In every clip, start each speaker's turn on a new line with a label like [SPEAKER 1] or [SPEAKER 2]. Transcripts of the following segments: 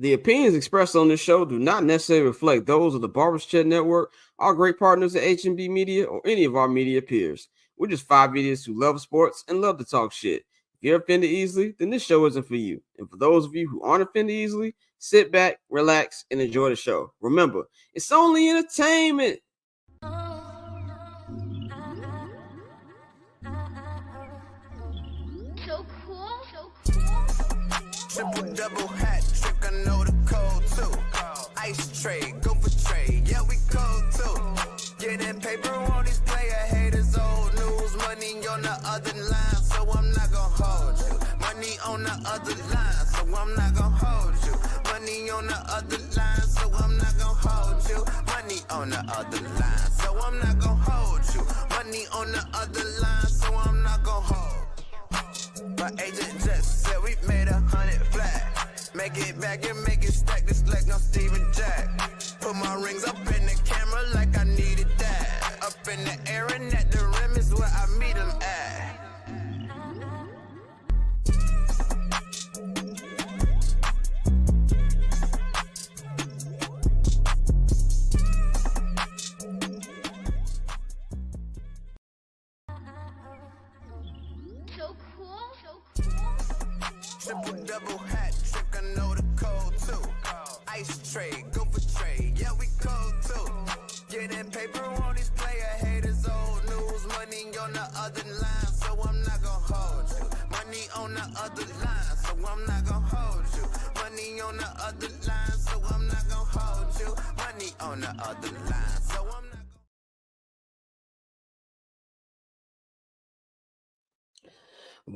[SPEAKER 1] The opinions expressed on this show do not necessarily reflect those of the Barbers Chat Network, our great partners at H&B Media, or any of our media peers. We're just five idiots who love sports and love to talk shit. If you're offended easily, then this show isn't for you. And for those of you who aren't offended easily, sit back, relax, and enjoy the show. Remember, it's only entertainment.
[SPEAKER 2] So cool.
[SPEAKER 3] Triple double hat trick, I know the code too. Ice trade, go for trade, yeah we cold too. Getting paper on these player haters, old news. Money on the other line, so I'm not gonna hold you. Money on the other line, so I'm not gonna hold you. Money on the other line, so I'm not gonna hold you. Money on the other line, so I'm not gonna hold you. Money on the other line, so I'm not gonna hold. My agent just said we made 100 flat. Make it back and make it stack. This like no Steven Jack. Put my rings up in the camera like I needed that. Up in the air and at the rim is where I meet them at.
[SPEAKER 2] So cool.
[SPEAKER 3] Triple double hat trick, I know the code too. Ice trade, go for trade, yeah we cold too. Getting paper on these player haters, old news. Money on the other line, so I'm not gonna hold you. Money on the other line, so I'm not gonna hold you. Money on the other line, so I'm not gonna hold you. Money on the other line, so I'm not gonna.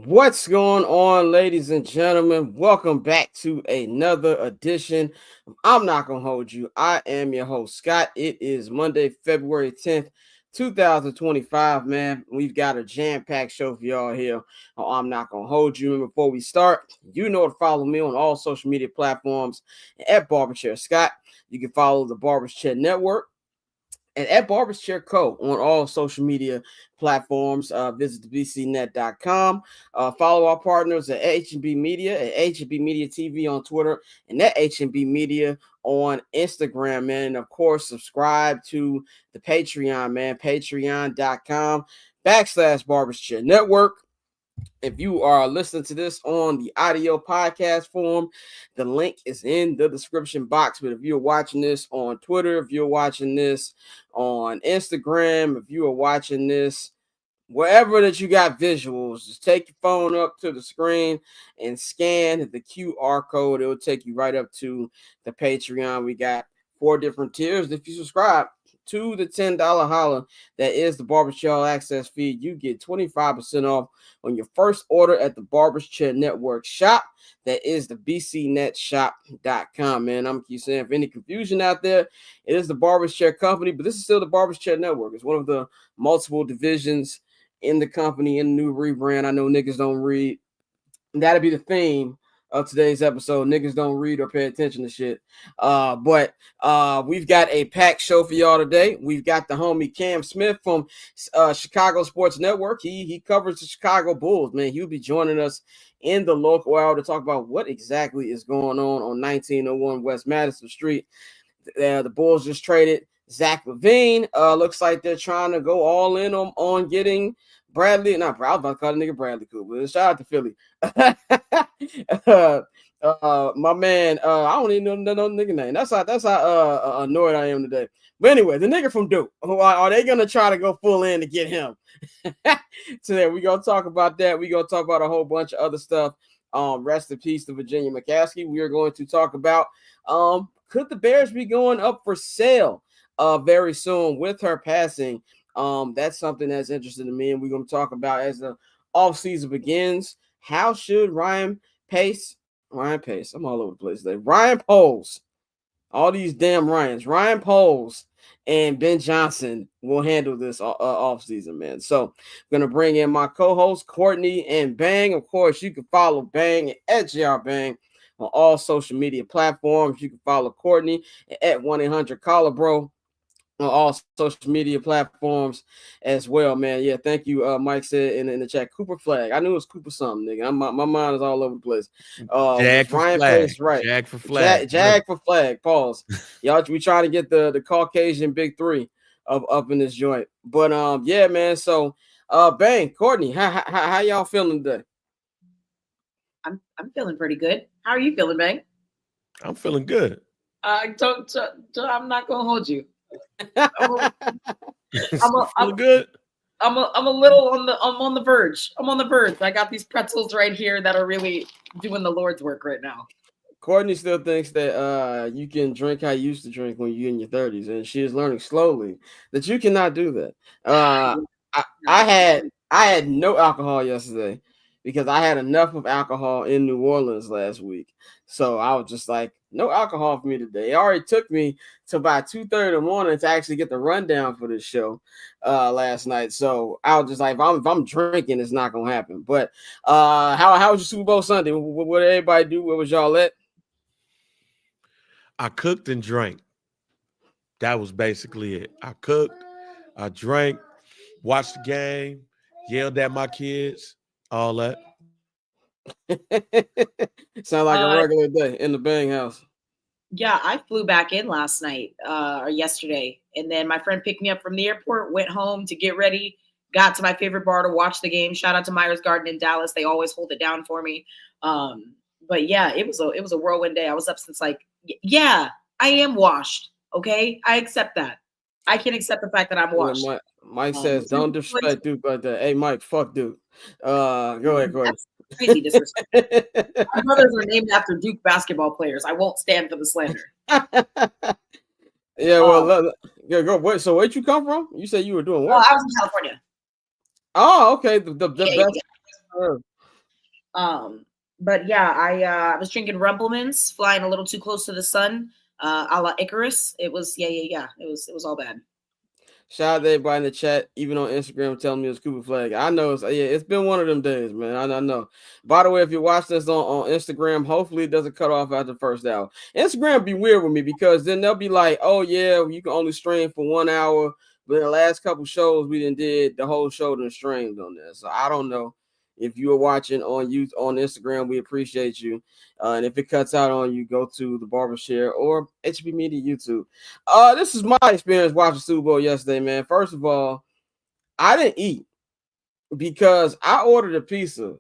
[SPEAKER 1] What's going on, ladies and gentlemen? Welcome back to another edition of I'm Not Gonna Hold You. I am your host, Scott. It is Monday, February 10th, 2025, man. We've got a jam-packed show for y'all here on I'm Not Gonna Hold You. And before we start, you know to follow me on all social media platforms at Barberchair Scott. You can follow the Barbers Chat Network and at Barbers Chair Co. on all social media platforms. Visit thebcnet.com. Follow our partners at H&B Media, at H&B Media TV on Twitter, and at H&B Media on Instagram, man. And of course, subscribe to the Patreon, man. Patreon.com/Barbers Chair Network. If you are listening to this on the audio podcast form, the link is in the description box. But if you're watching this on Twitter, if you're watching this on Instagram, if you are watching this wherever that you got visuals, just take your phone up to the screen and scan the QR code. It will take you right up to the Patreon. We got 4 different tiers. If you subscribe to the $10 holler, that is the Barbers Chair access fee, you get 25% off on your first order at the Barbers Chair Network shop. That is the bcnetshop.com, man. I'm keep saying, if any confusion out there, it is the Barbers Chair company, but this is still the Barbers Chair Network. It's one of the multiple divisions in the company, in the new rebrand. I know niggas don't read. That'll be the theme of today's episode. Niggas don't read or pay attention to shit. But we've got a packed show for y'all today. We've got the homie Cam Smith from Chicago Sports Network. He covers the Chicago Bulls, man. He'll be joining us in the local hour to talk about what exactly is going on 1901 West Madison Street. The Bulls just traded Zach LaVine. Looks like they're trying to go all in on getting Bradley. I was about to call the nigga Bradley Cooper. Shout out to Philly. My man, I don't even know no nigga name. That's how annoyed I am today. But anyway, the nigga from Duke, who are they gonna try to go full in to get him? Today we're gonna talk about that. We're gonna talk about a whole bunch of other stuff. Rest in peace to Virginia McCaskey. We are going to talk about could the Bears be going up for sale very soon with her passing? That's something that's interesting to me, and we're going to talk about as the offseason begins. How should Ryan Pace, I'm all over the place today. Ryan Poles, all these damn Ryan Poles and Ben Johnson will handle this offseason, man. So I'm going to bring in my co-hosts, Courtney and Bang. Of course, you can follow Bang at JR Bang on all social media platforms. You can follow Courtney at 1-800-CALLER-BRO on all social media platforms as well, man. Yeah, thank you. Mike said in the chat, Cooper Flag. I knew it was Cooper something, nigga. My mind is all over the place.
[SPEAKER 4] Jag
[SPEAKER 1] Was
[SPEAKER 4] for
[SPEAKER 1] Ryan
[SPEAKER 4] flag.
[SPEAKER 1] Pace right?
[SPEAKER 4] Jag for flag.
[SPEAKER 1] Jag for flag. Pause. Y'all, we trying to get the Caucasian big three up in this joint. But yeah, man. So Bang, Courtney, how y'all feeling today?
[SPEAKER 5] I'm feeling pretty good. How are you feeling, Bang?
[SPEAKER 4] I'm feeling good.
[SPEAKER 5] Don't I'm not gonna hold you.
[SPEAKER 4] Feeling good.
[SPEAKER 5] I'm a little on the verge. I'm on the verge. I got these pretzels right here that are really doing the Lord's work right now.
[SPEAKER 1] Courtney still thinks that you can drink how you used to drink when you're in your 30s, and she is learning slowly that you cannot do that. I had no alcohol yesterday because I had enough of alcohol in New Orleans last week. So I was just like, no alcohol for me today. It already took me to about 2:30 in the morning to actually get the rundown for this show last night. So I was just like, if I'm drinking, it's not gonna happen. But how was your Super Bowl Sunday? What did everybody do? Where was y'all at?
[SPEAKER 4] I cooked and drank. That was basically it. I cooked, I drank, watched the game, yelled at my kids, all that.
[SPEAKER 1] Sound like a regular day in the Bang house.
[SPEAKER 5] Yeah, I flew back in last night or yesterday, and then my friend picked me up from the airport, went home to get ready, got to my favorite bar to watch the game. Shout out to Myers Garden in Dallas. They always hold it down for me. But yeah, it was a whirlwind day. I was up since I am washed. Okay, I accept that. I can accept the fact that I'm washed.
[SPEAKER 1] Mike says, don't disrespect Duke like that. Hey, Mike, fuck Duke. Go ahead, Courtney.
[SPEAKER 5] Crazy disrespect. My brothers are named after Duke basketball players. I won't stand for the slander.
[SPEAKER 1] Yeah, well, go. Wait, so where'd you come from? You said you were doing what?
[SPEAKER 5] I was in California.
[SPEAKER 1] Oh, okay. The best.
[SPEAKER 5] Yeah. But yeah, I was drinking Rumplemans, flying a little too close to the sun, a la Icarus. It was It was all bad.
[SPEAKER 1] Shout out to everybody in the chat, even on Instagram, telling me it's Cooper Flag. I know it's been one of them days, man. I know. By the way, if you're watching this on Instagram, hopefully it doesn't cut off after the first hour. Instagram be weird with me because then they'll be like, oh yeah, you can only stream for 1 hour. But in the last couple shows, we did the whole show done streamed on there. So I don't know. If you are watching on Instagram, we appreciate you. And if it cuts out on you, go to the Barber Share or HB Media YouTube. This is my experience watching Super Bowl yesterday, man. First of all, I didn't eat because I ordered a pizza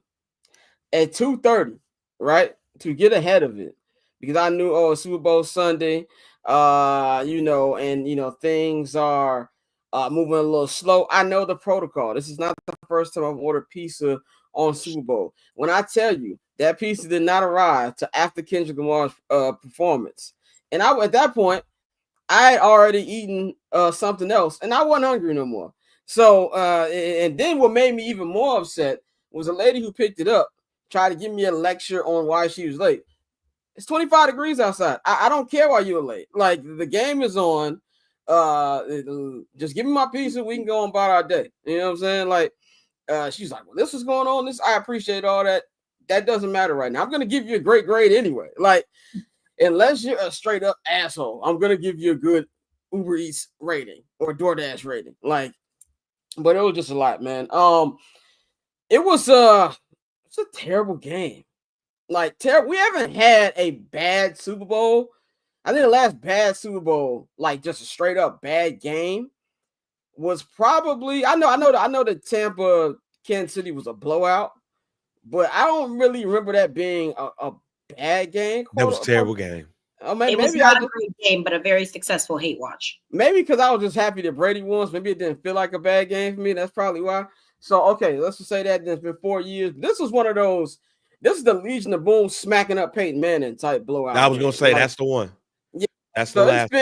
[SPEAKER 1] at 2:30, right, to get ahead of it because I knew Super Bowl Sunday, and things are moving a little slow. I know the protocol. This is not the first time I've ordered pizza on Super Bowl. When I tell you that pizza did not arrive till after Kendrick Lamar's performance, and at that point I had already eaten something else, and I wasn't hungry no more. So and then what made me even more upset was a lady who picked it up tried to give me a lecture on why she was late. It's 25 degrees outside. I don't care why you were late. Like the game is on. Just give me my pizza. We can go on about our day. You know what I'm saying? Like. She's like, well, this is going on. I appreciate all that. That doesn't matter right now. I'm gonna give you a great grade anyway. Like, unless you're a straight up asshole, I'm gonna give you a good Uber Eats rating or DoorDash rating. Like, but it was just a lot, man. It's a terrible game. Like, terrible. We haven't had a bad Super Bowl. I think the last bad Super Bowl, like just a straight up bad game, was probably I know that Tampa Kansas City was a blowout, but I don't really remember that being a bad game.
[SPEAKER 4] That was a terrible game.
[SPEAKER 5] It was not a great game, but a very successful hate watch.
[SPEAKER 1] Maybe because I was just happy that Brady won. Maybe it didn't feel like a bad game for me. That's probably why. So okay, let's just say that it's been 4 years. This was one of those. This is the Legion of Boom smacking up Peyton Manning type blowout.
[SPEAKER 4] I was gonna say that's the one.
[SPEAKER 1] Yeah,
[SPEAKER 4] that's the last.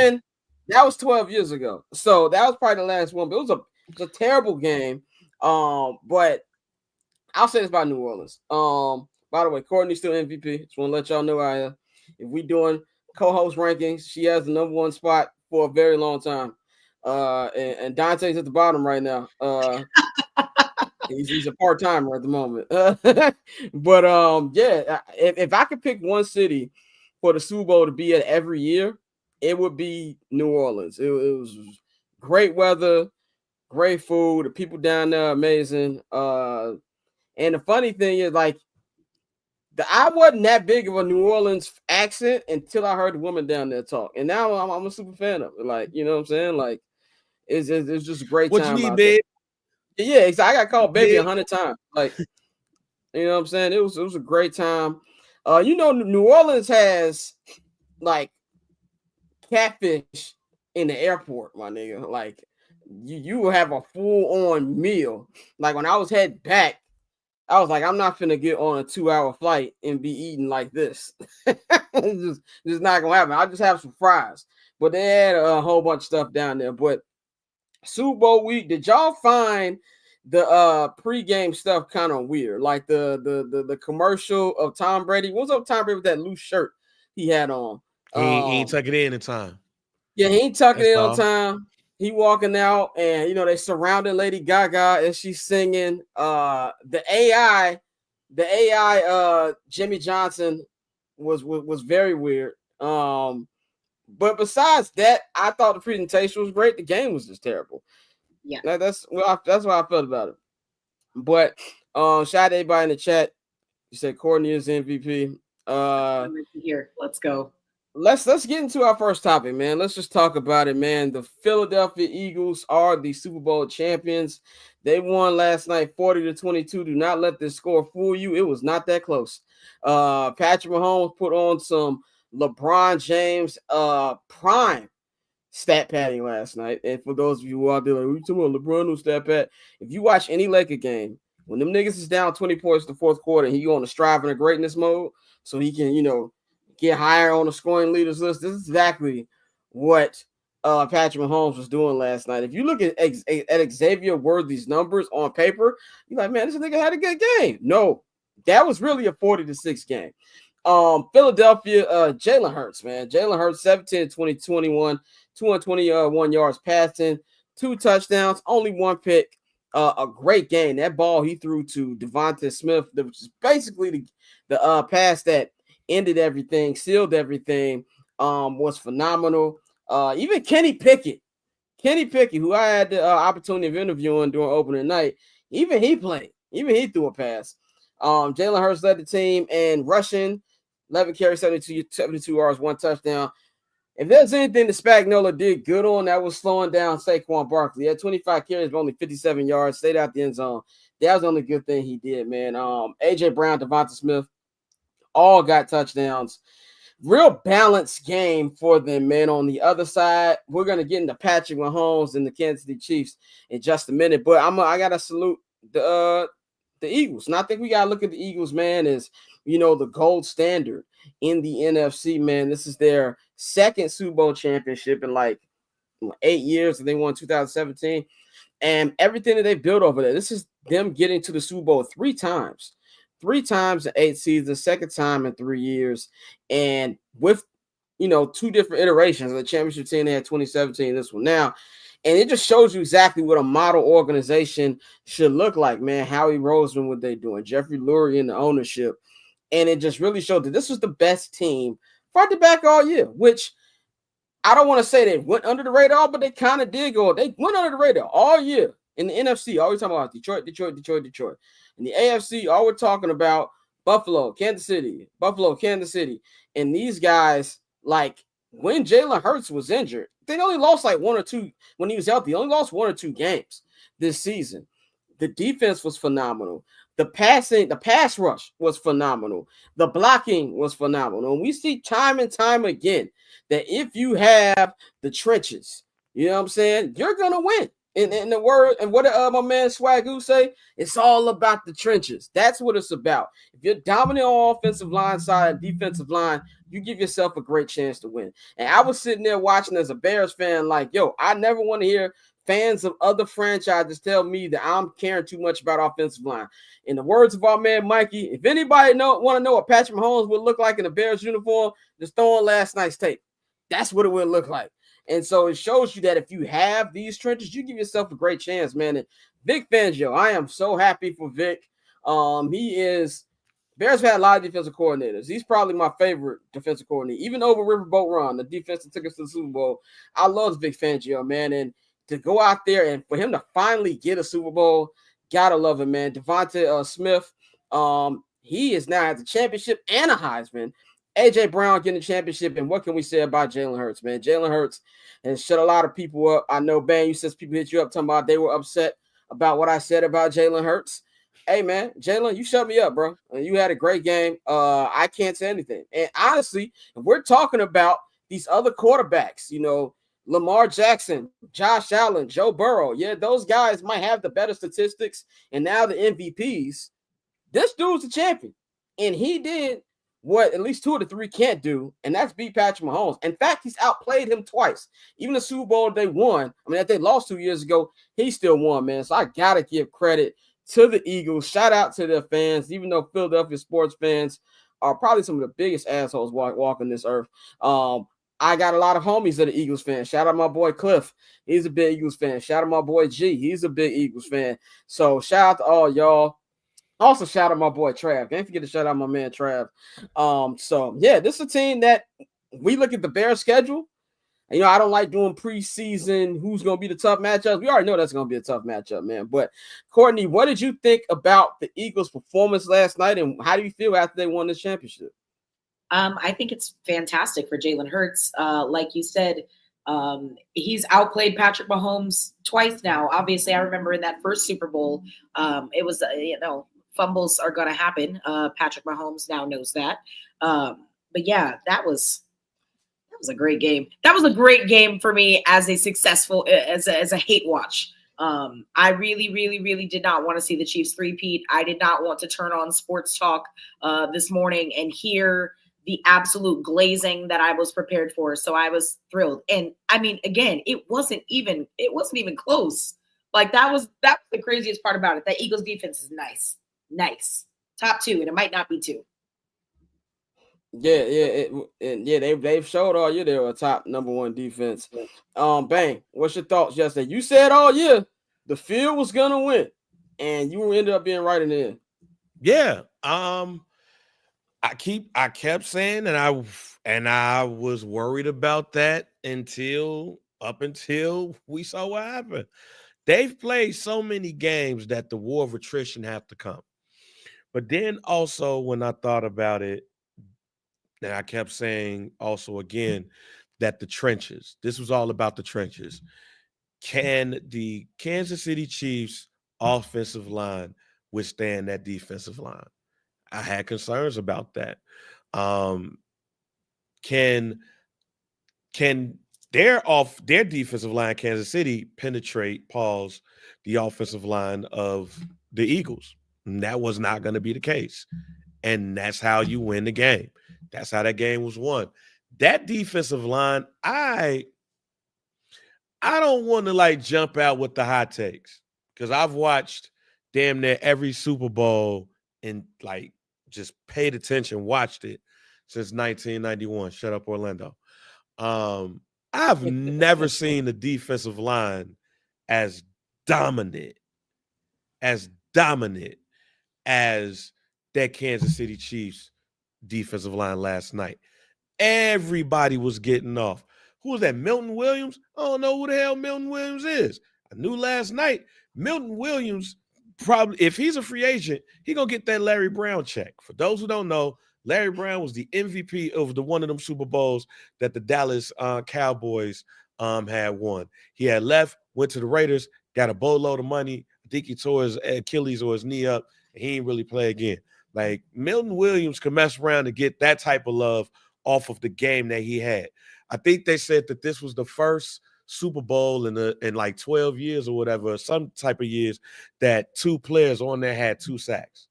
[SPEAKER 1] That was 12 years ago. So that was probably the last one. But it was a terrible game. But I'll say this about New Orleans. By the way, Courtney's still MVP. Just want to let y'all know if we doing co-host rankings, she has the number one spot for a very long time. And Dante's at the bottom right now. He's a part-timer at the moment. But if I could pick one city for the Super Bowl to be at every year, it would be New Orleans. It was great weather, great food. The people down there are amazing. And the funny thing is, like, I wasn't that big of a New Orleans accent until I heard the woman down there talk, and now I'm a super fan of it. Like, you know what I'm saying? Like, it's just a great
[SPEAKER 4] What you
[SPEAKER 1] time
[SPEAKER 4] need,
[SPEAKER 1] out there.
[SPEAKER 4] babe?
[SPEAKER 1] Yeah, exactly. I got called baby
[SPEAKER 4] Yeah.
[SPEAKER 1] 100 times. Like, you know what I'm saying? It was a great time. You know, New Orleans has like catfish in the airport, my nigga. Like, you will have a full on meal. Like, when I was heading back, I was like, I'm not finna get on a 2-hour flight and be eating like this. It's just not gonna happen. I'll just have some fries. But they had a whole bunch of stuff down there. But Super Bowl week, did y'all find the pregame stuff kind of weird? Like the commercial of Tom Brady. What's up, Tom Brady, with that loose shirt he had on?
[SPEAKER 4] He ain't tuck it in time.
[SPEAKER 1] Yeah, he ain't tucking
[SPEAKER 4] That's
[SPEAKER 1] it on
[SPEAKER 4] all.
[SPEAKER 1] time. He walking out, and you know they surrounding Lady Gaga as she's singing. The AI Jimmy Johnson was very weird. But besides that, I thought the presentation was great. The game was just terrible.
[SPEAKER 5] Yeah.
[SPEAKER 1] That's what I felt about it. But shout out to everybody in the chat. You said Courtney is MVP.
[SPEAKER 5] Here, let's go.
[SPEAKER 1] Let's get into our first topic, man. Let's just talk about it, man. The Philadelphia Eagles are the Super Bowl champions. They won last night 40-22. Do not let this score fool you. It was not that close. Patrick Mahomes put on some LeBron James prime stat padding last night. And for those of you who out there like, what are you talking about LeBron no stat pad? If you watch any Laker game, when them niggas is down 20 points in the fourth quarter, he on the striving of greatness mode, so he can, you know, get higher on the scoring leaders list. This is exactly what Patrick Mahomes was doing last night. If you look at Xavier Worthy's numbers on paper, you're like, man, this nigga had a good game. No, that was really a 40-6 game. Philadelphia, Jalen Hurts, man. Jalen Hurts, 17-20, 221 yards passing, 2 touchdowns, only 1 pick. A great game. That ball he threw to Devontae Smith, which is basically the pass that ended everything, sealed everything, was phenomenal. Even Kenny Pickett, who I had the opportunity of interviewing during opening night, even he played. Even he threw a pass. Jalen Hurts led the team and rushing, 11 carries, 72 yards, 1 touchdown. If there's anything that Spagnuolo did good on, that was slowing down Saquon Barkley. He had 25 carries, but only 57 yards, stayed out the end zone. That was the only good thing he did, man. A.J. Brown, Devonta Smith, all got touchdowns. Real balanced game for them, man. On the other side, we're going to get into Patrick Mahomes and the Kansas City Chiefs in just a minute, but I got to salute the Eagles. And I think we got to look at the Eagles, man, as, you know, the gold standard in the NFC, man. This is their second Super Bowl championship in like 8 years. They won 2017. And everything that they built over there, this is them getting to the Super Bowl 3 times. 3 times in 8 seasons, second time in 3 years. And with, you know, 2 different iterations of the championship team, they had 2017, this one now. And it just shows you exactly what a model organization should look like, man. Howie Roseman, what they're doing, Jeffrey Lurie in the ownership. And it just really showed that this was the best team front to back all year, which I don't want to say they went under the radar, but they kind of did go. They went under the radar all year. In the NFC, all we're talking about Detroit. In the AFC, all we're talking about Buffalo, Kansas City. And these guys, like, when Jalen Hurts was injured, they only lost like 1 or 2 when he was healthy. They only lost 1 or 2 games this season. The defense was phenomenal. The pass rush was phenomenal. The blocking was phenomenal. And we see time and time again that if you have the trenches, you know what I'm saying, you're going to win. In the word, and what my man Swagoo say, it's all about the trenches. That's what it's about. If you're dominant on offensive line side, defensive line, you give yourself a great chance to win. And I was sitting there watching as a Bears fan, like, yo, I never want to hear fans of other franchises tell me that I'm caring too much about offensive line. In the words of our man Mikey, if anybody want to know what Patrick Mahomes would look like in a Bears uniform, just throw on last night's tape. That's what it would look like. And so it shows you that if you have these trenches, you give yourself a great chance, man. And Vic Fangio, I am so happy for Vic. Bears have had a lot of defensive coordinators. He's probably my favorite defensive coordinator, even over Riverboat Ron, the defense that took us to the Super Bowl. I love Vic Fangio, man. And to go out there and for him to finally get a Super Bowl, gotta love him, man. Devontae Smith, he is now at the championship and a Heisman. AJ Brown getting the championship, and what can we say about Jalen Hurts, man? Jalen Hurts has shut a lot of people up. I know, Ben, you said people hit you up talking about they were upset about what I said about Jalen Hurts. Hey, man, Jalen, you shut me up, bro. You had a great game. I can't say anything. And honestly, if we're talking about these other quarterbacks, Lamar Jackson, Josh Allen, Joe Burrow, yeah, those guys might have the better statistics and now the MVPs. This dude's the champion, and he did what at least two of the three can't do, and that's beat Patrick Mahomes. In fact, he's outplayed him twice. Even the Super Bowl they won, that they lost 2 years ago, he still won, man. So I got to give credit to the Eagles. Shout out to their fans, even though Philadelphia sports fans are probably some of the biggest assholes walking this earth. I got a lot of homies that are Eagles fans. Shout out my boy Cliff. He's a big Eagles fan. Shout out my boy G. He's a big Eagles fan. So shout out to all y'all. Also, shout out my boy Trav. Can't forget to shout out my man Trav. So yeah, this is a team that we look at the Bears schedule. I don't like doing preseason who's going to be the tough matchups. We already know that's going to be a tough matchup, man. But Courtney, what did you think about the Eagles' performance last night, and how do you feel after they won this championship?
[SPEAKER 5] I think it's fantastic for Jalen Hurts. Like you said, he's outplayed Patrick Mahomes twice now. Obviously, I remember in that first Super Bowl, it was, fumbles are going to happen. Patrick Mahomes now knows that. But yeah, that was a great game. That was a great game for me as a hate watch. I really, really, really did not want to see the Chiefs three-peat. I did not want to turn on sports talk this morning and hear the absolute glazing that I was prepared for. So I was thrilled. And again, it wasn't even close. Like that was the craziest part about it. That Eagles defense is nice. Top two, and it might not be two.
[SPEAKER 1] Yeah, they've showed all year they were a top number one defense. Bang, what's your thoughts yesterday? You said all year the field was gonna win, and you ended up being right in the end.
[SPEAKER 4] Yeah, I kept saying, and I was worried about that until we saw what happened. They've played so many games that the war of attrition have to come. But then also when I thought about it, and I kept saying also again that the trenches, this was all about the trenches. Can the Kansas City Chiefs offensive line withstand that defensive line? I had concerns about that. Can their defensive line, Kansas City, penetrate the offensive line of the Eagles? And that was not going to be the case. And that's how you win the game. That's how that game was won. That defensive line, I don't want to jump out with the hot takes because I've watched damn near every Super Bowl and just paid attention, watched it since 1991. Shut up, Orlando. I've never seen the defensive line as dominant as that Kansas City Chiefs defensive line last night. Everybody was getting off. Who was that? Milton Williams? I don't know who the hell Milton Williams is. I knew last night Milton Williams probably, if he's a free agent, he gonna get that Larry Brown check. For those who don't know, Larry Brown was the MVP of one of them Super Bowls that the Dallas Cowboys had won. He had left, went to the Raiders, got a boatload of money. I think he tore his Achilles or his knee up, and he didn't really play again. Milton Williams could mess around and get that type of love off of the game that he had. I think they said that this was the first Super Bowl in 12 years or whatever, some type of years, that two players on there had 2 sacks.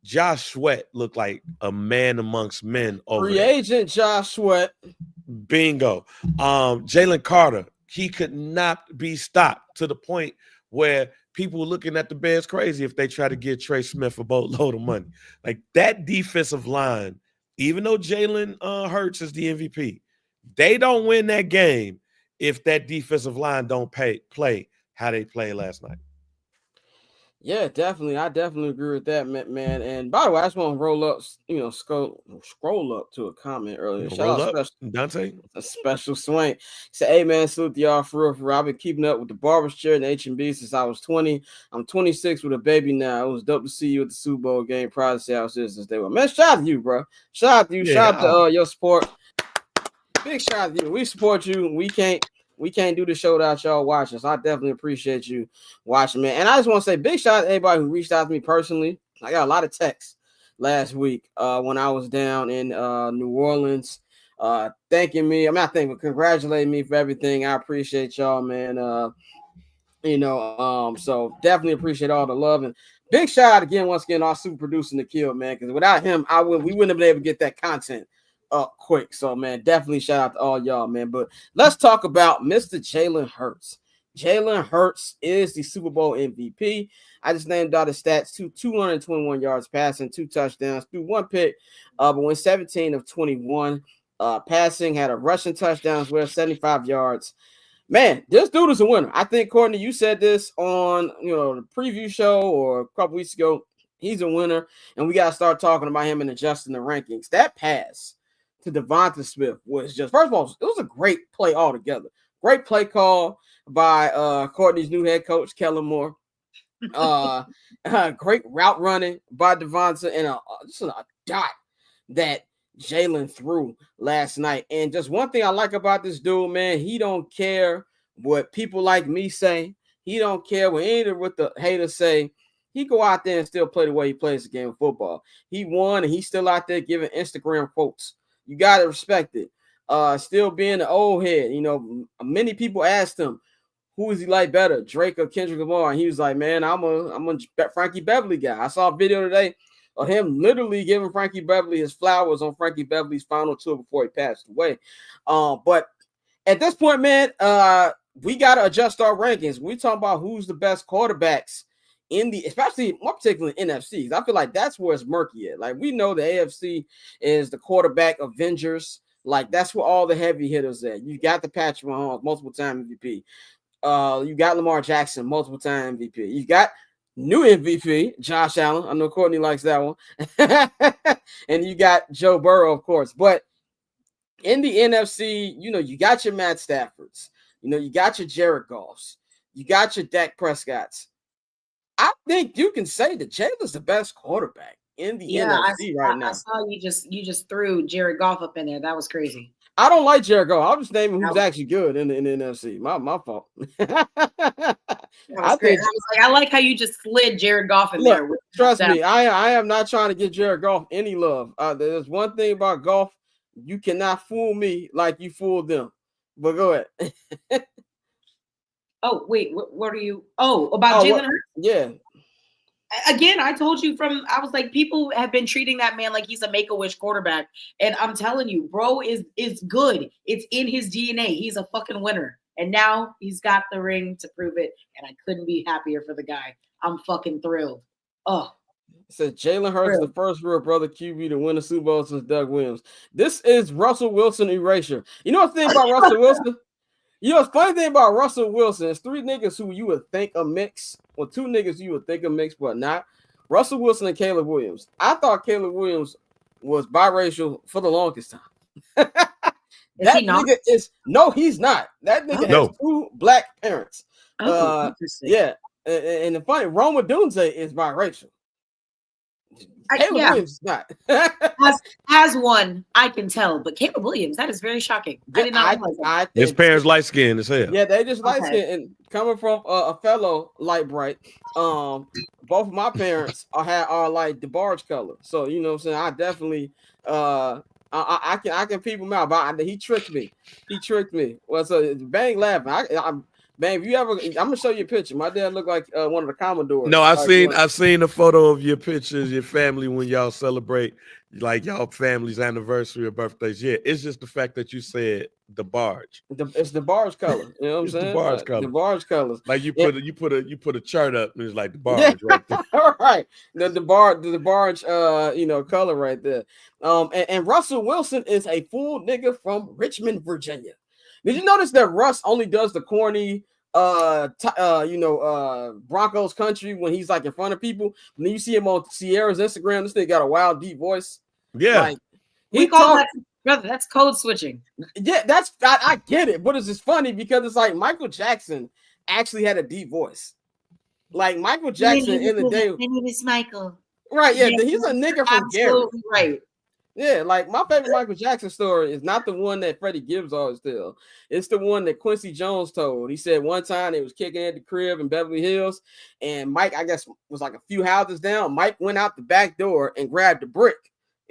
[SPEAKER 4] Josh Sweat looked like a man amongst men over
[SPEAKER 1] Free
[SPEAKER 4] there.
[SPEAKER 1] agent Josh Sweat.
[SPEAKER 4] Bingo. Jalen Carter, he could not be stopped to the point where people were looking at the Bears crazy if they try to get Trey Smith a boatload of money. That defensive line, even though Jalen Hurts is the MVP, they don't win that game if that defensive line don't play how they played last night.
[SPEAKER 1] Yeah, definitely. I definitely agree with that, man. And by the way, I just want to roll up, scroll up to a comment
[SPEAKER 4] You
[SPEAKER 1] earlier.
[SPEAKER 4] gonna
[SPEAKER 1] Shout
[SPEAKER 4] roll
[SPEAKER 1] out
[SPEAKER 4] up,
[SPEAKER 1] special
[SPEAKER 4] Dante?
[SPEAKER 1] a special swing. Say, hey man, salute to y'all for real, for real. I've been keeping up with the barber's chair and H&B since I was 20. I'm 26 with a baby now. It was dope to see you at the Super Bowl game. Proud to say I was here since day one. Man, shout out to you, bro. Shout out to you. Shout out to
[SPEAKER 4] Yeah.
[SPEAKER 1] your support. Big shout out to you. We support you. We can't do the show without y'all watching. So I definitely appreciate you watching, man. And I just want to say big shout out to everybody who reached out to me personally. I got a lot of texts last week when I was down in New Orleans, thanking me. I'm not thanking, but congratulating me for everything. I appreciate y'all, man. So definitely appreciate all the love and big shout out again, once again, our super producer Nikhil, man. Because without him, we wouldn't have been able to get that content up quick. So man, definitely shout out to all y'all, man. But let's talk about Mr. Jalen Hurts. Jalen Hurts is the Super Bowl MVP. I just named out his stats: 221 yards passing, 2 touchdowns, threw 1 pick, but went 17 of 21 passing, had a rushing touchdowns with 75 yards. Man, this dude is a winner. I think, Courtney, you said this on the preview show or a couple weeks ago. He's a winner, and we got to start talking about him and adjusting the rankings. That pass to Devonta Smith was just, first of all, it was a great play altogether. Great play call by Courtney's new head coach, Kellen Moore. Great route running by Devonta, and just a dot that Jalen threw last night. And just one thing I like about this dude, man, he don't care what people like me say. He don't care what the haters say. He go out there and still play the way he plays the game of football. He won, and he's still out there giving Instagram quotes. You got to respect it. Still being the old head. Many people asked him, who is he like better, Drake or Kendrick Lamar? And he was like, man, I'm a Frankie Beverly guy. I saw a video today of him literally giving Frankie Beverly his flowers on Frankie Beverly's final tour before he passed away. But at this point, man, we got to adjust our rankings. We talking about who's the best quarterbacks especially more particularly NFC. I feel like that's where it's murky at. Like, we know the AFC is the quarterback Avengers. Like, that's where all the heavy hitters at. You got the Patrick Mahomes, multiple time MVP. You got Lamar Jackson, multiple time MVP. You got new MVP, Josh Allen. I know Courtney likes that one. And you got Joe Burrow, of course. But in the NFC, you got your Matt Staffords. You got your Jared Goffs. You got your Dak Prescotts. I think you can say that Jalen's the best quarterback in the NFC right now.
[SPEAKER 5] I saw you just threw Jared Goff up in there. That was crazy.
[SPEAKER 1] I don't like Jared Goff. I'm just naming who's actually good in the NFC. My fault.
[SPEAKER 5] I like how you just slid Jared Goff in there.
[SPEAKER 1] Trust me, I am not trying to get Jared Goff any love. There's one thing about golf: you cannot fool me like you fooled them. But go ahead.
[SPEAKER 5] Oh wait, what are you? Oh, about Jalen Hurts?
[SPEAKER 1] Yeah.
[SPEAKER 5] Again, I told you I was like, people have been treating that man like he's a make-a-wish quarterback. And I'm telling you, bro is good. It's in his DNA. He's a fucking winner. And now he's got the ring to prove it. And I couldn't be happier for the guy. I'm fucking thrilled. Oh.
[SPEAKER 1] It says Jalen Hurts, the first real brother QB to win a Super Bowl since Doug Williams. This is Russell Wilson erasure. You know what's the thing about Russell Wilson? The funny thing about Russell Wilson is 3 niggas who you would think a mix, or 2 niggas you would think a mix, but not. Russell Wilson and Caleb Williams. I thought Caleb Williams was biracial for the longest time. Nigga is no, he's not. That nigga has 2 black parents. Yeah, and the funny, Roma Dunze is biracial. Caleb Williams is not.
[SPEAKER 5] as one, I can tell, but Caleb Williams, that is very shocking. I did not realize that.
[SPEAKER 4] His parents light skinned as hell.
[SPEAKER 1] Yeah, they just light skinned, and coming from a fellow light bright. Both of my parents are like the barge color, so you know what I'm saying. I definitely I can peep him out, but he tricked me. Well, so Bang laughing. Man, if you ever, I'm gonna show you a picture. My dad looked like one of the Commodores.
[SPEAKER 4] No, I've seen a photo of your pictures, your family when y'all celebrate like y'all family's anniversary or birthdays. Yeah, it's just the fact that you said the barge.
[SPEAKER 1] It's the barge color. You know what I'm saying?
[SPEAKER 4] The barge color.
[SPEAKER 1] The barge colors.
[SPEAKER 4] Like you put a chart up and it's like the barge right there.
[SPEAKER 1] Right. The barge color right there. And Russell Wilson is a full nigga from Richmond, Virginia. Did you notice that Russ only does the corny Broncos country when he's like in front of people. When you see him on Sierra's Instagram, this thing got a wild deep voice.
[SPEAKER 4] Yeah.
[SPEAKER 1] Like
[SPEAKER 5] We call that, brother, that's code switching.
[SPEAKER 1] Yeah, I get it, but it's just funny because it's like Michael Jackson actually had a deep voice. Like Michael Jackson in the day.
[SPEAKER 5] My name is Michael.
[SPEAKER 1] Right, yeah, he's a nigga from Gary.
[SPEAKER 5] Absolutely right.
[SPEAKER 1] Yeah, like my favorite Michael Jackson story is not the one that Freddie Gibbs always tells. It's the one that Quincy Jones told. He said one time they was kicking at the crib in Beverly Hills, and Mike, I guess, was like a few houses down. Mike went out the back door and grabbed the brick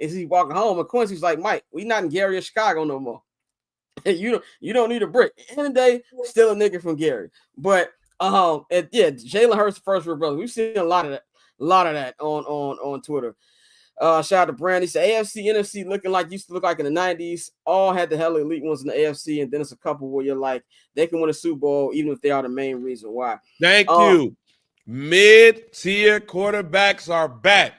[SPEAKER 1] as he walking home. And Quincy's like, Mike, we not in Gary or Chicago no more. you don't need a brick. At the end of the day, still a nigga from Gary. But Jalen Hurts first real brother. We've seen a lot of that on Twitter. Shout out to Brand. He said AFC, NFC looking like used to look like in the 90s. All had the hell elite ones in the AFC, and then it's a couple where you're like, they can win a Super Bowl, even if they are the main reason why.
[SPEAKER 4] Thank you. Mid-tier quarterbacks are back.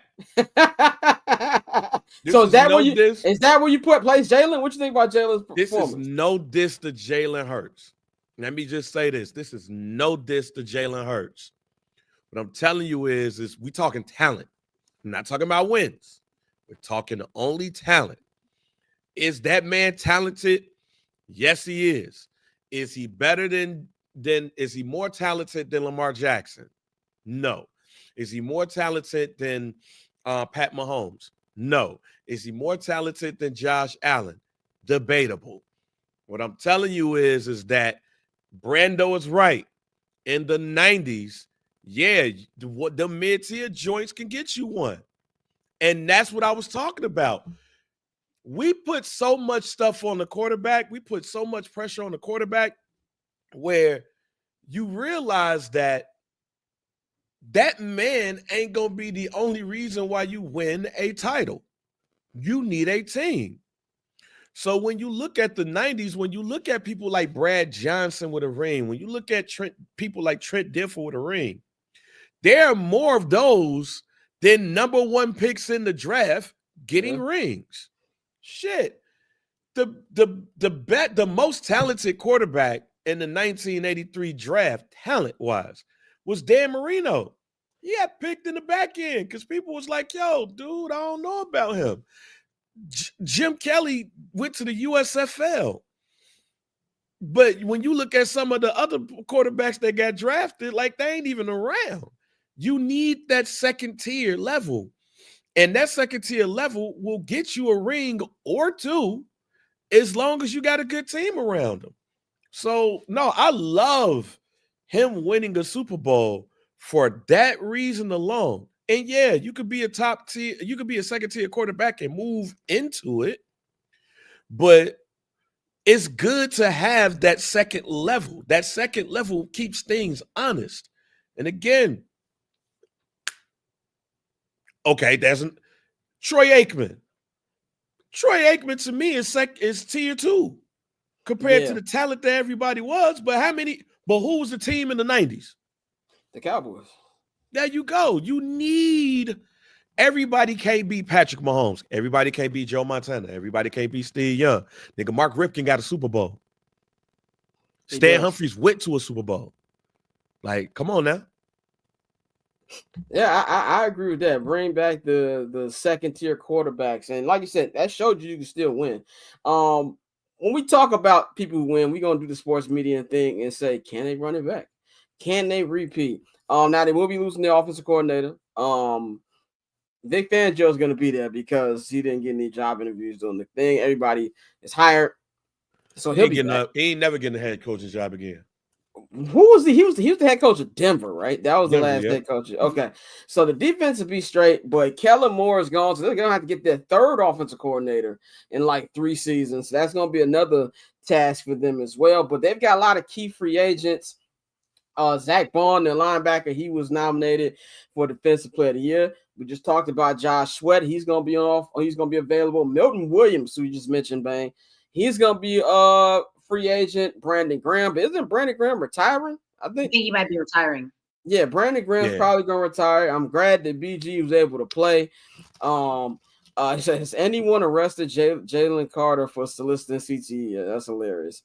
[SPEAKER 1] So is that where you place Jalen? What you think about Jalen's performance?
[SPEAKER 4] This is no diss to Jalen Hurts. Let me just say this. This is no diss to Jalen Hurts. What I'm telling you is we talking talent. I'm not talking about wins. We're talking only talent. Is that man talented? Yes, he is. Is he better is he more talented than Lamar Jackson? No. Is he more talented than Pat Mahomes? No. Is he more talented than Josh Allen? Debatable. What I'm telling you is that Brando is right. In the 90s, yeah, the mid-tier joints can get you one. And that's what I was talking about. We put so much stuff on the quarterback. We put so much pressure on the quarterback where you realize that man ain't going to be the only reason why you win a title. You need a team. So when you look at the 90s, when you look at people like Brad Johnson with a ring, when you look at people like Trent Dilfer with a ring, there are more of those than number one picks in the draft getting rings. Shit. The most talented quarterback in the 1983 draft, talent-wise, was Dan Marino. He got picked in the back end because people was like, yo, dude, I don't know about him. Jim Kelly went to the USFL. But when you look at some of the other quarterbacks that got drafted, like they ain't even around. You need that second tier level. And that second tier level will get you a ring or two as long as you got a good team around them. So, no, I love him winning a Super Bowl for that reason alone. And yeah, you could be a top tier, you could be a second tier quarterback and move into it. But it's good to have that second level. That second level keeps things honest. And again, okay, Troy Aikman. Troy Aikman to me is tier 2 compared to the talent that everybody was. But who was the team in the 90s?
[SPEAKER 1] The Cowboys.
[SPEAKER 4] There you go. You need everybody can't beat Patrick Mahomes. Everybody can't beat Joe Montana. Everybody can't beat Steve Young. Nigga, Mark Ripken got a Super Bowl. Stan Humphries went to a Super Bowl. Like, come on now.
[SPEAKER 1] Yeah, I agree with that. Bring back the second tier quarterbacks. And like you said, that showed you can still win. When we talk about people who win, we're going to do the sports media thing and say, can they run it back? Can they repeat? Now they will be losing their offensive coordinator. Vic Fangio is going to be there because he didn't get any job interviews doing the thing. Everybody is hired. So he
[SPEAKER 4] ain't never getting a head coaching job again.
[SPEAKER 1] Who was he was the head coach of Denver, right? That was the last head coach. Okay. So the defense will be straight, but Kellen Moore is gone. So they're going to have to get their third offensive coordinator in like 3 seasons. So that's going to be another task for them as well. But they've got a lot of key free agents. Zach Bond, the linebacker, he was nominated for Defensive Player of the Year. We just talked about Josh Sweat. He's going to be available. Milton Williams, who you just mentioned, Bang. He's going to be free agent. Brandon Graham. But isn't Brandon Graham retiring? I think
[SPEAKER 5] he might be retiring.
[SPEAKER 1] Yeah, Brandon Graham's probably going to retire. I'm glad that BG was able to play. Has anyone arrested Jalen Carter for soliciting CTE? Yeah, that's hilarious.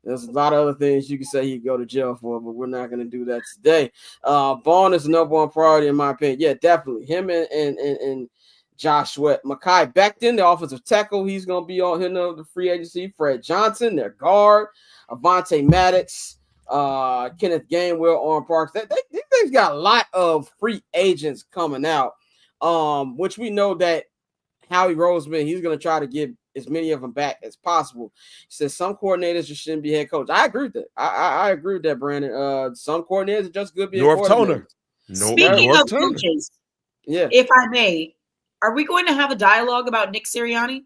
[SPEAKER 1] There's a lot of other things you can say he'd go to jail for, but we're not going to do that today. Bond is the number one priority in my opinion. Yeah, definitely. Him and Josh Sweat. Mekhi Becton, the offensive tackle, he's going to be on here the free agency. Fred Johnson, their guard. Avonte Maddox, Kenneth Gainwell, Orrin Parks. They've got a lot of free agents coming out, which we know that Howie Roseman, he's going to try to get as many of them back as possible. He says some coordinators just shouldn't be head coach. I agree with that. I agree with that, Brandon. Some coordinators are just good being
[SPEAKER 4] North
[SPEAKER 1] coordinators.
[SPEAKER 4] Toner.
[SPEAKER 5] Speaking
[SPEAKER 4] North
[SPEAKER 5] of
[SPEAKER 4] Toner.
[SPEAKER 5] coaches,
[SPEAKER 1] Yeah.
[SPEAKER 5] if I may, are we going to have a dialogue about Nick Sirianni?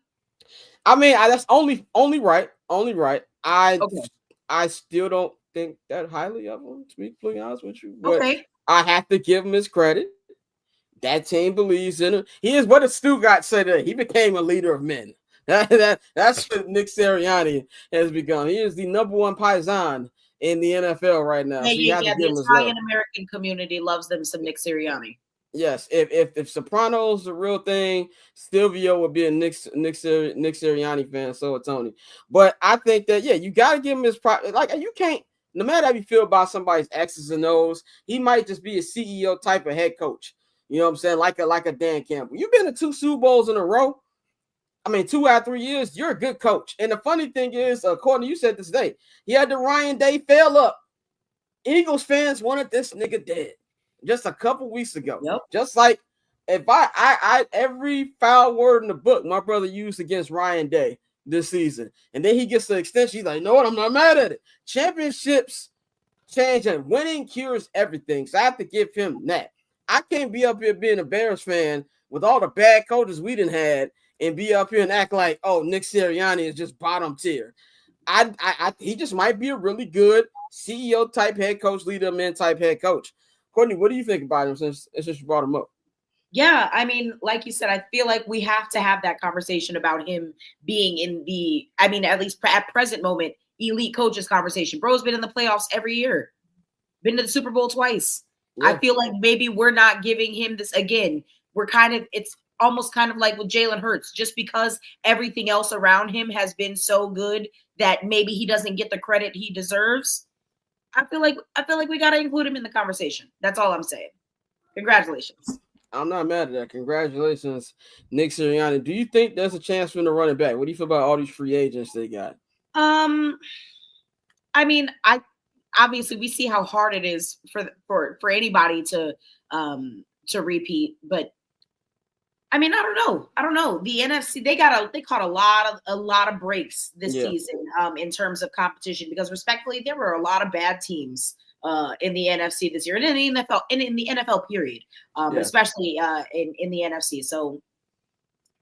[SPEAKER 1] I mean, that's only right. Only right. I still don't think that highly of him, to be completely honest with you. But I have to give him his credit. That team believes in him. He is what a Stu got said today. He became a leader of men. That's what Nick Sirianni has become. He is the number one paisan in the NFL right now.
[SPEAKER 5] Yeah,
[SPEAKER 1] so you have to
[SPEAKER 5] the
[SPEAKER 1] give him his
[SPEAKER 5] Italian
[SPEAKER 1] love.
[SPEAKER 5] American community loves them some Nick Sirianni.
[SPEAKER 1] Yes, if Sopranos the real thing, Silvio would be a Nick Sirianni fan. So would Tony. But I think that you got to give him his like you can't. No matter how you feel about somebody's X's and O's, he might just be a CEO type of head coach. You know what I'm saying? Like a Dan Campbell. You've been to 2 Super Bowls in a row. I mean, 2 out of 3 years. You're a good coach. And the funny thing is, Courtney, you said this today, he had the Ryan Day fail up. Eagles fans wanted this nigga dead just a couple weeks ago.
[SPEAKER 5] Yep.
[SPEAKER 1] Just like if I every foul word in the book my brother used against Ryan Day this season, and then he gets the extension. He's like, you know what? I'm not mad at it. Championships change and winning cures everything. So I have to give him that. I can't be up here being a Bears fan with all the bad coaches we done had and be up here and act like, oh, Nick Sirianni is just bottom tier. He just might be a really good CEO type head coach, leader man type head coach. Courtney, what do you think about him since you brought him up?
[SPEAKER 5] Yeah, I mean, like you said, I feel like we have to have that conversation about him being in the, I mean, at least at present moment, elite coaches conversation. Bro's been in the playoffs every year, been to the Super Bowl twice. Yeah. I feel like maybe we're not giving him this again. It's almost kind of like with Jalen Hurts, just because everything else around him has been so good that maybe he doesn't get the credit he deserves. I feel like we got to include him in the conversation. That's all I'm saying. Congratulations.
[SPEAKER 1] I'm not mad at that. Congratulations, Nick Sirianni. Do you think there's a chance for him to run it back? What do you feel about all these free agents they got?
[SPEAKER 5] I mean, obviously we see how hard it is for anybody to repeat, but I mean, I don't know. The NFC, they caught a lot of breaks this season in terms of competition, because respectfully, there were a lot of bad teams in the NFC this year, and in the NFL, and in the NFL period, especially in the NFC. So,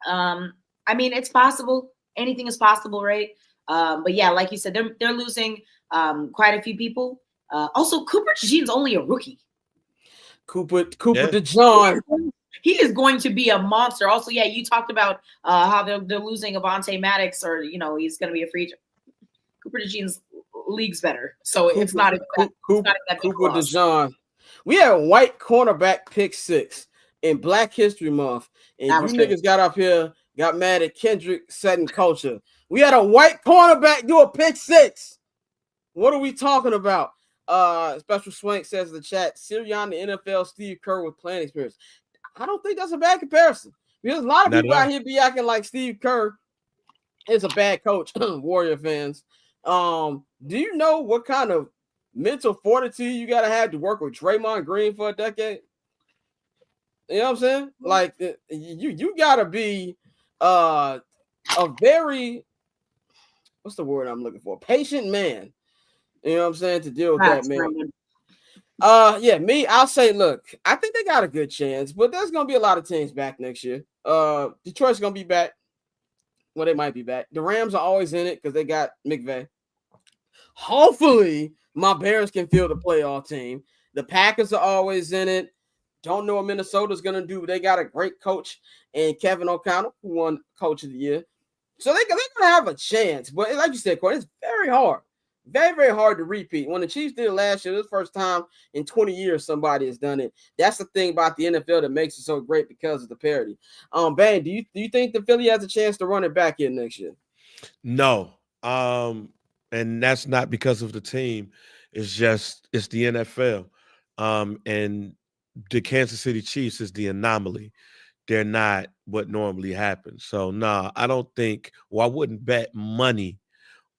[SPEAKER 5] I mean, it's possible. Anything is possible, right? But yeah, like you said, they're losing quite a few people. Also, Cooper DeJean's only a rookie.
[SPEAKER 1] Cooper DeJean.
[SPEAKER 5] He is going to be a monster. Also, yeah, you talked about how they're losing Avonte Maddox, or he's going to be a free agent. Cooper DeJean's league's better, so it's not that
[SPEAKER 1] Cooper DeJean. We had a white cornerback pick 6 in Black History Month, and you niggas got up here, got mad at Kendrick setting culture. We had a white cornerback do a pick 6. What are we talking about? Special Swank says in the chat, Sirianni, the NFL, Steve Kerr with playing experience. I don't think that's a bad comparison, because a lot of people out here be acting like Steve Kerr is a bad coach. Warrior fans, do you know what kind of mental fortitude you got to have to work with Draymond Green for a decade? You know what I'm saying? Like you got to be a very, what's the word I'm looking for? Patient man. You know what I'm saying? To deal with that, man. I'll say, look, I think they got a good chance, but there's gonna be a lot of teams back next year. Detroit's gonna be back. Well, they might be back. The Rams are always in it because they got McVay. Hopefully, my Bears can field a playoff team. The Packers are always in it. Don't know what Minnesota's gonna do, but they got a great coach and Kevin O'Connell, who won Coach of the Year. So they're gonna have a chance. But like you said, Corey, it's very hard. Very, very hard to repeat. When the Chiefs did it last year, this is the first time in 20 years somebody has done it. That's the thing about the NFL that makes it so great, because of the parity. Bang, do you think the Philly has a chance to run it back in next year?
[SPEAKER 4] No. And that's not because of the team. It's the NFL. And the Kansas City Chiefs is the anomaly. They're not what normally happens. So I don't think, I wouldn't bet money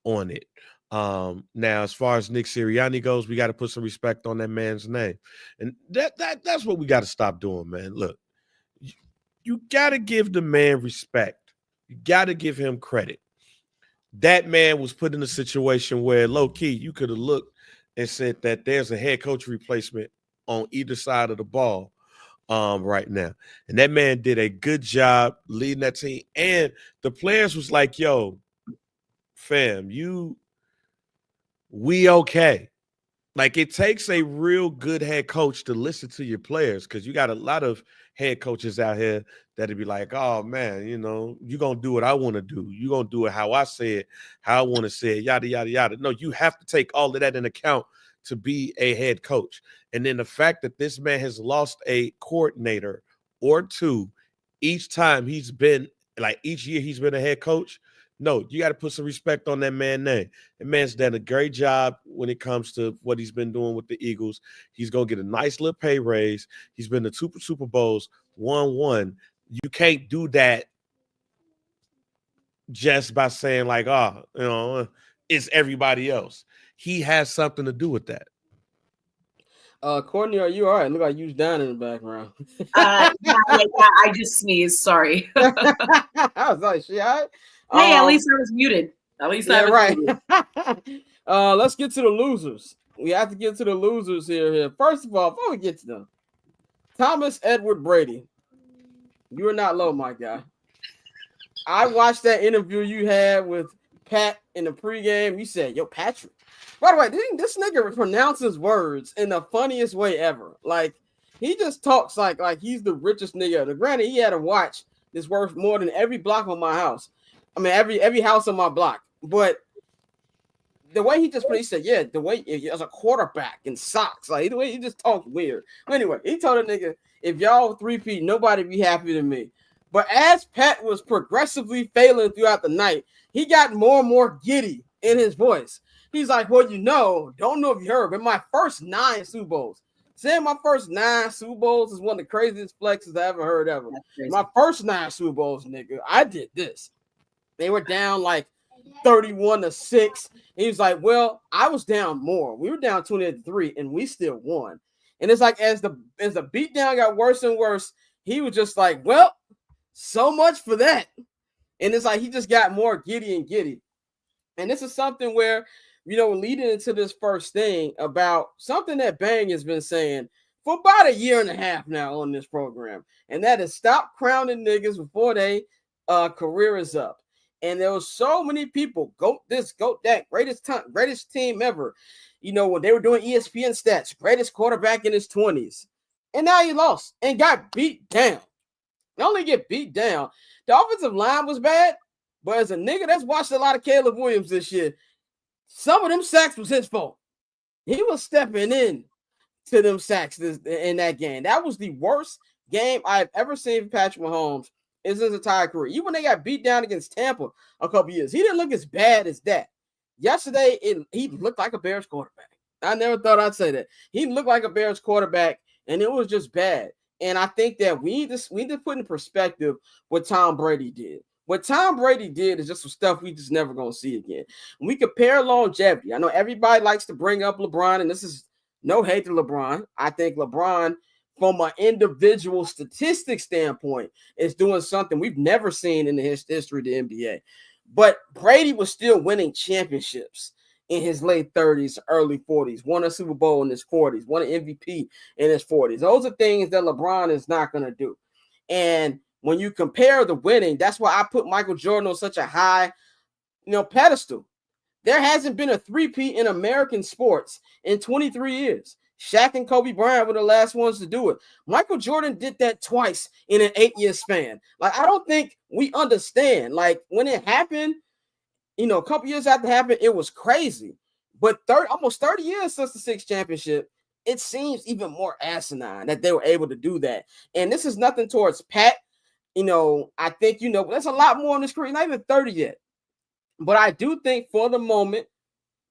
[SPEAKER 4] on it. Now, as far as Nick Sirianni goes, we got to put some respect on that man's name. And that's what we got to stop doing, man. Look, you got to give the man respect. You got to give him credit. That man was put in a situation where low key you could have looked and said that there's a head coach replacement on either side of the ball right now. And that man did a good job leading that team. And the players was like, yo, fam, we okay. Like, it takes a real good head coach to listen to your players, because you got a lot of head coaches out here that'd be like, oh, man, you're going to do what I want to do. You're going to do it how I say it, how I want to say it, yada, yada, yada. No, you have to take all of that in account to be a head coach. And then the fact that this man has lost a coordinator or two each time he's been, like each year he's been a head coach, no, you got to put some respect on that man's name. That man's done a great job when it comes to what he's been doing with the Eagles. He's going to get a nice little pay raise. He's been to two Super Bowls, won. You can't do that just by saying like, it's everybody else. He has something to do with that.
[SPEAKER 1] Courtney, are you all right? Look like you was down in the background.
[SPEAKER 5] Yeah, I just sneezed. Sorry.
[SPEAKER 1] I was like, she all right?
[SPEAKER 5] Hey, at least I was muted. At least I was
[SPEAKER 1] right.
[SPEAKER 5] muted.
[SPEAKER 1] Let's get to the losers. We have to get to the losers here. First of all, before we get to them, Thomas Edward Brady, you are not low, my guy. I watched that interview you had with Pat in the pregame. You said, yo, Patrick. By the way, this nigga pronounces words in the funniest way ever. Like, he just talks like he's the richest nigga ever. Granted, he had a watch that's worth more than every block on my house. I mean, every house on my block. But the way he said, yeah, the way as a quarterback in socks, like the way he just talked weird. Anyway, he told a nigga, if y'all 3P, nobody be happy than me. But as Pat was progressively failing throughout the night, he got more and more giddy in his voice. He's like, well, don't know if you heard, but my first 9 Super Bowls. Saying my first 9 Super Bowls is one of the craziest flexes I ever heard ever. My first 9 Super Bowls, nigga, I did this. They were down like 31-6. He was like, well, I was down more. We were down 28-3, and we still won. And it's like as the beatdown got worse and worse, he was just like, well, so much for that. And it's like he just got more giddy and giddy. And this is something where, leading into this first thing about something that Bang has been saying for about a year and a half now on this program, and that is stop crowning niggas before they career is up. And there was so many people, GOAT this, GOAT that, greatest team ever. When they were doing ESPN stats, greatest quarterback in his 20s. And now he lost and got beat down. Not only get beat down, the offensive line was bad, but as a nigga that's watched a lot of Caleb Williams this year, some of them sacks was his fault. He was stepping in to them sacks in that game. That was the worst game I've ever seen from Patrick Mahomes in his entire career. Even when they got beat down against Tampa a couple years, he didn't look as bad as that. Yesterday, he looked like a Bears quarterback. I never thought I'd say that. He looked like a Bears quarterback, and it was just bad. And I think that we need to put in perspective what Tom Brady did. What Tom Brady did is just some stuff we just never going to see again. When we compare longevity, I know everybody likes to bring up LeBron, and this is no hate to LeBron. I think LeBron, from an individual statistic standpoint, is doing something we've never seen in the history of the NBA. But Brady was still winning championships in his late 30s, early 40s, won a Super Bowl in his 40s, won an MVP in his 40s. Those are things that LeBron is not going to do. And when you compare the winning, that's why I put Michael Jordan on such a high, pedestal. There hasn't been a three-peat in American sports in 23 years. Shaq and Kobe Bryant were the last ones to do it. Michael Jordan did that twice in an 8-year span. Like, I don't think we understand. Like, when it happened, a couple years after it happened, it was crazy. But almost 30 years since the 6th championship, it seems even more asinine that they were able to do that. And this is nothing towards Pat. I think, there's a lot more in this career, not even 30 yet. But I do think for the moment,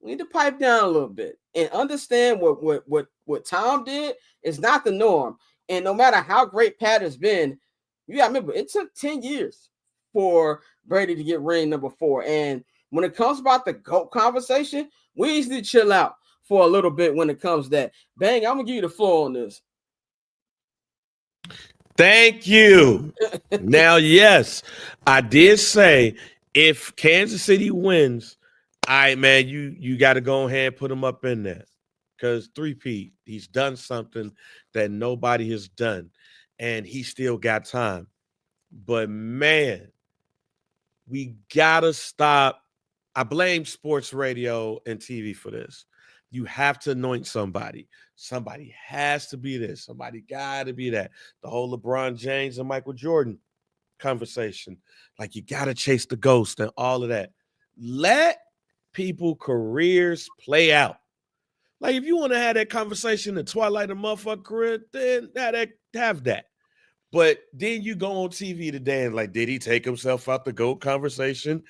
[SPEAKER 1] we need to pipe down a little bit and understand what Tom did is not the norm. And no matter how great Pat has been, you got to remember it took 10 years for Brady to get ring number 4. And when it comes about the GOAT conversation, we need to chill out for a little bit when it comes to that. Bang, I'm gonna give you the floor on this.
[SPEAKER 4] Thank you. Now, yes, I did say if Kansas City wins, man, you got to go ahead and put him up in there because 3P, he's done something that nobody has done, and he still got time. But man, we gotta stop. I blame sports radio and TV for this. You have to anoint somebody. Somebody has to be this. Somebody got to be that. The whole LeBron James and Michael Jordan conversation. Like, you got to chase the ghost and all of that. Let people careers play out. Like, if you want to have that conversation in the twilight of motherfucker career, then have that. But then you go on TV today and like, did he take himself out the GOAT conversation?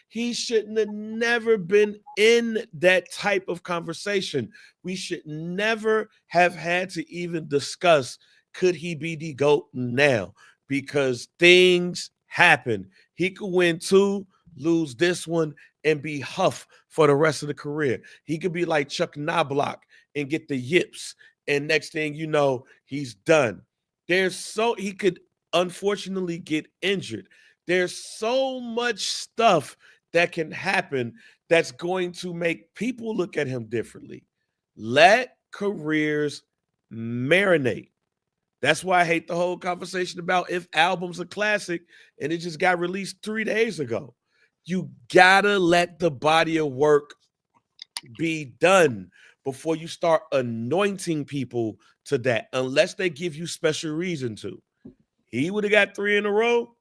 [SPEAKER 4] He shouldn't have never been in that type of conversation. We should never have had to even discuss, could he be the GOAT now? Because things happen. He could win 2, lose this one, and be huff for the rest of the career. He could be like Chuck Knobloch and get the yips. And next thing you know, he's done. He could unfortunately get injured. There's so much stuff that can happen that's going to make people look at him differently. Let careers marinate. That's why I hate the whole conversation about if albums are classic and it just got released 3 days ago. You gotta let the body of work be done before you start anointing people to that, unless they give you special reason to. He would have got 3 in a row.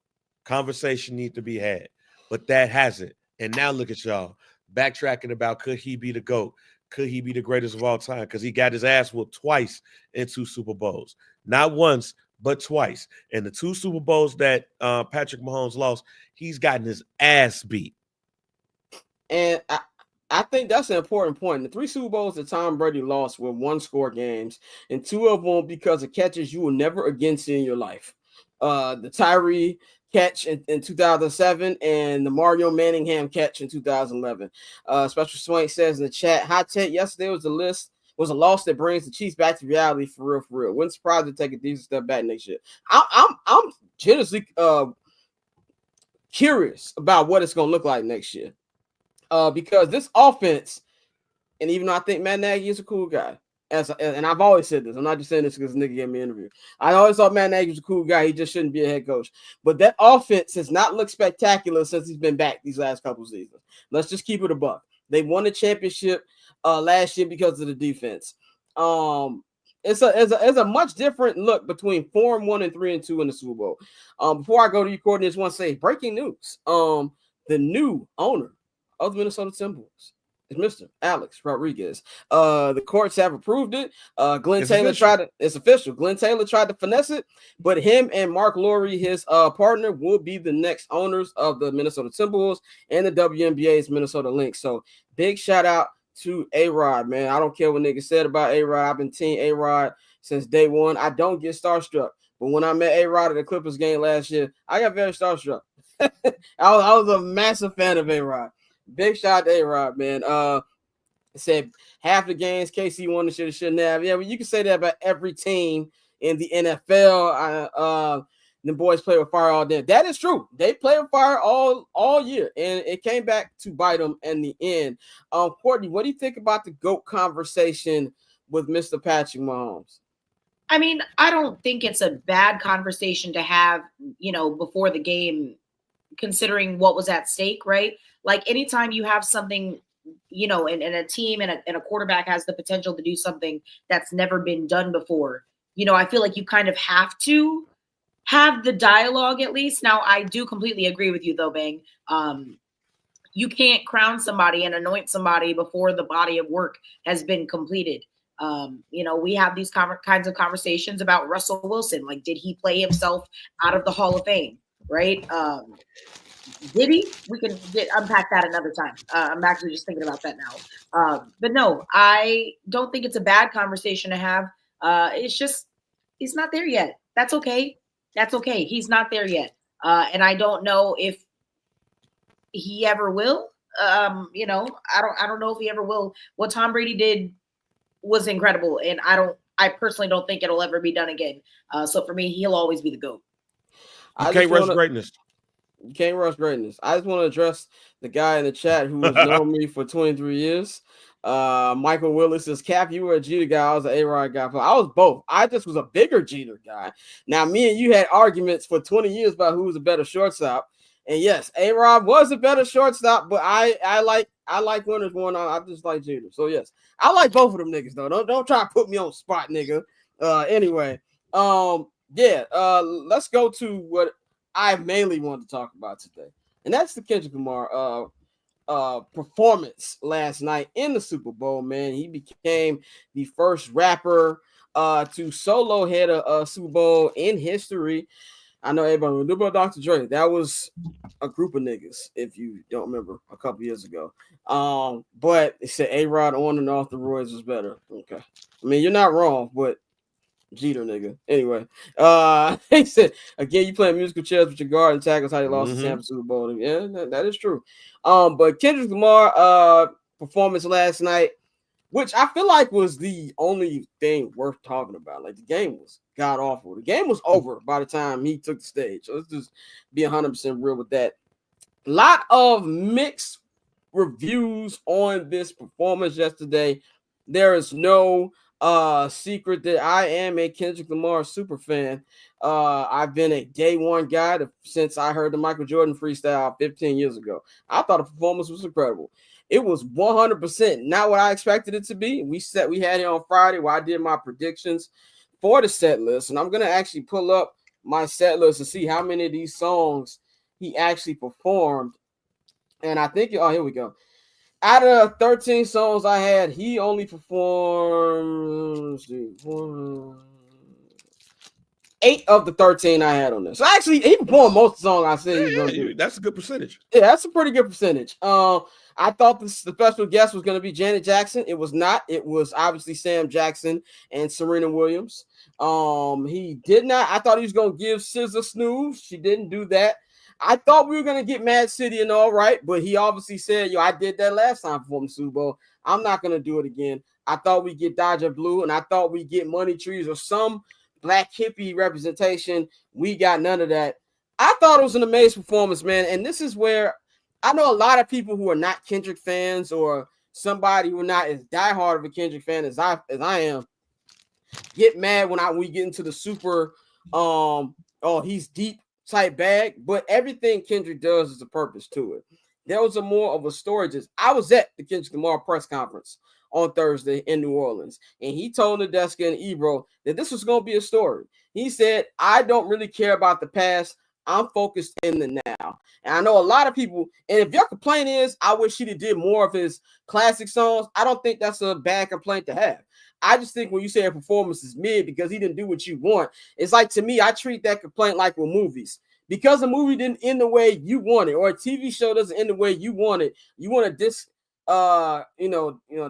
[SPEAKER 4] Conversation needs to be had, but that hasn't. And now look at y'all backtracking about, could he be the GOAT? Could he be the greatest of all time? Because he got his ass whooped twice in 2 Super Bowls. Not once, but twice. And the 2 Super Bowls that Patrick Mahomes lost, he's gotten his ass beat.
[SPEAKER 1] And I think that's an important point. The 3 Super Bowls that Tom Brady lost were 1-score games, and 2 of them because of catches you will never again see in your life. The Tyree catch in 2007 and the Mario Manningham catch in 2011. Special Swank says in the chat, hot take yesterday was a loss that brings the Chiefs back to reality for real. Wouldn't surprise to take a decent step back next year. I'm genuinely curious about what it's going to look like next year. Because this offense, and even though I think Matt Nagy is a cool guy, and I've always said this, I'm not just saying this because nigga gave me an interview. I always thought Matt Nagy was a cool guy. He just shouldn't be a head coach. But that offense has not looked spectacular since he's been back these last couple of seasons. Let's just keep it a buck. They won the championship last year because of the defense. It's a much different look between 4-1 and 3-2 in the Super Bowl. Before I go to you, Courtney, I just want to say breaking news. The new owner of the Minnesota Timberwolves is Mr. Alex Rodriguez. The courts have approved it. It's official. Glenn Taylor tried to finesse it, but him and Mark Lowry, his partner, will be the next owners of the Minnesota Timberwolves and the WNBA's Minnesota Lynx. So big shout out to A-Rod, man. I don't care what niggas said about A-Rod. I've been team A-Rod since day one. I don't get starstruck, but when I met A-Rod at the Clippers game last year, I got very starstruck. I was a massive fan of A-Rod. Big shout out to A-Rod, man. Said half the games KC won and shouldn't have. Yeah, well, you can say that about every team in the NFL. The boys play with fire all day. That is true. They play with fire all year, and it came back to bite them in the end. Courtney, what do you think about the GOAT conversation with Mr. Patrick Mahomes?
[SPEAKER 5] I mean, I don't think it's a bad conversation to have, before the game, considering what was at stake, right? Like anytime you have something, and a team and a quarterback has the potential to do something that's never been done before, I feel like you kind of have to have the dialogue at least. Now, I do completely agree with you though, Bang. You can't crown somebody and anoint somebody before the body of work has been completed. We have these kinds of conversations about Russell Wilson. Like, did he play himself out of the Hall of Fame? Right. Did he? We can unpack that another time. I'm actually just thinking about that now. But no, I don't think it's a bad conversation to have. It's just he's not there yet. That's okay. That's okay. He's not there yet. And I don't know if he ever will. I don't know if he ever will. What Tom Brady did was incredible, and I personally don't think it'll ever be done again. So for me, he'll always be the GOAT.
[SPEAKER 4] You can't rush greatness.
[SPEAKER 1] You can't rush greatness. I just want to address the guy in the chat who has known me for 23 years. Michael Willis says, Cap, you were a Jeter guy. I was an A-Rod guy. I was both. I just was a bigger Jeter guy. Now, me and you had arguments for 20 years about who was a better shortstop. And yes, A-Rod was a better shortstop, but I like winners going on. I just like Jeter. So yes, I like both of them niggas though. Don't try to put me on spot, nigga. Anyway, let's go to what I mainly want to talk about today, and that's the Kendrick Lamar performance last night in the Super Bowl. Man, he became the first rapper to solo head a Super Bowl in history. I know everybody will do about Dr. Dre. That was a group of niggas, if you don't remember, a couple years ago. But it said A-Rod on and off the roids was better. Okay. I mean, you're not wrong, but Jeter, nigga. Anyway, he said, again, you playing musical chairs with your guard and tackles how you lost the Tampa Super Bowl. Yeah, that is true. But Kendrick Lamar performance last night, which I feel like was the only thing worth talking about. Like, the game was god awful. The game was over by the time he took the stage. So let's just be 100% real with that. A lot of mixed reviews on this performance yesterday. There is no secret that I am a Kendrick Lamar super fan. I've been a day one guy since I heard the Michael Jordan freestyle 15 years ago. I thought the performance was incredible. It was 100% not what I expected it to be. We had it on Friday where I did my predictions for the set list, and I'm gonna actually pull up my set list to see how many of these songs he actually performed. And I think, here we go. Out of 13 songs I had, he only performed 8 of the 13 I had on this. So actually, he performed most of the songs I said he was going to do.
[SPEAKER 4] That's a good percentage.
[SPEAKER 1] Yeah, that's a pretty good percentage. I thought the special guest was going to be Janet Jackson. It was not. It was obviously Sam Jackson and Serena Williams. He did not. I thought he was going to give SZA snooze. She didn't do that. I thought we were going to get Mad City and all right, but he obviously said, I did that last time before the Super Bowl. I'm not going to do it again. I thought we'd get Dodger Blue, and I thought we'd get Money Trees or some black hippie representation. We got none of that. I thought it was an amazing performance, man, and this is where I know a lot of people who are not Kendrick fans or somebody who are not as diehard of a Kendrick fan as I am get mad when we get into the super he's deep type bag, but everything Kendrick does is a purpose to it. There was a more of a story. I was at the Kendrick Lamar press conference on Thursday in New Orleans, and he told Nadeska and Ebro that this was going to be a story. He said, I don't really care about the past. I'm focused in the now. And I know a lot of people, and if your complaint is, I wish he did more of his classic songs, I don't think that's a bad complaint to have. I just think when you say a performance is mid because he didn't do what you want, it's like, to me, I treat that complaint like with movies. Because a movie didn't end the way you want it, or a TV show doesn't end the way you want it, you want to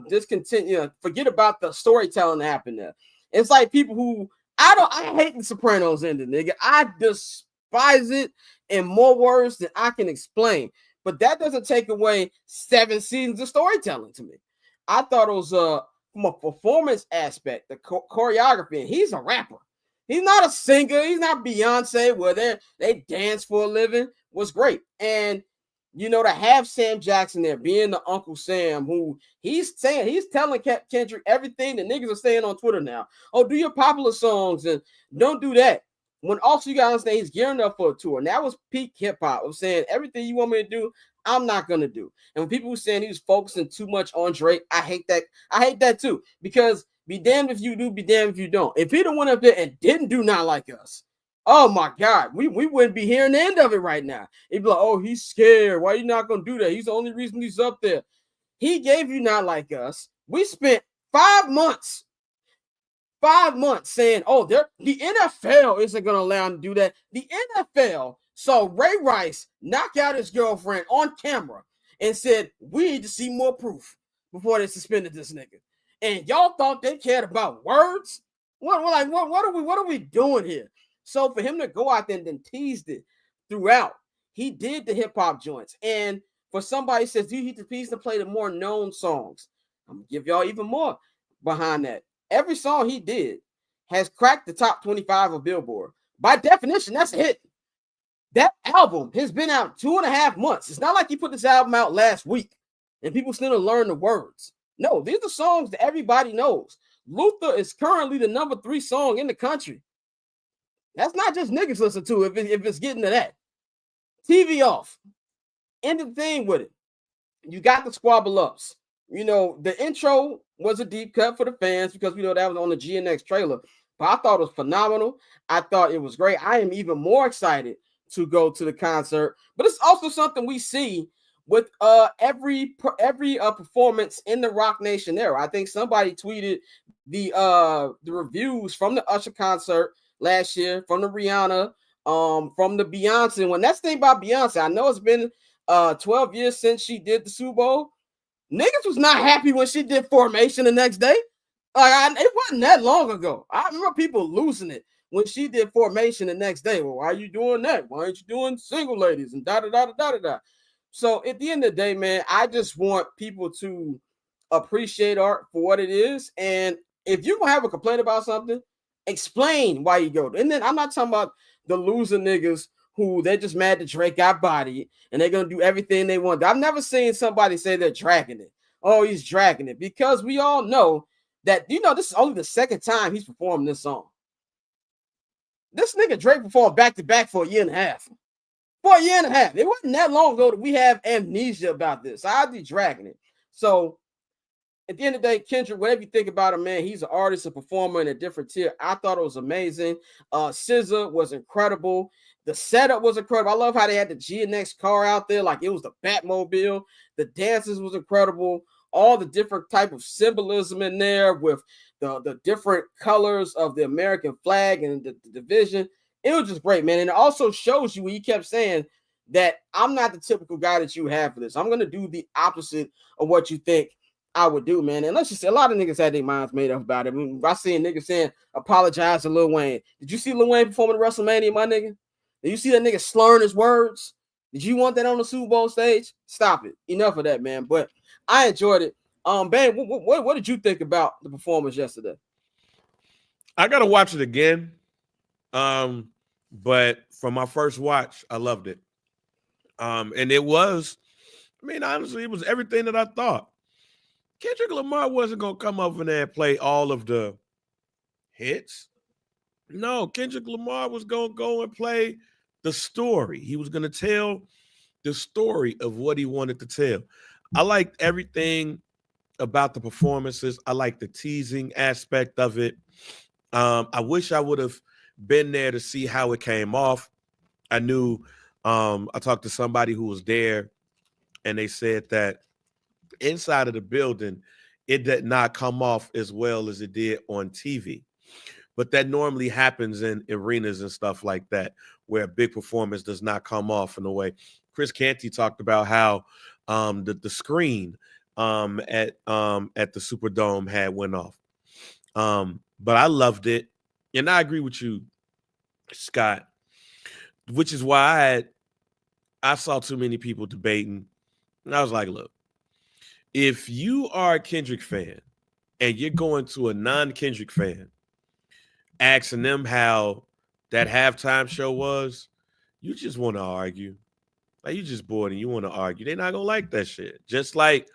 [SPEAKER 1] discontinue, forget about the storytelling that happened there. It's like people who I hate the Sopranos ending, nigga. I despise it in more words than I can explain. But that doesn't take away 7 seasons of storytelling to me. I thought it was from a performance aspect, the choreography, and he's a rapper. He's not a singer. He's not Beyonce where they dance for a living. Was great. And, to have Sam Jackson there being the Uncle Sam who he's telling Kendrick everything that niggas are saying on Twitter now. Oh, do your popular songs and don't do that. When also you got to understand he's gearing up for a tour. And that was peak hip hop of saying everything you want me to do, I'm not going to do. And when people were saying he was focusing too much on Drake, I hate that. I hate that too, because be damned if you do, be damned if you don't. If he went up there and didn't do Not Like Us, oh my God, we wouldn't be hearing the end of it right now. It'd be like, oh, he's scared. Why are you not going to do that? He's the only reason he's up there. He gave you Not Like Us. We spent 5 months saying, oh, the NFL isn't going to allow him to do that. The NFL So Ray Rice knocked out his girlfriend on camera and said, we need to see more proof before they suspended this nigga. And y'all thought they cared about words? What are we doing here? So for him to go out there and then teased it throughout, he did the hip hop joints. And for somebody who says, do you need to please to play the more known songs? I'm gonna give y'all even more behind that. Every song he did has cracked the top 25 of Billboard. By definition, that's a hit. That album has been out 2.5 months. It's not like he put this album out last week and people still learn the words. No, these are songs that everybody knows. Luther is currently the number 3 song in the country. That's not just niggas listen to if it's getting to that. TV off. End the thing with it. You got the squabble ups. You know, the intro was a deep cut for the fans because we know that was on the GNX trailer. But I thought it was phenomenal. I thought it was great. I am even more excited to go to the concert. But it's also something we see with every performance in the Rock Nation era. I think somebody tweeted the reviews from the Usher concert last year, from the Rihanna, from the Beyonce. When that's the thing about Beyonce, I know it's been 12 years since she did the Super Bowl. Niggas was not happy when she did Formation the next day. It wasn't that long ago. I remember people losing it when she did Formation the next day. Well, why are you doing that? Why aren't you doing Single Ladies and da-da-da-da-da-da? So at the end of the day, man, I just want people to appreciate art for what it is. And if you have a complaint about something, explain why you go. And then I'm not talking about the loser niggas who they're just mad that Drake got bodied and they're going to do everything they want. I've never seen somebody say they're dragging it. Oh, he's dragging it. Because we all know that, you know, this is only the second time he's performed this song. This nigga Drake performed back-to-back for a year and a half. For a year and a half. It wasn't that long ago that we have amnesia about this. I'd be dragging it. So at the end of the day, Kendrick, whatever you think about him, man, he's an artist, a performer in a different tier. I thought it was amazing. SZA was incredible. The setup was incredible. I love how they had the GNX car out there like it was the Batmobile. The dances was incredible. All the different type of symbolism in there with the different colors of the American flag and the division. It was just great, man. And it also shows you, he kept saying that I'm not the typical guy that you have for this. I'm going to do the opposite of what you think I would do, man. And let's just say a lot of niggas had their minds made up about it. I mean, I seen niggas saying, apologize to Lil Wayne. Did you see Lil Wayne performing at WrestleMania, my nigga? Did you see that nigga slurring his words? Did you want that on the Super Bowl stage? Stop it. Enough of that, man. But I enjoyed it. Ben, what did you think about the performance yesterday?
[SPEAKER 4] I got to watch it again. But from my first watch, I loved it. And it was, I mean, honestly, it was everything that I thought. Kendrick Lamar wasn't going to come over there and play all of the hits. No, Kendrick Lamar was going to go and play the story. He was going to tell the story of what he wanted to tell. I liked everything about the performances. I liked the teasing aspect of it. I wish I would have been there to see how it came off. I knew I talked to somebody who was there, and they said that inside of the building, it did not come off as well as it did on TV. But that normally happens in arenas and stuff like that, where a big performance does not come off in a way. Chris Canty talked about how the screen at the Superdome had went off. But I loved it. And I agree with you, Scott, which is why I saw too many people debating. And I was like, look, if you are a Kendrick fan and you're going to a non-Kendrick fan, asking them how that halftime show was, you just want to argue. Like, you just bored and you want to argue. They're not going to like that shit. Just like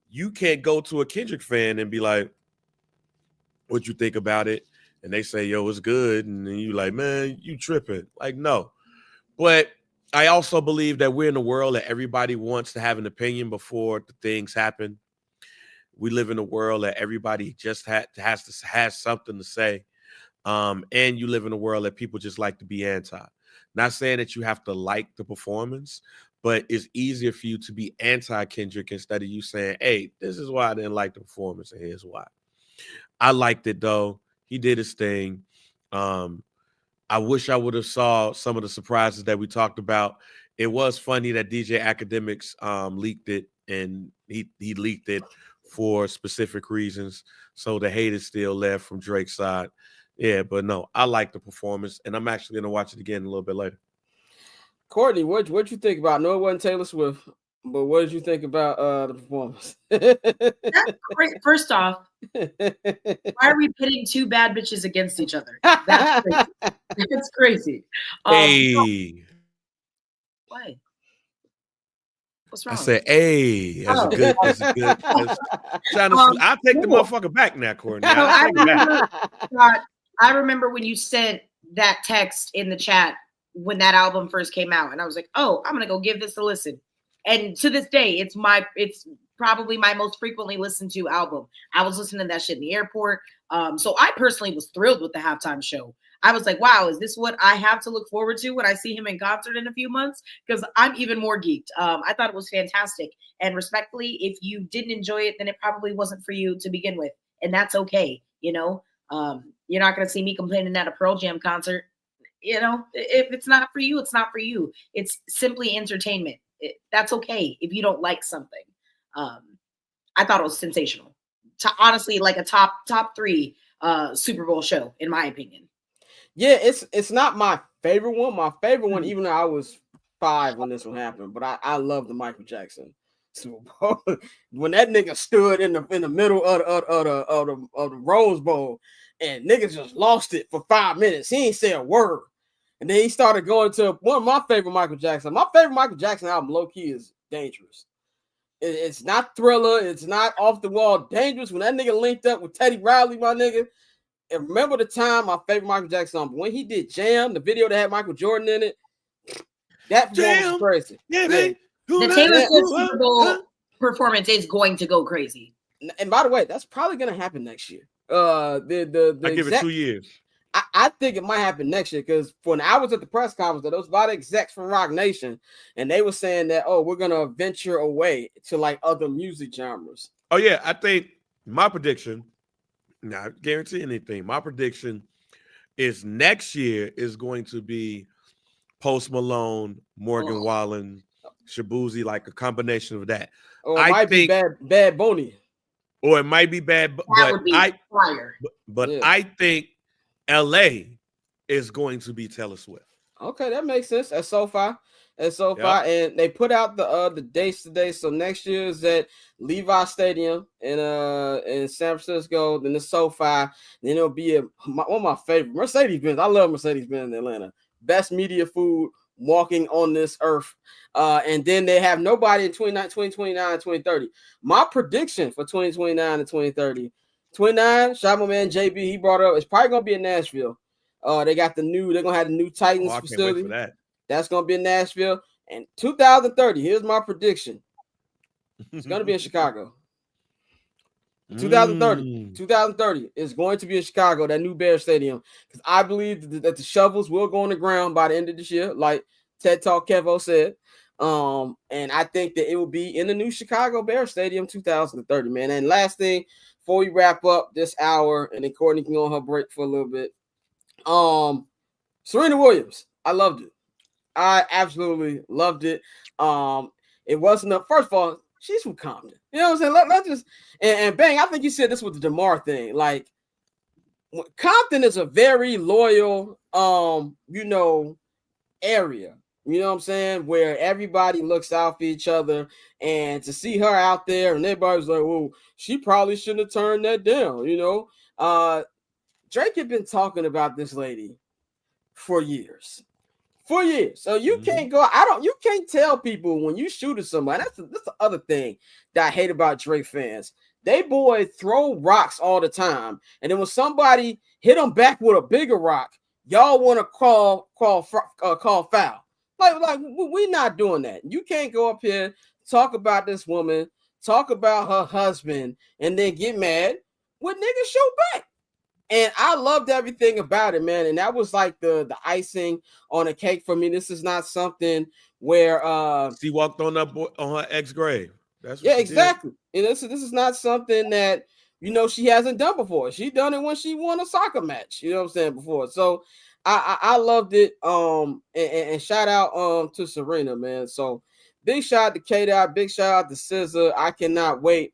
[SPEAKER 4] you can't go to a Kendrick fan and be like, what you think about it? And they say, yo, it's good. And then you like, man, you tripping. Like, no. But I also believe that we're in a world that everybody wants to have an opinion before the things happen. We live in a world that everybody just has something to say. And you live in a world that people just like to be anti. Not saying that you have to like the performance, but it's easier for you to be anti-Kendrick instead of you saying, hey, this is why I didn't like the performance, and here's why. I liked it, though. He did his thing. I wish I would have saw some of the surprises that we talked about. It was funny that DJ Academics leaked it, and he leaked it for specific reasons. So the hate is still left from Drake's side. Yeah, but no, I like the performance, and I'm actually going to watch it again a little bit later.
[SPEAKER 1] Courtney, what you think about? No, it wasn't Taylor Swift, but what did you think about the performance?
[SPEAKER 5] That's great. First off, why are we pitting two bad bitches against each other? That's crazy. That's crazy.
[SPEAKER 4] Hey,
[SPEAKER 5] What? What's wrong?
[SPEAKER 4] I said, hey, that's a good. I'll take the motherfucker back now, Courtney.
[SPEAKER 5] I remember when you sent that text in the chat when that album first came out, and I was like, oh, I'm gonna go give this a listen. And to this day, it's probably my most frequently listened to album. I was listening to that shit in the airport. So I personally was thrilled with the halftime show. I was like, wow, is this what I have to look forward to when I see him in concert in a few months? Because I'm even more geeked. I thought it was fantastic. And respectfully, if you didn't enjoy it, then it probably wasn't for you to begin with. And that's okay. You know, you're not going to see me complaining at a Pearl Jam concert. You know, if it's not for you, it's not for you. It's simply entertainment. That's okay if you don't like something. I thought it was sensational. Honestly, like a top 3 Super Bowl show, in my opinion.
[SPEAKER 1] Yeah, it's not my favorite one. My favorite one, even though I was 5 when this one happened, but I love the Michael Jackson Super Bowl. When that nigga stood in the middle of the Rose Bowl, and niggas just lost it for 5 minutes. He ain't say a word. And then he started going to one of my favorite Michael Jackson. My favorite Michael Jackson album, low key, is Dangerous. It's not Thriller. It's not Off the Wall. Dangerous. When that nigga linked up with Teddy Riley, my nigga. And remember the time, my favorite Michael Jackson song, when he did Jam, the video that had Michael Jordan in it. That performance was crazy.
[SPEAKER 4] Yeah, man.
[SPEAKER 5] The Taylor Swift Super Bowl performance is going to go crazy.
[SPEAKER 1] And by the way, that's probably going to happen next year. I
[SPEAKER 4] give it 2 years.
[SPEAKER 1] I think it might happen next year because when I was at the press conference, there was a lot of execs from Rock Nation, and they were saying that, oh, we're going to venture away to like other music genres.
[SPEAKER 4] Oh, yeah. I think my prediction, not guarantee anything, my prediction is next year is going to be Post Malone, Morgan Wallen, Shabuzi, like a combination of that.
[SPEAKER 1] Or it might be Bad Bunny.
[SPEAKER 4] Or it might be bad,
[SPEAKER 5] that would be fire.
[SPEAKER 4] But yeah. I think LA is going to be Taylor Swift.
[SPEAKER 1] Okay, that makes sense. That's SoFi. And they put out the dates today. So next year is at Levi Stadium in San Francisco. Then the SoFi. Then it'll be one of my favorite Mercedes-Benz. I love Mercedes-Benz in Atlanta. Best media food walking on this earth. And then they have nobody in 2029 and 2030. My prediction for 2029 and 2030. 29, shout out my man JB. He brought up, it's probably gonna be in Nashville. They're gonna have the new Titans facility.
[SPEAKER 4] Can't wait for that.
[SPEAKER 1] That's gonna be in Nashville. And 2030, here's my prediction. It's gonna be in Chicago. 2030 is going to be in Chicago, that new Bear Stadium. Because I believe that the shovels will go on the ground by the end of this year, like TED Talk Kevo said. And I think that it will be in the new Chicago Bear Stadium 2030, man. And last thing, before we wrap up this hour, and then Courtney can go on her break for a little bit. Serena Williams, I loved it. I absolutely loved it. It wasn't first of all, she's from Compton. You know what I'm saying? Let's just and bang. I think you said this with the DeMar thing. Like, Compton is a very loyal, area. You know what I'm saying? Where everybody looks out for each other, and to see her out there, and everybody's like, "Well, she probably shouldn't have turned that down." You know, Drake had been talking about this lady for years. So you can't go. You can't tell people when you shoot at somebody. That's the other thing that I hate about Drake fans. They throw rocks all the time, and then when somebody hit them back with a bigger rock, y'all want to call foul. Like we're not doing that. You can't go up here, talk about this woman, talk about her husband, and then get mad when niggas show back. And I loved everything about it, man. And that was like the icing on a cake for me. This is not something where
[SPEAKER 4] she walked on her ex grave. That's
[SPEAKER 1] exactly. And this is not something that she hasn't done before. She done it when she won a soccer match, you know what I'm saying, before. So I loved it. And shout out to Serena, man. So big shout out to K-Dot, big shout out to SZA. I cannot wait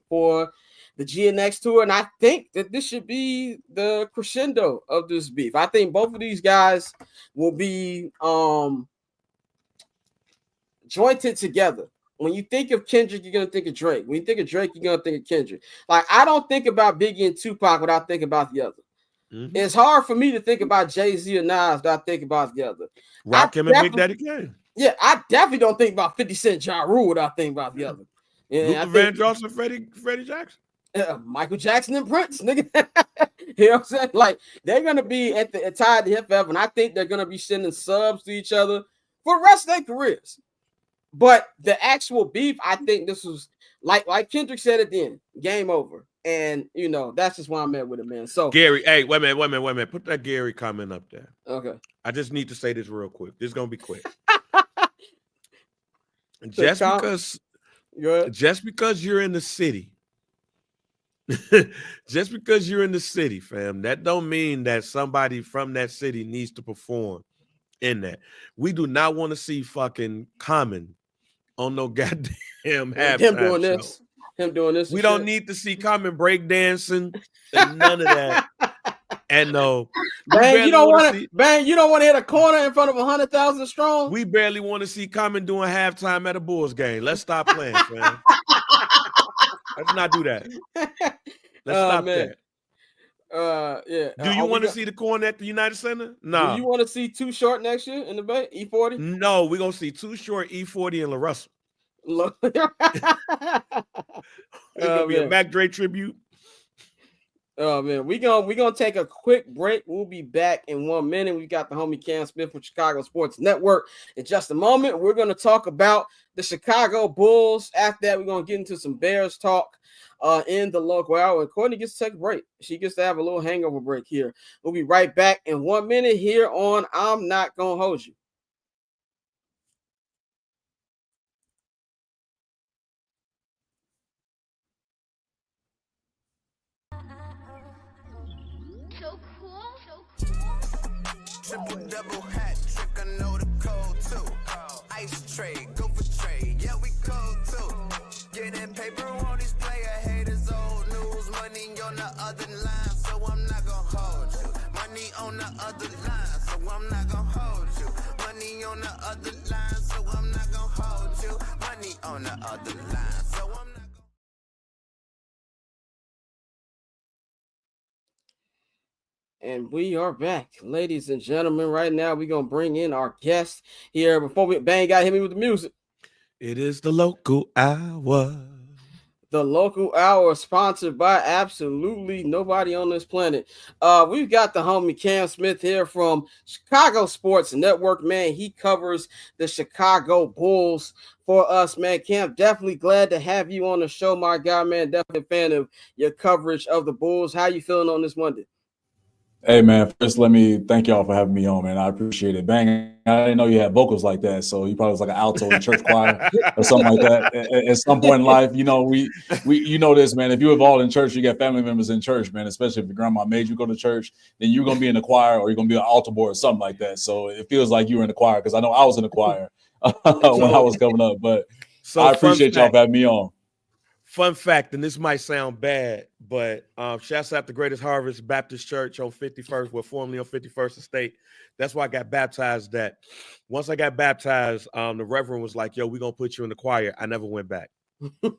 [SPEAKER 1] for the GNX tour, and I think that this should be the crescendo of this beef. I think both of these guys will be jointed together. When you think of Kendrick, you're gonna think of Drake. When you think of Drake, you're gonna think of Kendrick. Like, I don't think about Biggie and Tupac without thinking about the other. Mm-hmm. It's hard for me to think about Jay-Z or Nas without thinking about the other.
[SPEAKER 4] Rakim and Big Daddy Kane.
[SPEAKER 1] Yeah, I definitely don't think about 50 Cent, Ja Rule without thinking about the other.
[SPEAKER 4] Luther Vandross and Freddie Jackson.
[SPEAKER 1] Michael Jackson and Prince, nigga. You know what I'm saying? Like, they're gonna be at the tied to hip forever, and I think they're gonna be sending subs to each other for the rest of their careers. But the actual beef, I think this was like Kendrick said at the end, game over. And that's just why I'm at with it, man. So
[SPEAKER 4] Gary, hey, wait a minute. Put that Gary comment up there.
[SPEAKER 1] Okay.
[SPEAKER 4] I just need to say this real quick. This is gonna be quick. Just because you're in the city. Just because you're in the city, fam, that don't mean that somebody from that city needs to perform in that. We do not want to see fucking Common on no goddamn halftime show.
[SPEAKER 1] Him doing this.
[SPEAKER 4] We don't need to see Common breakdancing and none of that. And no,
[SPEAKER 1] man, you don't want to hit a corner in front of 100,000 strong.
[SPEAKER 4] We barely want to see Common doing halftime at a Bulls game. Let's stop playing, fam. Let's not do that. Let's stop that.
[SPEAKER 1] Yeah.
[SPEAKER 4] Do you want to see the corner at the United Center? No.
[SPEAKER 1] Do you want to see Too Short next year in the Bay? E40?
[SPEAKER 4] No, we're gonna see Too Short, E40, and La Russell. It's gonna be a Mac Dre tribute.
[SPEAKER 1] Oh man, we're gonna take a quick break. We'll be back in 1 minute. We got the homie Cam Smith from Chicago Sports Network. In just a moment, we're gonna talk about the Chicago Bulls. After that, we're gonna get into some Bears talk in the local hour. And Courtney gets to take a break. She gets to have a little hangover break here. We'll be right back in 1 minute here on I'm Not Gonna Hold You.
[SPEAKER 2] So cool.
[SPEAKER 3] Triple double hat trick, I know the code too. Ice trade, go for trade, yeah we cold too. Getting paper on these player haters, old news. Money on the other line, so I'm not gonna hold you. Money on the other line, so I'm not gonna hold you. Money on the other line, so I'm not gonna hold you. Money on the other line, so I'm not.
[SPEAKER 1] And we are back, ladies and gentlemen. Right now, we're going to bring in our guest here. Before we bang, got hit me with the music.
[SPEAKER 4] It is the local hour.
[SPEAKER 1] The local hour sponsored by absolutely nobody on this planet. We've got the homie Cam Smith here from Chicago Sports Network, man. He covers the Chicago Bulls for us, man. Cam, definitely glad to have you on the show, my guy, man. Definitely a fan of your coverage of the Bulls. How you feeling on this Monday?
[SPEAKER 6] Hey, man, first let me thank y'all for having me on, man. I appreciate it. Bang, I didn't know you had vocals like that, so you probably was like an alto in church choir or something like that. At some point in life, we you know this, man. If you're involved in church, you got family members in church, man, especially if your grandma made you go to church, then you're going to be in the choir or you're going to be an altar boy or something like that. So it feels like you were in the choir because I know I was in the choir when I was coming up. But so I appreciate y'all for having me on.
[SPEAKER 4] Fun fact, and this might sound bad, but shouts out to Greatest Harvest Baptist Church on 51st, well, formerly on 51st Estate. That's why I got baptized. That once I got baptized, the Reverend was like, "Yo, we're gonna put you in the choir." I never went back. I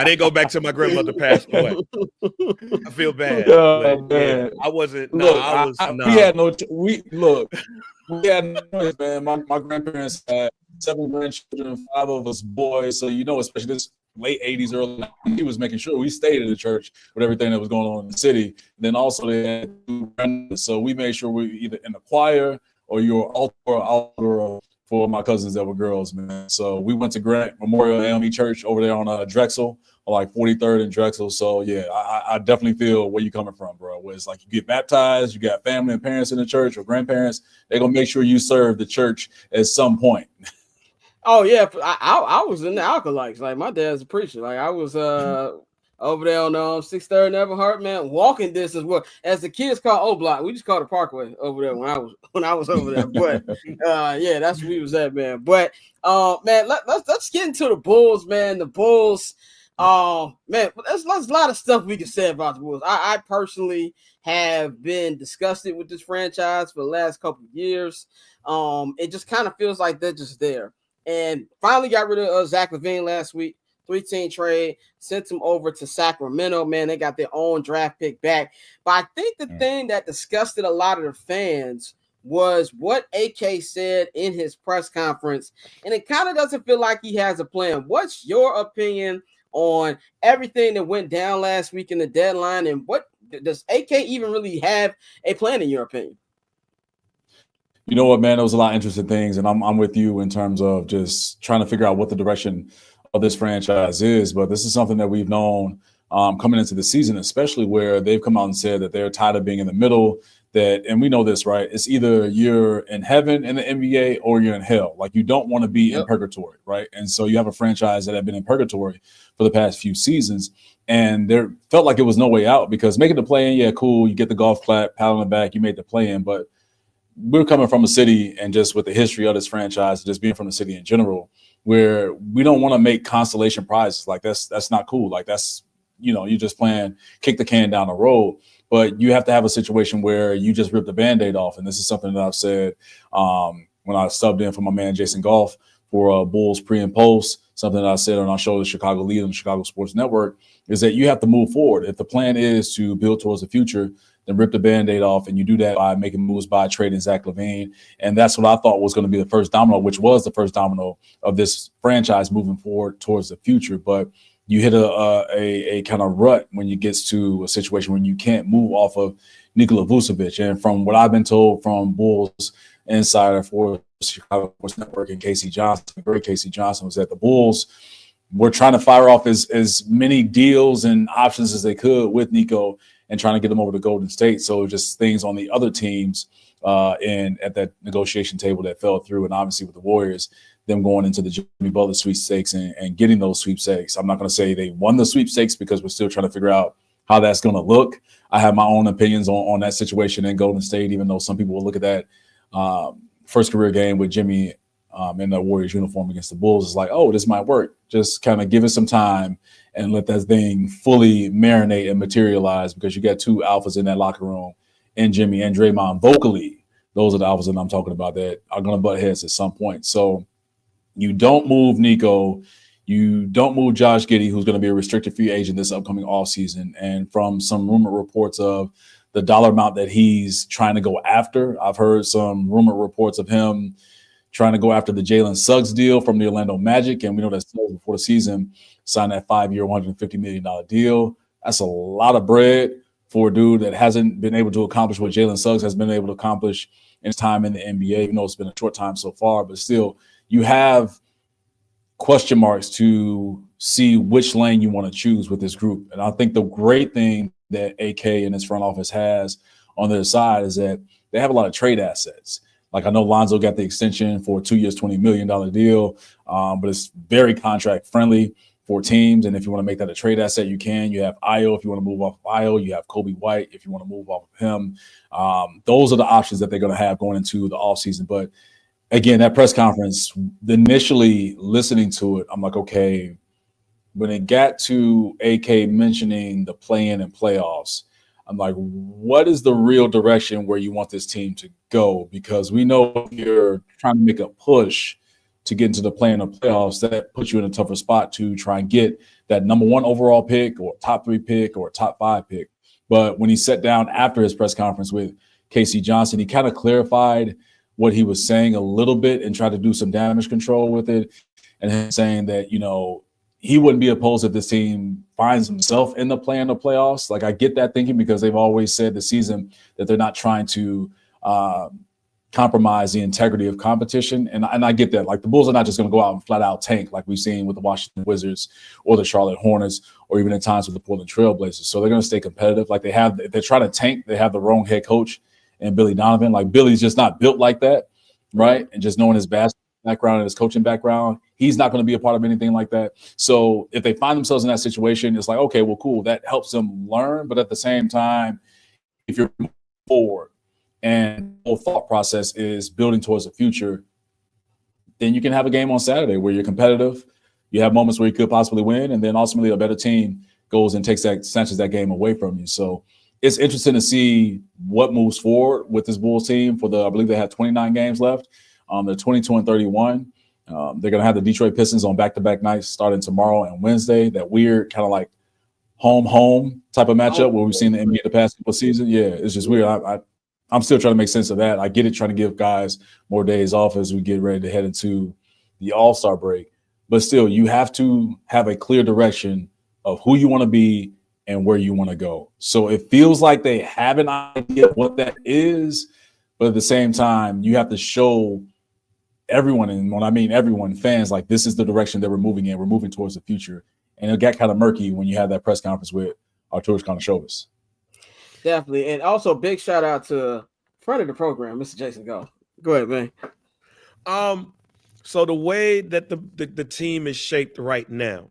[SPEAKER 4] didn't go back till my grandmother passed away. I feel bad. Yeah, I wasn't. No, I was. No.
[SPEAKER 6] We had no. We had no choice, man. My grandparents had 7 grandchildren, 5 of us boys. So especially this late 80s, early 90s, he was making sure we stayed in the church with everything that was going on in the city. Then also they had 2 grandmothers, so we made sure we were either in the choir or your altar for my cousins that were girls, man. So we went to Grant Memorial AME Church over there on Drexel, on like 43rd and Drexel. So yeah, I definitely feel where you're coming from, bro. Where it's like you get baptized, you got family and parents in the church or grandparents, they're gonna make sure you serve the church at some point.
[SPEAKER 1] Oh yeah, I was in the Alkalites. Like my dad's a preacher. Like I was over there on 630 Never Heart, man, walking distance. Well, as the kids call O Block, we just called it Parkway over there when I was over there. But yeah, that's where we was at, man. But man, let's get into the Bulls, man. The Bulls, man, there's a lot of stuff we can say about the Bulls. I personally have been disgusted with this franchise for the last couple of years. It just kind of feels like they're just there. And finally got rid of Zach LaVine last week. 3-team trade, sent him over to Sacramento. Man, they got their own draft pick back. But I think the thing that disgusted a lot of the fans was what AK said in his press conference. And it kind of doesn't feel like he has a plan. What's your opinion on everything that went down last week in the deadline? And what does AK even really have a plan, in your opinion?
[SPEAKER 6] You know what, man? There was a lot of interesting things, and I'm with you in terms of just trying to figure out what the direction of this franchise is. But this is something that we've known coming into the season, especially where they've come out and said that they're tired of being in the middle. And we know this, right? It's either you're in heaven in the NBA or you're in hell. Like, you don't want to be in purgatory, right? And so you have a franchise that have been in purgatory for the past few seasons, and there felt like it was no way out, because making the play-in, yeah, cool, you get the golf clap, pat on the back, you made the play-in, but we're coming from a city, and just with the history of this franchise, just being from the city in general, where we don't want to make consolation prizes. Like, that's not cool. Like, that's, you're just playing kick the can down the road. But you have to have a situation where you just rip the Band-Aid off. And this is something that I've said when I subbed in for my man Jason Goff for Bulls pre and post, something that I said on our show, The Chicago Lead on the Chicago Sports Network, is that you have to move forward. If the plan is to build towards the future, then rip the Band-Aid off, and you do that by making moves by trading Zach LaVine. And that's what I thought was going to be the first domino, which was the first domino of this franchise moving forward towards the future. But you hit a kind of rut when you get to a situation when you can't move off of Nikola Vucevic. And from what I've been told from Bulls insider for Chicago Sports Network and Casey Johnson, was that the Bulls were trying to fire off as many deals and options as they could with Nico, and trying to get them over to Golden State. So just things on the other teams and at that negotiation table that fell through. And obviously with the Warriors, them going into the Jimmy Butler sweepstakes and getting those sweepstakes. I'm not going to say they won the sweepstakes, because we're still trying to figure out how that's going to look. I have my own opinions on that situation in Golden State, even though some people will look at that first career game with Jimmy in the Warriors uniform against the Bulls. It's like, oh, this might work. Just kind of give it some time and let that thing fully marinate and materialize, because you got two alphas in that locker room, and Jimmy and Draymond vocally. Those are the alphas that I'm talking about that are going to butt heads at some point. So you don't move Nico. You don't move Josh Giddey, who's going to be a restricted free agent this upcoming offseason. And from some rumor reports of the dollar amount that he's trying to go after, I've heard some rumor reports of him trying to go after the Jalen Suggs deal from the Orlando Magic. And we know that Suggs, before the season, signed that 5-year, $150 million deal. That's a lot of bread for a dude that hasn't been able to accomplish what Jalen Suggs has been able to accomplish in his time in the NBA. Even though it's been a short time so far, but still, you have question marks to see which lane you want to choose with this group. And I think the great thing that AK and his front office has on their side is that they have a lot of trade assets. Like, I know Lonzo got the extension for a 2 years, $20 million deal, but it's very contract friendly for teams. And if you want to make that a trade asset, you can. You have Io if you want to move off of Io. You have Kobe White if you want to move off of him. Those are the options that they're going to have going into the offseason. But again, that press conference, initially listening to it, I'm like, okay, when it got to AK mentioning the play-in and playoffs, I'm like, what is the real direction where you want this team to go? Because we know if you're trying to make a push to get into the play-in or playoffs, that puts you in a tougher spot to try and get that number 1 overall pick or top 3 pick or top 5 pick. But when he sat down after his press conference with Casey Johnson, he kind of clarified what he was saying a little bit and tried to do some damage control with it, and saying that, he wouldn't be opposed if this team finds himself in the play-in or playoffs. Like, I get that thinking, because they've always said this season that they're not trying to compromise the integrity of competition. And I get that. Like, the Bulls are not just going to go out and flat out tank like we've seen with the Washington Wizards or the Charlotte Hornets, or even at times with the Portland Trail Blazers. So they're going to stay competitive. Like, they're trying to tank. They have the wrong head coach and Billy Donovan. Like, Billy's just not built like that, right? And just knowing his basketball background and his coaching background. He's not going to be a part of anything like that. So if they find themselves in that situation, it's like, okay, well, cool. That helps them learn. But at the same time, if you're moving forward and the whole thought process is building towards the future, then you can have a game on Saturday where you're competitive. You have moments where you could possibly win, and then ultimately a better team goes and snatches that game away from you. So it's interesting to see what moves forward with this Bulls team I believe they have 29 games left. They're 22-31. They're going to have the Detroit Pistons on back-to-back nights starting tomorrow and Wednesday. That weird kind of like home type of matchup where we've seen the NBA the past couple of seasons. Yeah, it's just weird. I'm still trying to make sense of that. I get it, trying to give guys more days off as we get ready to head into the All-Star break. But still, you have to have a clear direction of who you want to be and where you want to go. So it feels like they have an idea of what that is, but at the same time, you have to show everyone, and when I mean everyone, fans, like this is the direction that we're moving in. We're moving towards the future. And it got kind of murky when you had that press conference with Arturas Karnisovas.
[SPEAKER 1] Definitely. And also big shout out to friend of the program, Mr. Jason Go. Go ahead, man.
[SPEAKER 4] So the way that the team is shaped right now,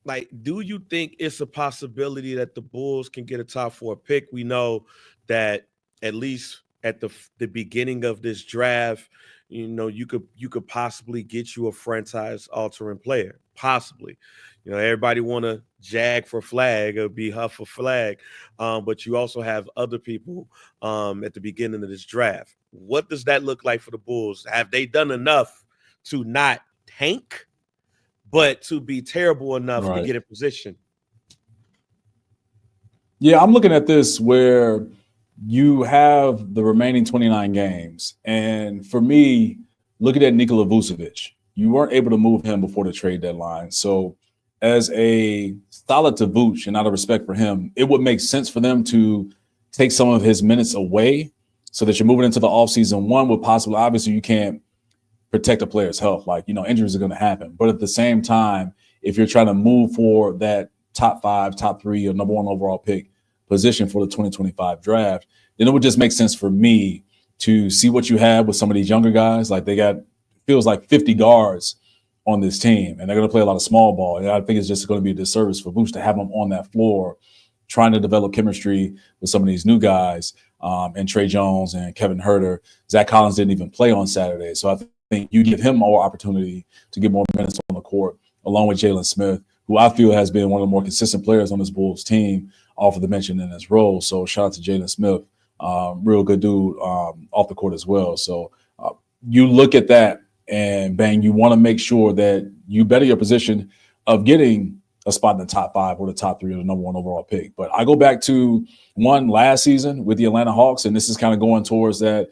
[SPEAKER 4] like, do you think it's a possibility that the Bulls can get a top 4 pick? We know that at least at the beginning of this draft, you know, you could possibly get you a franchise altering player, possibly. You know, everybody want to jag for flag or be huff for flag, but you also have other people at the beginning of this draft. What does that look like for the Bulls? Have they done enough to not tank, but to be terrible enough to get in position?
[SPEAKER 6] Yeah, I'm looking at this where you have the remaining 29 games. And for me, looking at Nikola Vucevic, you weren't able to move him before the trade deadline. So as a solid to Vuce and out of respect for him, it would make sense for them to take some of his minutes away so that you're moving into the offseason. One would possibly, obviously, you can't protect a player's health. Like, you know, injuries are going to happen. But at the same time, if you're trying to move for that top 5, top 3, or number 1 overall pick position for the 2025 draft, then it would just make sense for me to see what you have with some of these younger guys. Like, they got, feels like 50 guards on this team, and they're going to play a lot of small ball. And I think it's just going to be a disservice for Vuce to have them on that floor trying to develop chemistry with some of these new guys, and Trey Jones and Kevin Huerter. Zach Collins didn't even play on Saturday. So I think you give him more opportunity to get more minutes on the court, along with Jalen Smith, who I feel has been one of the more consistent players on this Bulls team off of the bench and in his role. So shout out to Jalen Smith, real good dude off the court as well. So you look at that and bang, you want to make sure that you better your position of getting a spot in the top 5 or the top 3 or the number 1 overall pick. But I go back to one last season with the Atlanta Hawks, and this is kind of going towards that.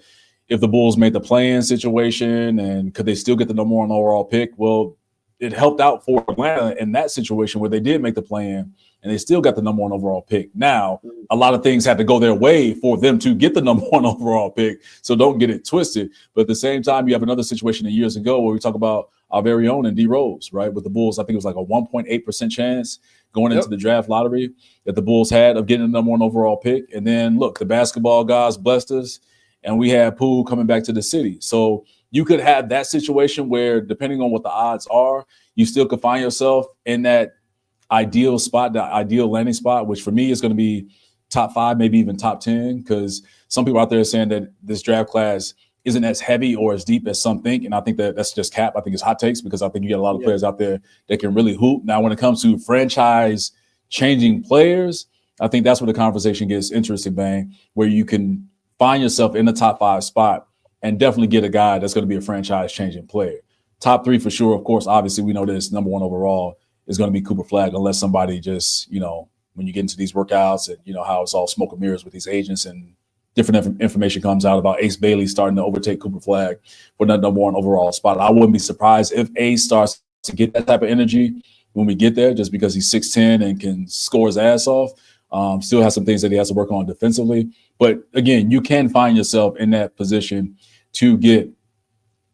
[SPEAKER 6] If the Bulls made the play-in situation and could they still get the number 1 overall pick? Well, it helped out for Atlanta in that situation where they did make the play-in and they still got the number 1 overall pick. Now, a lot of things had to go their way for them to get the number 1 overall pick, so don't get it twisted. But at the same time, you have another situation years ago where we talk about our very own and D Rose, right? With the Bulls, I think it was like a 1.8% chance going into the draft lottery that the Bulls had of getting the number 1 overall pick. And then, look, the basketball gods blessed us, and we had Poole coming back to the city. So you could have that situation where, depending on what the odds are, you still could find yourself in that ideal spot, the ideal landing spot, which for me is going to be top 5, maybe even top 10, because some people out there are saying that this draft class isn't as heavy or as deep as some think. And I think that's just cap. I think it's hot takes, because I think you got a lot of players out there that can really hoop. Now, when it comes to franchise changing players, I think that's where the conversation gets interesting, Bang, where you can find yourself in the top 5 spot and definitely get a guy that's going to be a franchise changing player. Top 3 for sure. Of course, obviously, we know this number 1 overall is going to be Cooper Flagg, unless somebody just, you know, when you get into these workouts and, you know, how it's all smoke and mirrors with these agents and different information comes out about Ace Bailey starting to overtake Cooper Flagg for that number 1 overall spot. I wouldn't be surprised if Ace starts to get that type of energy when we get there, just because he's 6'10" and can score his ass off. Still has some things that he has to work on defensively. But again, you can find yourself in that position to get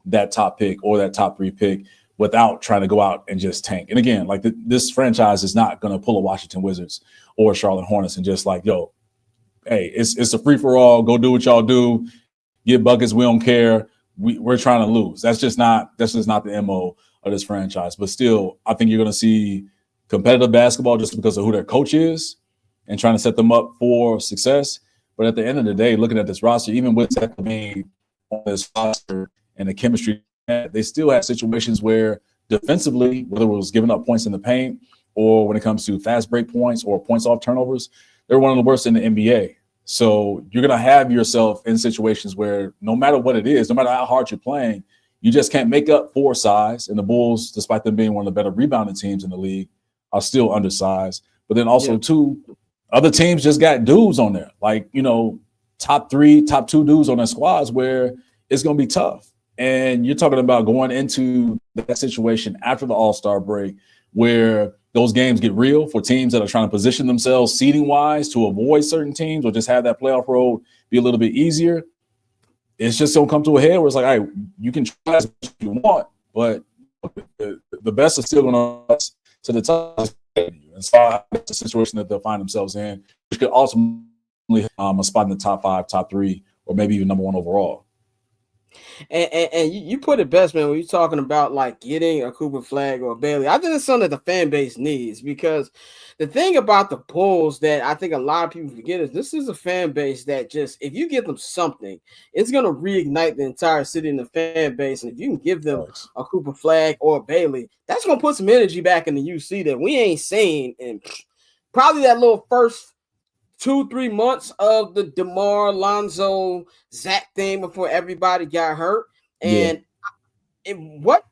[SPEAKER 6] that top pick or that top 3 pick without trying to go out and just tank. And again, like this franchise is not going to pull a Washington Wizards or Charlotte Hornets and just like, hey, it's a free for all. Go do what y'all do. Get buckets. We don't care. we're trying to lose. That's just not the MO of this franchise. But still, I think you're going to see competitive basketball just because of who their coach is and trying to set them up for success. But at the end of the day, looking at this roster, even with Zach LaVine on this roster and the chemistry, they still have situations where defensively, whether it was giving up points in the paint or when it comes to fast break points or points off turnovers, they're one of the worst in the NBA. So you're going to have yourself in situations where no matter what it is, no matter how hard you're playing, you just can't make up for size. And the Bulls, despite them being one of the better rebounding teams in the league, are still undersized. But then also, too, other teams just got dudes on there, like, you know, top 3, top 2 dudes on their squads where it's going to be tough. And you're talking about going into that situation after the All-Star break where those games get real for teams that are trying to position themselves seeding-wise to avoid certain teams or just have that playoff road be a little bit easier. It's just going to come to a head where it's like, all right, you can try as much as you want, but the best is still going to us to the top. And so that's the situation that they'll find themselves in, which could ultimately a spot in the top 5, top 3, or maybe even number 1 overall.
[SPEAKER 1] And you put it best, man, when you're talking about like getting a Cooper Flag or a Bailey. I think it's something that the fan base needs, because the thing about the Bulls that I think a lot of people forget is this is a fan base that just, if you give them something, it's going to reignite the entire city and the fan base. And if you can give them a Cooper Flag or a Bailey, that's going to put some energy back in the UC that we ain't seen in probably that little first 2-3 months of the DeMar, Lonzo, Zach thing before everybody got hurt. And what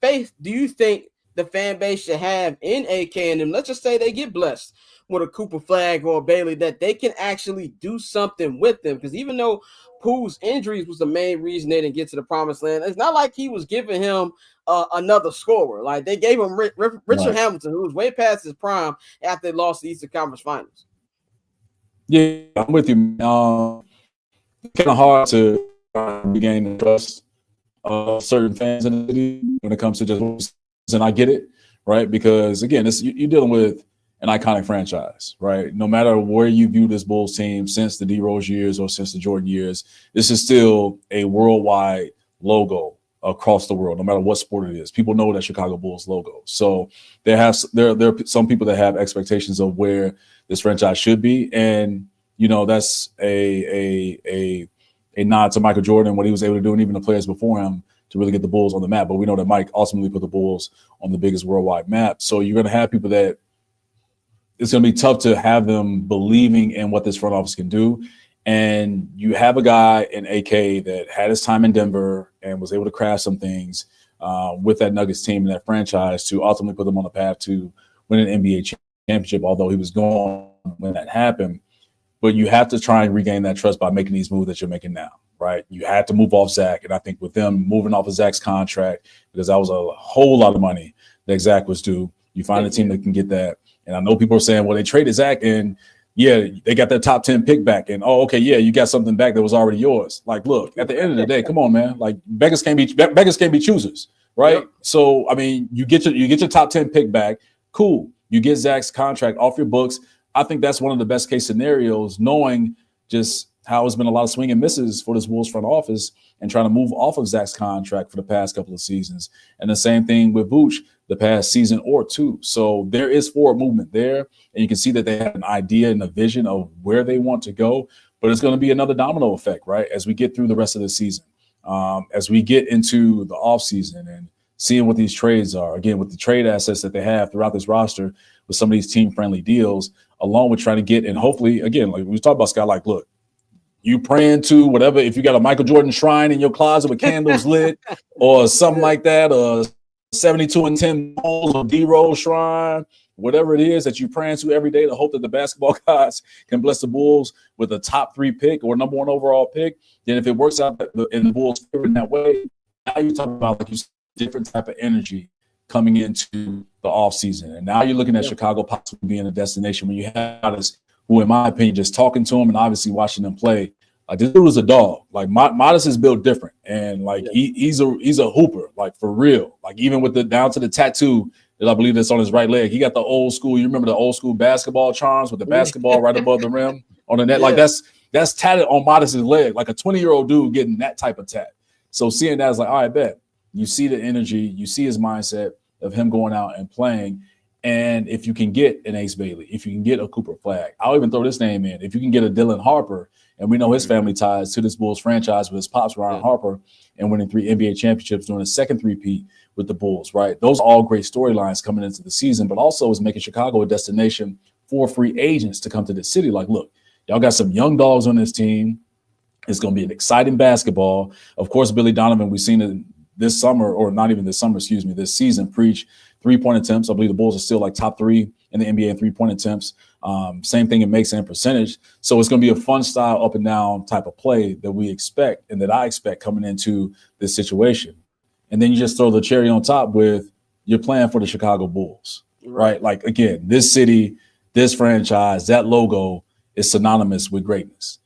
[SPEAKER 1] faith do you think the fan base should have in AK and them? Let's just say they get blessed with a Cooper Flag or a Bailey, that they can actually do something with them. Because even though Poole's injuries was the main reason they didn't get to the promised land, it's not like he was giving him another scorer. Like, they gave him Richard Hamilton, who was way past his prime after they lost the Eastern Conference Finals.
[SPEAKER 6] Yeah, I'm with you. It's kind of hard to regain the trust of certain fans in the city when it comes to just, and I get it, right? Because again, you're dealing with an iconic franchise, right? No matter where you view this Bulls team since the D Rose years or since the Jordan years, this is still a worldwide logo across the world, no matter what sport it is. People know that Chicago Bulls logo. So there are some people that have expectations of where this franchise should be. And, you know, that's a nod to Michael Jordan, what he was able to do, and even the players before him, to really get the Bulls on the map. But we know that Mike ultimately put the Bulls on the biggest worldwide map. So you're going to have people that it's going to be tough to have them believing in what this front office can do. And you have a guy in AK that had his time in Denver and was able to craft some things with that Nuggets team and that franchise to ultimately put them on the path to win an NBA championship, although he was gone when that happened. But you have to try and regain that trust by making these moves that you're making now, right? You had to move off Zach. And I think with them moving off of Zach's contract, because that was a whole lot of money that Zach was due, you find a team that can get that. And I know people are saying, well, they traded Zach and yeah, they got their top 10 pick back. And, oh, okay, yeah, you got something back that was already yours. Like, look, at the end of the day, come on, man. Like, beggars can't be choosers, right? Yep. So, I mean, you get your top 10 pick back. Cool. You get Zach's contract off your books. I think that's one of the best case scenarios, knowing just how it's been a lot of swing and misses for this Bulls front office and trying to move off of Zach's contract for the past couple of seasons. And the same thing with Vooch the past season or two. So there is forward movement there. And you can see that they have an idea and a vision of where they want to go. But it's going to be another domino effect, right, as we get through the rest of the season, as we get into the offseason and seeing what these trades are, again, with the trade assets that they have throughout this roster with some of these team-friendly deals, along with trying to get, and hopefully, again, like we talked about, Scott, like, look, you praying to whatever, if you got a Michael Jordan shrine in your closet with candles lit or something like that, or 72 and 10 Bulls or D-Rose shrine, whatever it is that you praying to every day to hope that the basketball gods can bless the Bulls with a top 3 pick or number 1 overall pick, then if it works out in the Bulls' favor in that way, now you're talking about, like you said, different type of energy coming into the offseason. And now you're looking at Chicago possibly being a destination when you have this, who, in my opinion, just talking to him and obviously watching them play, like, this dude is a dog. Like, Madison is built different. And, like, he's a hooper, like, for real. Like, even with the down to the tattoo that I believe that's on his right leg, he got the old school, you remember the old school basketball charms with the basketball right above the rim on the net? Like, that's tatted on Madison's leg, like a 20-year-old dude getting that type of tat. So seeing that is like, all right, bet. You see the energy, you see his mindset of him going out and playing. And if you can get an Ace Bailey, if you can get a Cooper Flagg, I'll even throw this name in. If you can get a Dylan Harper, and we know his family ties to this Bulls franchise with his pops, Ryan Harper, and winning 3 NBA championships, doing a second three-peat with the Bulls, right? Those are all great storylines coming into the season, but also is making Chicago a destination for free agents to come to this city. Like, look, y'all got some young dogs on this team. It's going to be an exciting basketball. Of course, Billy Donovan, we've seen it this summer, or not even this summer, excuse me, this season, preach three-point attempts. I believe the Bulls are still like top 3 in the NBA in three-point attempts. Same thing in makes and percentage. So it's going to be a fun style up and down type of play that we expect and that I expect coming into this situation. And then you just throw the cherry on top with you're playing for the Chicago Bulls, right? Like, again, this city, this franchise, that logo is synonymous with greatness,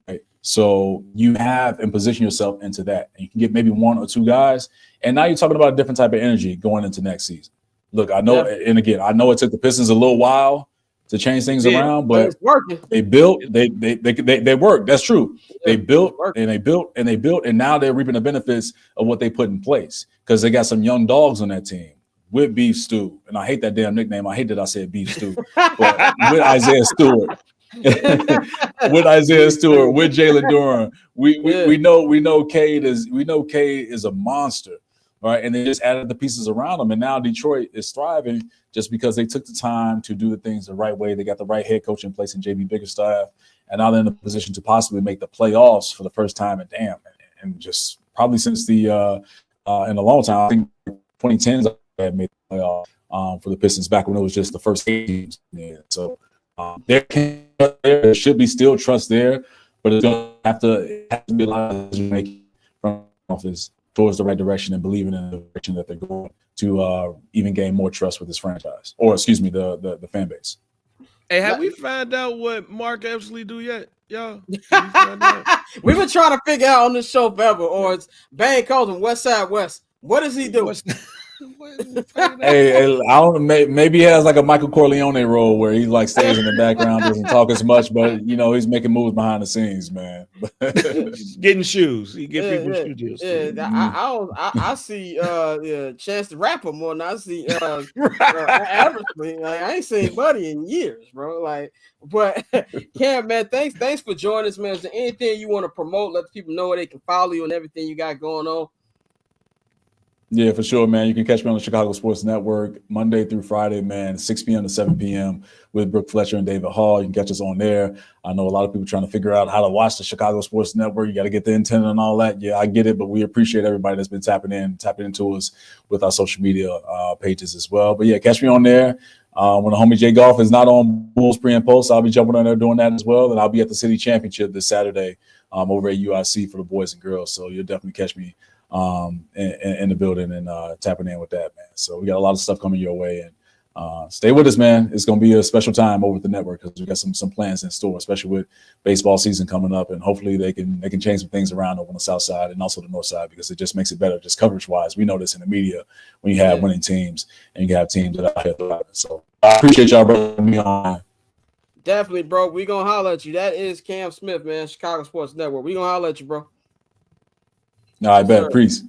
[SPEAKER 6] right? So you have and position yourself into that. And you can get maybe 1 or 2 guys. And now you're talking about a different type of energy going into next season. Look, I know, and again, I know it took the Pistons a little while to change things around, but
[SPEAKER 1] it's working.
[SPEAKER 6] They built, they worked. That's true. They built and they built and they built, and now they're reaping the benefits of what they put in place because they got some young dogs on that team with Beef Stew. And I hate that damn nickname. I hate that I said Beef Stew, but with Isaiah Stewart. With Isaiah Stewart, with Jalen Duran, we know Cade is a monster, right? And they just added the pieces around him, and now Detroit is thriving just because they took the time to do the things the right way. They got the right head coach in place in JB Bickerstaff, and now they're in a position to possibly make the playoffs for the first time and just probably since the in a long time. I think 2010s had made the playoff for the Pistons back when it was just the first 8 teams. Yeah, so. There should be still trust there, but it's going to have to be a lot of making from office towards the right direction and believing in the direction that they're going to even gain more trust with this franchise, or excuse me, the fan base.
[SPEAKER 4] Hey, have we found out what Mark Eversley do yet, y'all?
[SPEAKER 1] We've been trying to figure out on this show forever, or it's Bang calls him West Side West. What does he do?
[SPEAKER 6] Hey, I don't. Maybe he has like a Michael Corleone role where he like stays in the background, doesn't talk as much, but you know he's making moves behind the scenes, man.
[SPEAKER 4] Getting shoes, he get people shoe deals.
[SPEAKER 1] Yeah, I see Chance the Rapper more than I see Eversley. Like I ain't seen Buddy in years, bro. Like, but Cam, man, thanks for joining us, man. Is there anything you want to promote? Let people know where they can follow you and everything you got going on.
[SPEAKER 6] Yeah, for sure, man. You can catch me on the Chicago Sports Network Monday through Friday, man, 6 p.m. to 7 p.m. with Brooke Fletcher and David Hall. You can catch us on there. I know a lot of people trying to figure out how to watch the Chicago Sports Network. You got to get the antenna and all that. Yeah, I get it, but we appreciate everybody that's been tapping into us with our social media pages as well. But yeah, catch me on there. When the homie J Golf is not on Bulls pre and post, I'll be jumping on there doing that as well. And I'll be at the City Championship this Saturday over at UIC for the boys and girls. So you'll definitely catch me in the building and tapping in with that, man. So we got a lot of stuff coming your way, and stay with us, man. It's going to be a special time over at the network because we got some plans in store, especially with baseball season coming up, and hopefully they can change some things around over on the south side and also the north side because it just makes it better, just coverage wise. We know this in the media when you have winning teams and you have teams that are thriving. So I appreciate y'all bringing me on.
[SPEAKER 1] Definitely, bro. We gonna holler at you. That is Cam Smith, man. Chicago Sports Network. We gonna holler at you, bro.
[SPEAKER 6] No, I bet. Priest.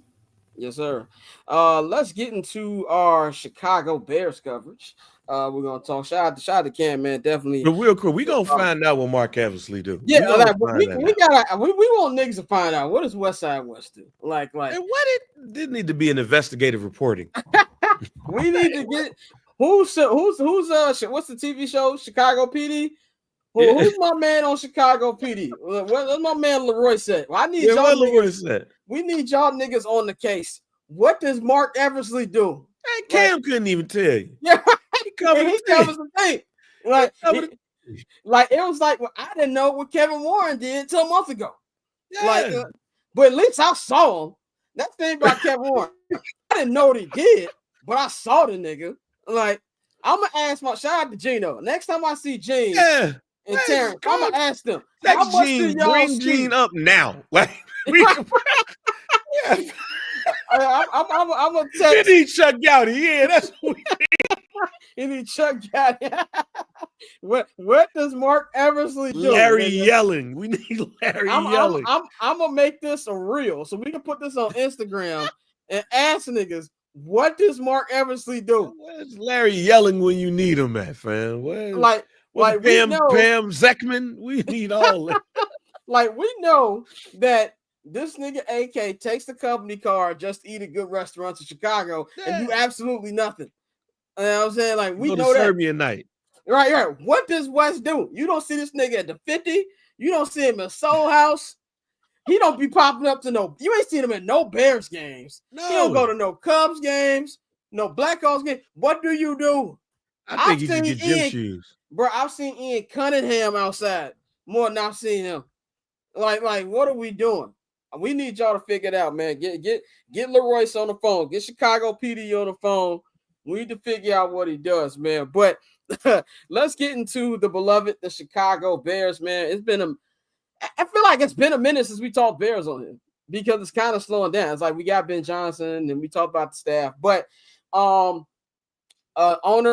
[SPEAKER 1] Yes, sir. Let's get into our Chicago Bears coverage. We're gonna talk. Shout out to Cam, man. Definitely.
[SPEAKER 4] But real quick, we gonna find out what Mark Eversley do.
[SPEAKER 1] Yeah, we want niggas to find out what does West Side West do. Like, and
[SPEAKER 4] what did need to be an investigative reporting.
[SPEAKER 1] We need to get who's what's the TV show? Chicago PD. Who's my man on Chicago PD? What's my man Leroy said? Well, I need y'all niggas. We need y'all niggas on the case. What does Mark Eversley do?
[SPEAKER 4] Hey, Cam couldn't even tell you.
[SPEAKER 1] Yeah, he covers the thing. Like it was like I didn't know what Kevin Warren did 2 months ago. Yeah. But at least I saw him. That thing about Kevin Warren, I didn't know what he did, but I saw the nigga. Like I'm gonna ask shout out to Gino. Next time I see Gene. Yeah. And Terrence, I'm gonna ask them.
[SPEAKER 4] How much Gene, bring Gene up now. Like I'm
[SPEAKER 1] gonna text.
[SPEAKER 4] You need Chuck Gowdy. Yeah, that's what we need.
[SPEAKER 1] You need Chuck Gowdy. What does Mark Eversley do?
[SPEAKER 4] Larry
[SPEAKER 1] nigga?
[SPEAKER 4] yelling. We need Larry yelling.
[SPEAKER 1] I'm gonna make this a reel so we can put this on Instagram and ask niggas, what does Mark Eversley do?
[SPEAKER 4] Where's Larry yelling when you need him at, fam?
[SPEAKER 1] Like we
[SPEAKER 4] Pam
[SPEAKER 1] know,
[SPEAKER 4] Zekman? We need all that.
[SPEAKER 1] like we know that this nigga AK takes the company car just to eat at good restaurants in Chicago and do absolutely nothing. You know what I'm saying? Like we
[SPEAKER 4] Go
[SPEAKER 1] know
[SPEAKER 4] to
[SPEAKER 1] that.
[SPEAKER 4] Serbian night.
[SPEAKER 1] Right. What does West do? You don't see this nigga at the 50. You don't see him in Soul House. He don't be popping up to no. You ain't seen him in no Bears games.
[SPEAKER 4] No.
[SPEAKER 1] He don't go to no Cubs games, no Blackhawks games. What do you do?
[SPEAKER 4] I think he could get gym shoes.
[SPEAKER 1] Bro, I've seen Ian Cunningham outside more than I've seen him. Like, what are we doing? We need y'all to figure it out, man. Get LaRoyce on the phone. Get Chicago PD on the phone. We need to figure out what he does, man. But let's get into the beloved, the Chicago Bears, man. I feel like it's been a minute since we talked Bears on him because it's kind of slowing down. It's like we got Ben Johnson and we talked about the staff, but owner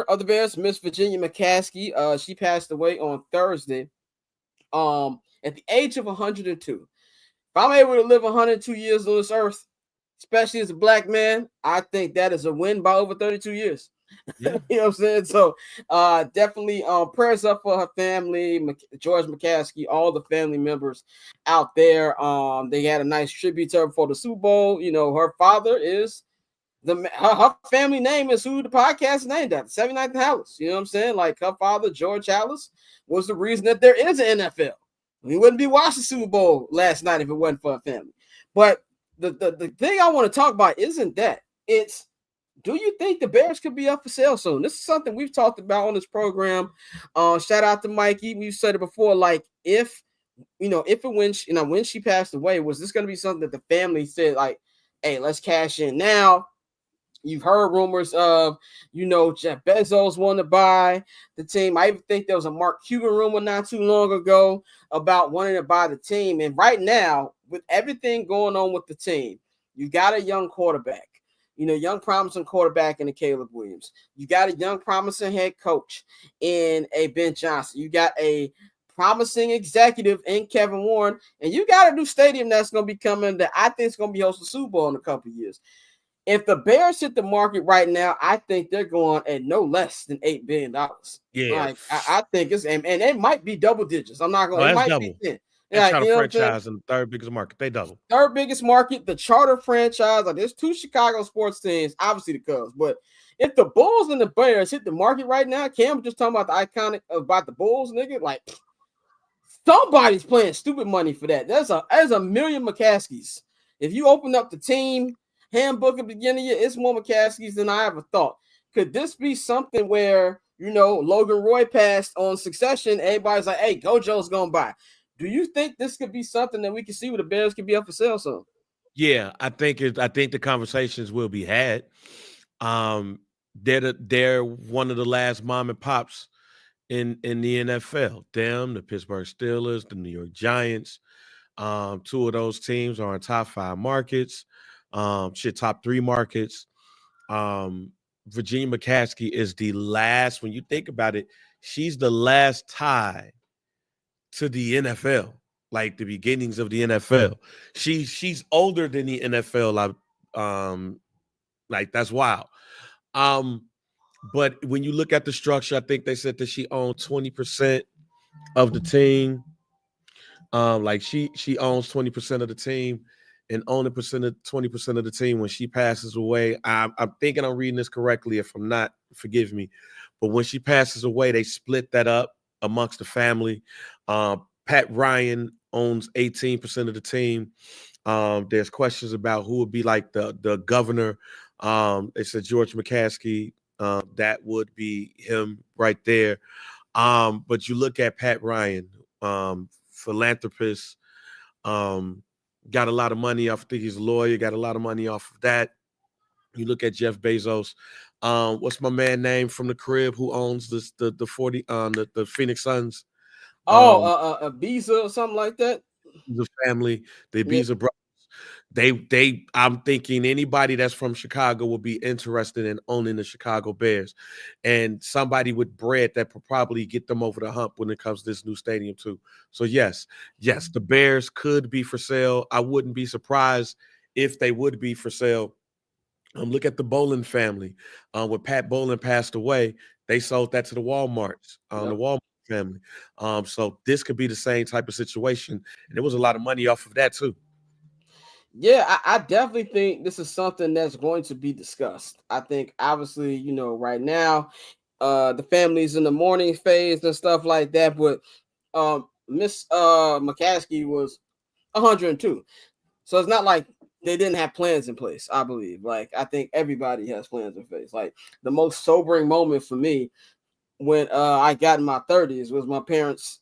[SPEAKER 1] of the Bears, Miss Virginia McCaskey, she passed away on Thursday at the age of 102. If I'm able to live 102 years on this earth, especially as a black man, I think that is a win by over 32 years. Yeah. You know what I'm saying? So definitely prayers up for her family, George McCaskey, all the family members out there. They had a nice tribute to her for the Super Bowl. You know, her father is her family name is who the podcast is named after, 79th Hallis. You know what I'm saying? Like her father, George Hallis, was the reason that there is an NFL. We wouldn't be watching Super Bowl last night if it wasn't for her family. But the thing I want to talk about isn't that. It's, do you think the Bears could be up for sale soon? This is something we've talked about on this program. Shout out to Mikey. We've said it before. Like, when she passed away, was this going to be something that the family said, like, hey, let's cash in now? You've heard rumors of, Jeff Bezos wanting to buy the team. I even think there was a Mark Cuban rumor not too long ago about wanting to buy the team. And right now, with everything going on with the team, you got a young quarterback. Young promising quarterback in a Caleb Williams. You got a young promising head coach in a Ben Johnson. You got a promising executive in Kevin Warren. And you got a new stadium that's going to be coming that I think is going to be hosting Super Bowl in a couple of years. If the Bears hit the market right now, I think they're going at no less than $8 billion.
[SPEAKER 4] Yeah.
[SPEAKER 1] Like, I think it's, and it might be double digits. I'm not going to, it might
[SPEAKER 4] double.
[SPEAKER 1] be 10.
[SPEAKER 4] That's trying to franchise in the third biggest market. They double.
[SPEAKER 1] Third biggest market, the charter franchise. Like, there's two Chicago sports teams, obviously the Cubs. But if the Bulls and the Bears hit the market right now, Cam was just talking about about the Bulls, nigga. Like, somebody's playing stupid money for that. There's a million McCaskies. If you open up the team handbook at the beginning of the year, it's more McCaskies than I ever thought. Could this be something where, Logan Roy passed on Succession? Everybody's like, hey, Gojo's going to buy. Do you think this could be something that we can see where the Bears could be up for sale soon?
[SPEAKER 4] Yeah, I think the conversations will be had. They're one of the last mom and pops in the NFL. Them, the Pittsburgh Steelers, the New York Giants. Two of those teams are in top 5 markets. Top 3 markets. Virginia McCaskey is the last, when you think about it, she's the last tie to the NFL, like the beginnings of the NFL. She's older than the NFL. Like that's wild. But when you look at the structure, I think they said that she owned 20% of the team. Like she owns 20% of the team, and owning 20% of the team when she passes away. I'm thinking I'm reading this correctly. If I'm not, forgive me. But when she passes away, they split that up amongst the family. Pat Ryan owns 18% of the team. There's questions about who would be like the governor. They said George McCaskey. That would be him right there. But you look at Pat Ryan, philanthropist, got a lot of money off. I think he's a lawyer. Got a lot of money off of that. You look at Jeff Bezos. What's my man name from the crib who owns the Phoenix Suns?
[SPEAKER 1] Ibiza or something like that.
[SPEAKER 4] The family, the Ibiza brothers. I'm thinking anybody that's from Chicago will be interested in owning the Chicago Bears, and somebody with bread that will probably get them over the hump when it comes to this new stadium too. So yes, the Bears could be for sale. I wouldn't be surprised if they would be for sale. Look at the Bolin family. When Pat Bolin passed away, they sold that to the Walmarts, the Walmart family. So this could be the same type of situation, and there was a lot of money off of that too.
[SPEAKER 1] Yeah, I definitely think this is something that's going to be discussed. I think obviously, right now, the family's in the mourning phase and stuff like that, but Miss McCaskey was 102. So it's not like they didn't have plans in place, I believe. Like, I think everybody has plans in place. Like, the most sobering moment for me when I got in my 30s was my parents,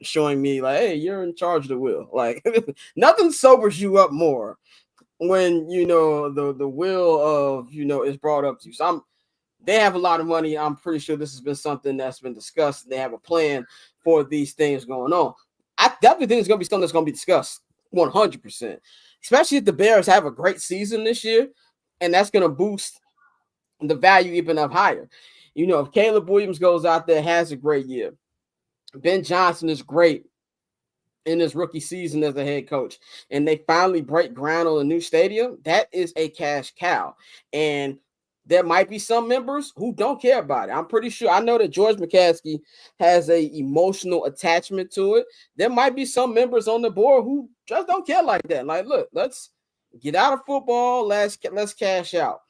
[SPEAKER 1] showing me like, hey, you're in charge of the will. Like, nothing sobers you up more when, the will of, is brought up to you. So they have a lot of money. I'm pretty sure this has been something that's been discussed. They have a plan for these things going on. I definitely think it's going to be something that's going to be discussed 100%, especially if the Bears have a great season this year, and that's going to boost the value even up higher. If Caleb Williams goes out there, has a great year, Ben Johnson is great in his rookie season as a head coach, and they finally break ground on a new stadium, that is a cash cow. And there might be some members who don't care about it. I'm pretty sure. I know that George McCaskey has a emotional attachment to it. There might be some members on the board who just don't care like that. Like, look, let's get out of football. Let's cash out.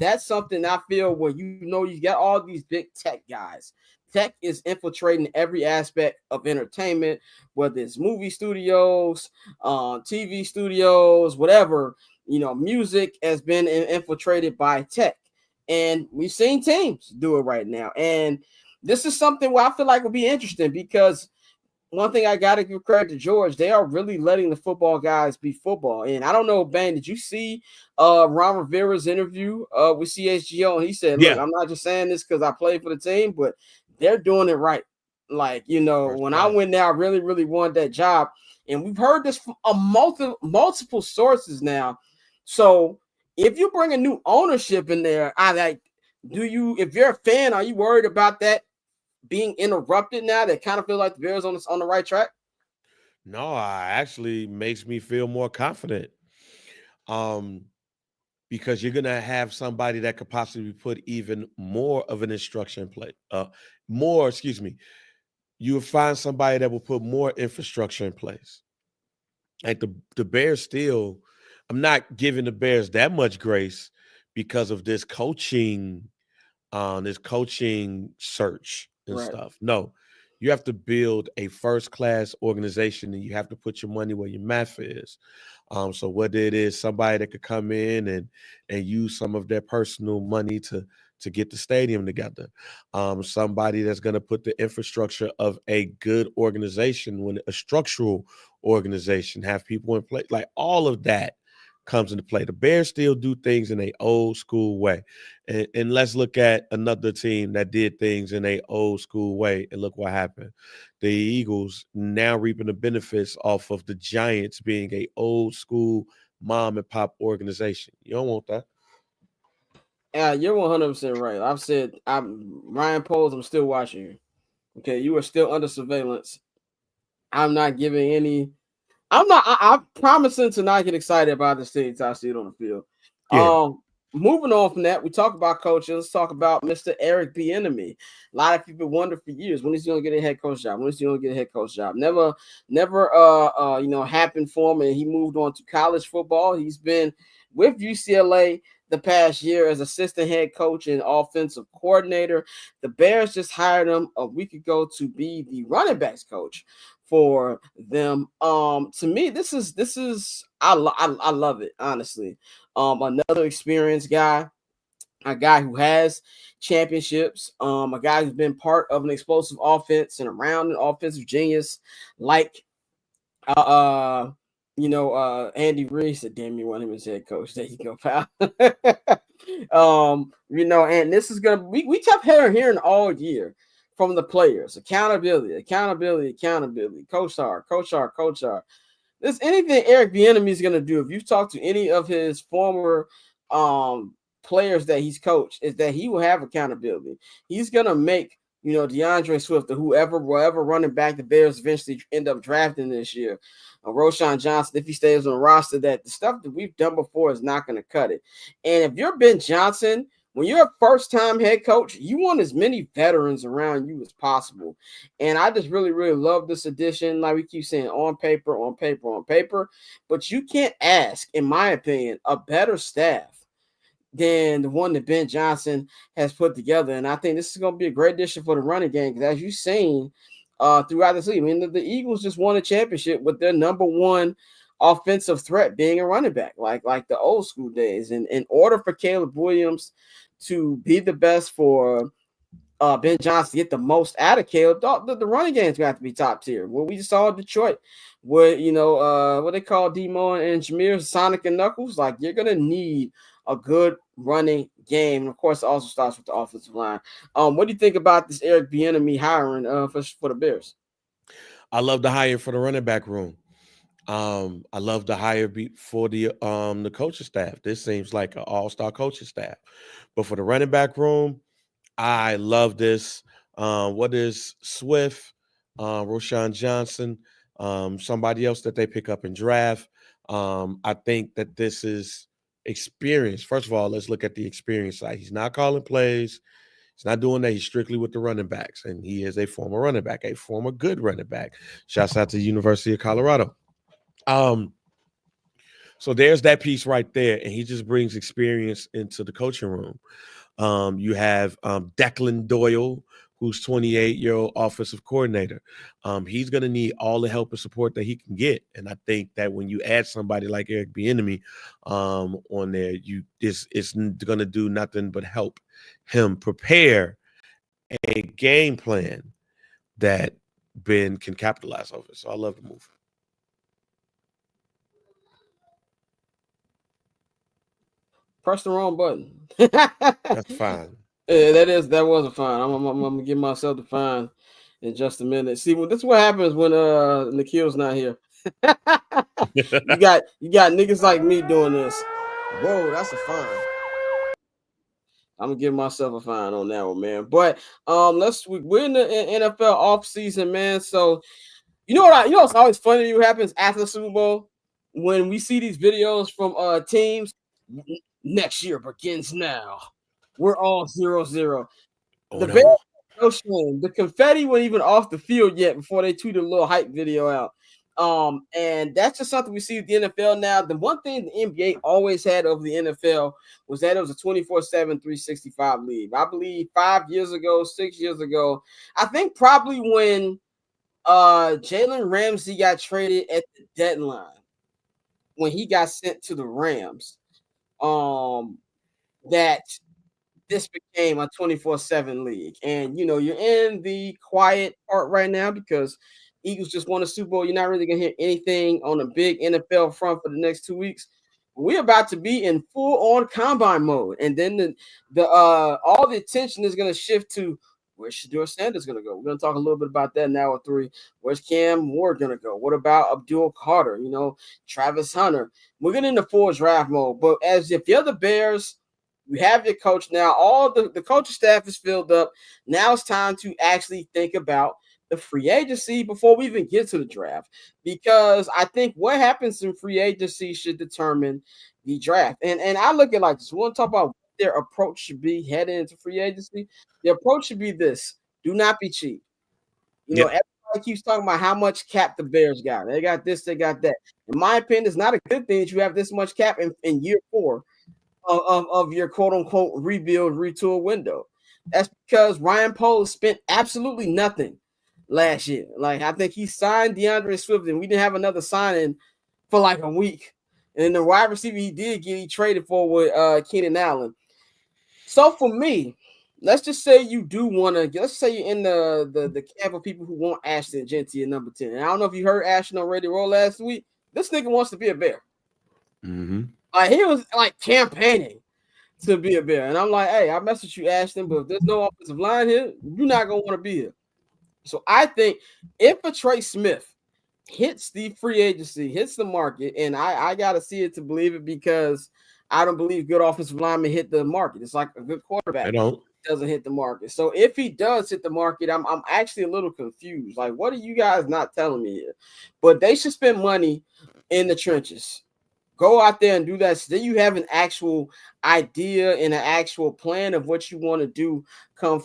[SPEAKER 1] That's something I feel where you got all these big tech guys. Tech is infiltrating every aspect of entertainment, whether it's movie studios, TV studios, whatever. Music has been infiltrated by tech, and we've seen teams do it right now. And this is something where I feel like will be interesting, because one thing I got to give credit to George, they are really letting the football guys be football. And I don't know, Ben, did you see Ron Rivera's interview with CHGO? And he said, look, I'm not just saying this because I played for the team, but they're doing it right. Like, when I went there, I really, really wanted that job. And we've heard this from multiple sources now. So if you bring a new ownership in there, if you're a fan, are you worried about that being interrupted now? That kind of feel like the Bears on the right track?
[SPEAKER 4] No, actually makes me feel more confident. Because you're gonna have somebody that could possibly put even more of an instruction in place. You'll find somebody that will put more infrastructure in place. Like the Bears still, I'm not giving the Bears that much grace because of this coaching search and stuff. No, you have to build a first-class organization, and you have to put your money where your mouth is. So whether it is somebody that could come in and use some of their personal money to get the stadium together, somebody that's going to put the infrastructure of a good organization, when a structural organization, have people in place, like all of that comes into play. The Bears still do things in a old school way. And let's look at another team that did things in a old school way, and look what happened. The Eagles now reaping the benefits off of the Giants being a old school mom and pop organization. You don't want that.
[SPEAKER 1] Yeah, you're 100% right. I've said, Ryan Poles, I'm still watching you. Okay, you are still under surveillance. I'm promising to not get excited about this thing until I see it on the field.
[SPEAKER 4] Yeah.
[SPEAKER 1] Moving on from that, we talk about coaching. Let's talk about Mr. Eric Bieniemy. A lot of people wonder for years, when is he going to get a head coach job? Never happened for him, and he moved on to college football. He's been with UCLA the past year as assistant head coach and offensive coordinator. The Bears just hired him a week ago to be the running backs coach for them. To me, this is I love it, honestly. Another experienced guy, a guy who has championships, a guy who's been part of an explosive offense and around an offensive genius like Andy Reid said, damn, you want him as head coach. There you go, pal. And this is gonna we kept hearing all year from the players, accountability, coach hard. There's anything Eric Bieniemy is going to do. If you've talked to any of his former players that he's coached, is that he will have accountability. He's going to make, DeAndre Swift or whoever running back the Bears eventually end up drafting this year, Roshan Johnson, if he stays on the roster, that the stuff that we've done before is not going to cut it. And if you're Ben Johnson, when you're a first-time head coach, you want as many veterans around you as possible. And I just really, really love this addition. Like we keep saying, on paper. But you can't ask, in my opinion, a better staff than the one that Ben Johnson has put together. And I think this is going to be a great addition for the running game because as you've seen throughout the season, I mean, the Eagles just won a championship with their number one offensive threat being a running back, like the old school days. And in order for Caleb Williams to be the best for Ben Johnson to get the most out of Caleb, the running game is going to have to be top tier. What we just saw in Detroit, where, what they call Demo and Jameer, Sonic and Knuckles, like you're going to need a good running game. And of course, it also starts with the offensive line. What do you think about this Eric Bieniemy hiring for the Bears?
[SPEAKER 4] I love the hire for the running back room. I love the hire for the coaching staff. This seems like an all-star coaching staff. But for the running back room, I love this. What is Swift, Roshan Johnson, somebody else that they pick up in draft? I think that this is experience. First of all, let's look at the experience side. He's not calling plays. He's not doing that. He's strictly with the running backs, and he is a former running back, a former good running back. Shouts out to the University of Colorado. So there's that piece right there, and he just brings experience into the coaching room. You have Declan Doyle, who's 28-year-old offensive coordinator. He's going to need all the help and support that he can get, and I think that when you add somebody like Eric Bieniemy on there, it's going to do nothing but help him prepare a game plan that Ben can capitalize over. So I love the move.
[SPEAKER 1] Press the wrong button.
[SPEAKER 4] That's fine.
[SPEAKER 1] Yeah, that wasn't fine. I'm gonna give myself the fine in just a minute. See, this is what happens when Nikhil's not here. you got niggas like me doing this. Whoa, that's a fine. I'm gonna give myself a fine on that one, man. But we're in the NFL offseason, man. So what's always funny what happens after the Super Bowl when we see these videos from teams. Next year begins now. We're all 0-0. The Bears, no shame. The confetti wasn't even off the field yet before they tweeted a little hype video out. And that's just something we see with the NFL now. The one thing the NBA always had over the NFL was that it was a 24/7, 365 league. I believe 6 years ago, I think probably when Jalen Ramsey got traded at the deadline, when he got sent to the Rams, that this became a 24/7 league. And, you're in the quiet part right now because Eagles just won a Super Bowl. You're not really going to hear anything on a big NFL front for the next 2 weeks. We're about to be in full-on combine mode. And then all the attention is going to shift to where's Shedeur Sanders going to go? We're going to talk a little bit about that in hour 3. Where's Cam Ward going to go? What about Abdul Carter? Travis Hunter. We're getting into full draft mode. But as if you're the Bears, you have your coach now. All the coaching staff is filled up. Now it's time to actually think about the free agency before we even get to the draft. Because I think what happens in free agency should determine the draft. And I look at like this. We want to talk about their approach should be heading into free agency. The approach should be this: do not be cheap. Everybody keeps talking about how much cap the Bears got. They got this, they got that. In my opinion, it's not a good thing that you have this much cap in year 4 of your quote unquote rebuild, retool window. That's because Ryan Poles spent absolutely nothing last year. Like, I think he signed DeAndre Swift, and we didn't have another signing for like a week. And the wide receiver he did get, he traded for with Keenan Allen. So for me, let's just say you do want to. Let's say you're in the camp of people who want Ashton Genty at number 10. And I don't know if you heard Ashton on Radio Roll last week. This nigga wants to be a Bear.
[SPEAKER 4] Mm-hmm.
[SPEAKER 1] He was like campaigning to be a Bear, and I'm like, hey, I messaged you, Ashton, but if there's no offensive line here, you're not gonna want to be here. So I think if a Trey Smith hits the free agency, hits the market, and I got to see it to believe it, because I don't believe good offensive linemen hit the market. It's like a good quarterback.
[SPEAKER 4] They don't.
[SPEAKER 1] Doesn't hit the market. So if he does hit the market, I'm actually a little confused. Like, what are you guys not telling me here? But they should spend money in the trenches. Go out there and do that. So then you have an actual idea and an actual plan of what you want to do come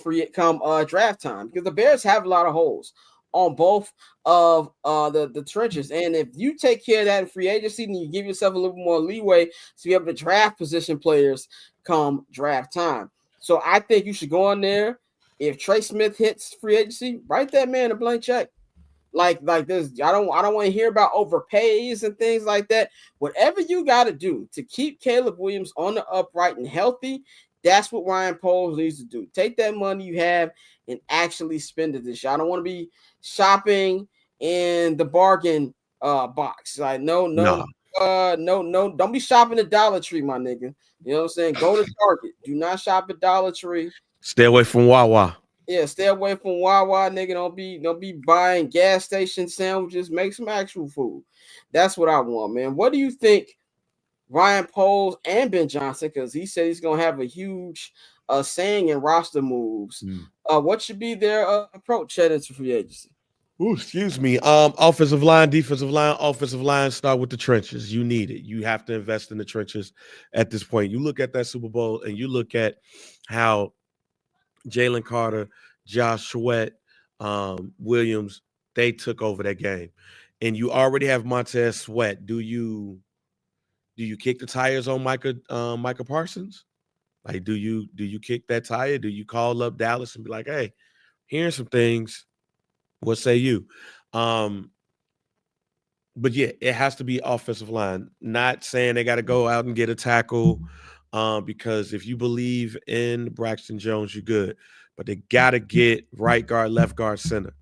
[SPEAKER 1] draft time. Because the Bears have a lot of holes on both of the trenches. And if you take care of that in free agency, then you give yourself a little more leeway to be able to draft position players come draft time. So I think you should go on there. If Trey Smith hits free agency, write that man a blank check. Like this, I don't want to hear about overpays and things like that. Whatever you got to do to keep Caleb Williams on the upright and healthy, that's what Ryan Poles needs to do. Take that money you have and actually spend it this year. I don't want to be shopping in the bargain box. Like no, don't be shopping at Dollar Tree, my nigga. You know what I'm saying? Go to Target. Do not shop at Dollar Tree.
[SPEAKER 4] Stay away from Wawa.
[SPEAKER 1] Yeah, stay away from Wawa, nigga. Don't be buying gas station sandwiches. Make some actual food. That's what I want, man. What do you think, Ryan Poles and Ben Johnson? Because he said he's gonna have a huge saying in roster moves. What should be their approach heading to free agency?
[SPEAKER 4] Ooh, excuse me. Offensive line, defensive line, start with the trenches. You need it. You have to invest in the trenches at this point. You look at that Super Bowl and you look at how Jalen Carter, Josh Sweat, Williams, they took over that game. And you already have Montez Sweat. Do you kick the tires on Micah Parsons? Like, do you kick that tire? Do you call up Dallas and be like, hey, here's some things. What say you? But yeah, it has to be offensive line. Not saying they got to go out and get a tackle, because if you believe in Braxton Jones, you're good. But they got to get right guard, left guard, center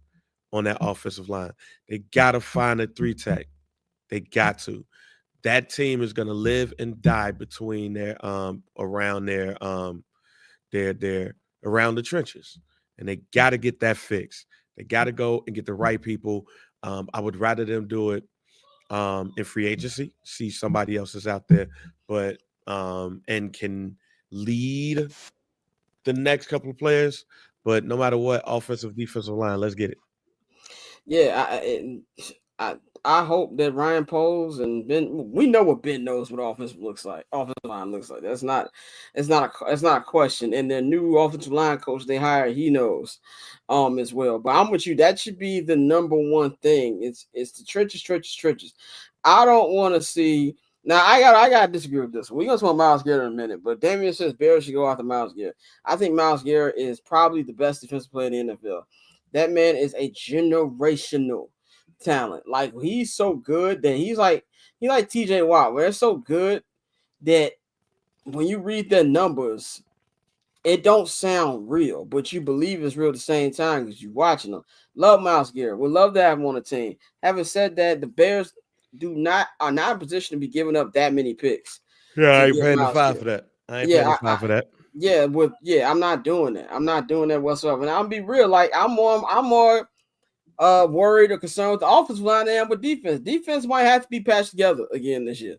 [SPEAKER 4] on that offensive line. They got to find a 3-tech. They got to. That team is going to live and die between their around the trenches, and they got to get that fixed. They got to go and get the right people. I would rather them do it in free agency, see somebody else is out there, but and can lead the next couple of players. But no matter what, offensive, defensive line, let's get it.
[SPEAKER 1] Yeah, I hope that Ryan Poles and Ben, we know what Ben knows what offensive line looks like. It's not a question. And the new offensive line coach they hired, he knows as well. But I'm with you. That should be the number one thing. It's the trenches. I don't want to see. Now I gotta disagree with this. We're gonna talk about Myles Garrett in a minute, but Damian says Bears should go after Myles Garrett. I think Myles Garrett is probably the best defensive player in the NFL. That man is a generational talent. Like, he's so good that he's like TJ Watt, where it's so good that when you read their numbers, it don't sound real, but you believe it's real at the same time because you're watching them. Love Myles Garrett. Would love to have him on the team. Having said that, the Bears are not in position to be giving up that many picks.
[SPEAKER 4] Yeah, I ain't paying the $5 for that. I ain't paying the $5 for that.
[SPEAKER 1] I'm not doing that. I'm not doing that whatsoever. And I'll be real, like I'm more worried or concerned with the offensive line than I am with defense. Defense might have to be patched together again this year.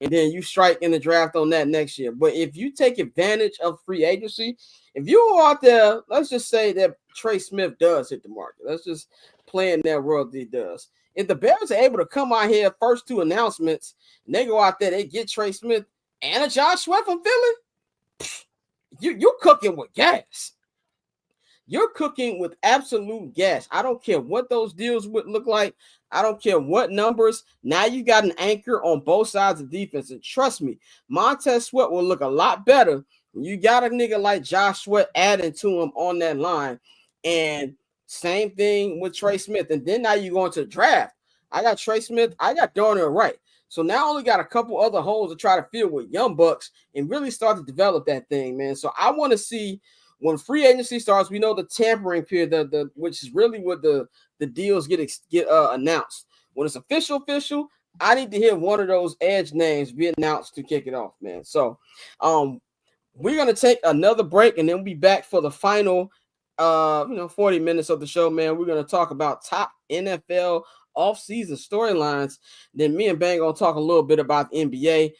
[SPEAKER 1] And then you strike in the draft on that next year. But if you take advantage of free agency, if you go out there, let's just say that Trey Smith does hit the market. Let's just play in that world that he does. If the Bears are able to come out here first two announcements, and they go out there, they get Trey Smith and a Josh Sweat from Philly, you're cooking with gas. You're cooking with absolute gas. I don't care what those deals would look like. I don't care what numbers. Now you got an anchor on both sides of defense. And trust me, Montez Sweat will look a lot better when you got a nigga like Josh Sweat adding to him on that line. And same thing with Trey Smith. And then now you go into the draft. I got Trey Smith. I got Darnell Wright. So now I only got a couple other holes to try to fill with young bucks and really start to develop that thing, man. So I want to see when free agency starts, we know the tampering period, which is really what the deals get announced. When it's official, I need to hear one of those edge names be announced to kick it off, man. So we're going to take another break, and then we'll be back for the final 40 minutes of the show, man. We're going to talk about top NFL off-season storylines, then me and Bang gonna talk a little bit about the NBA.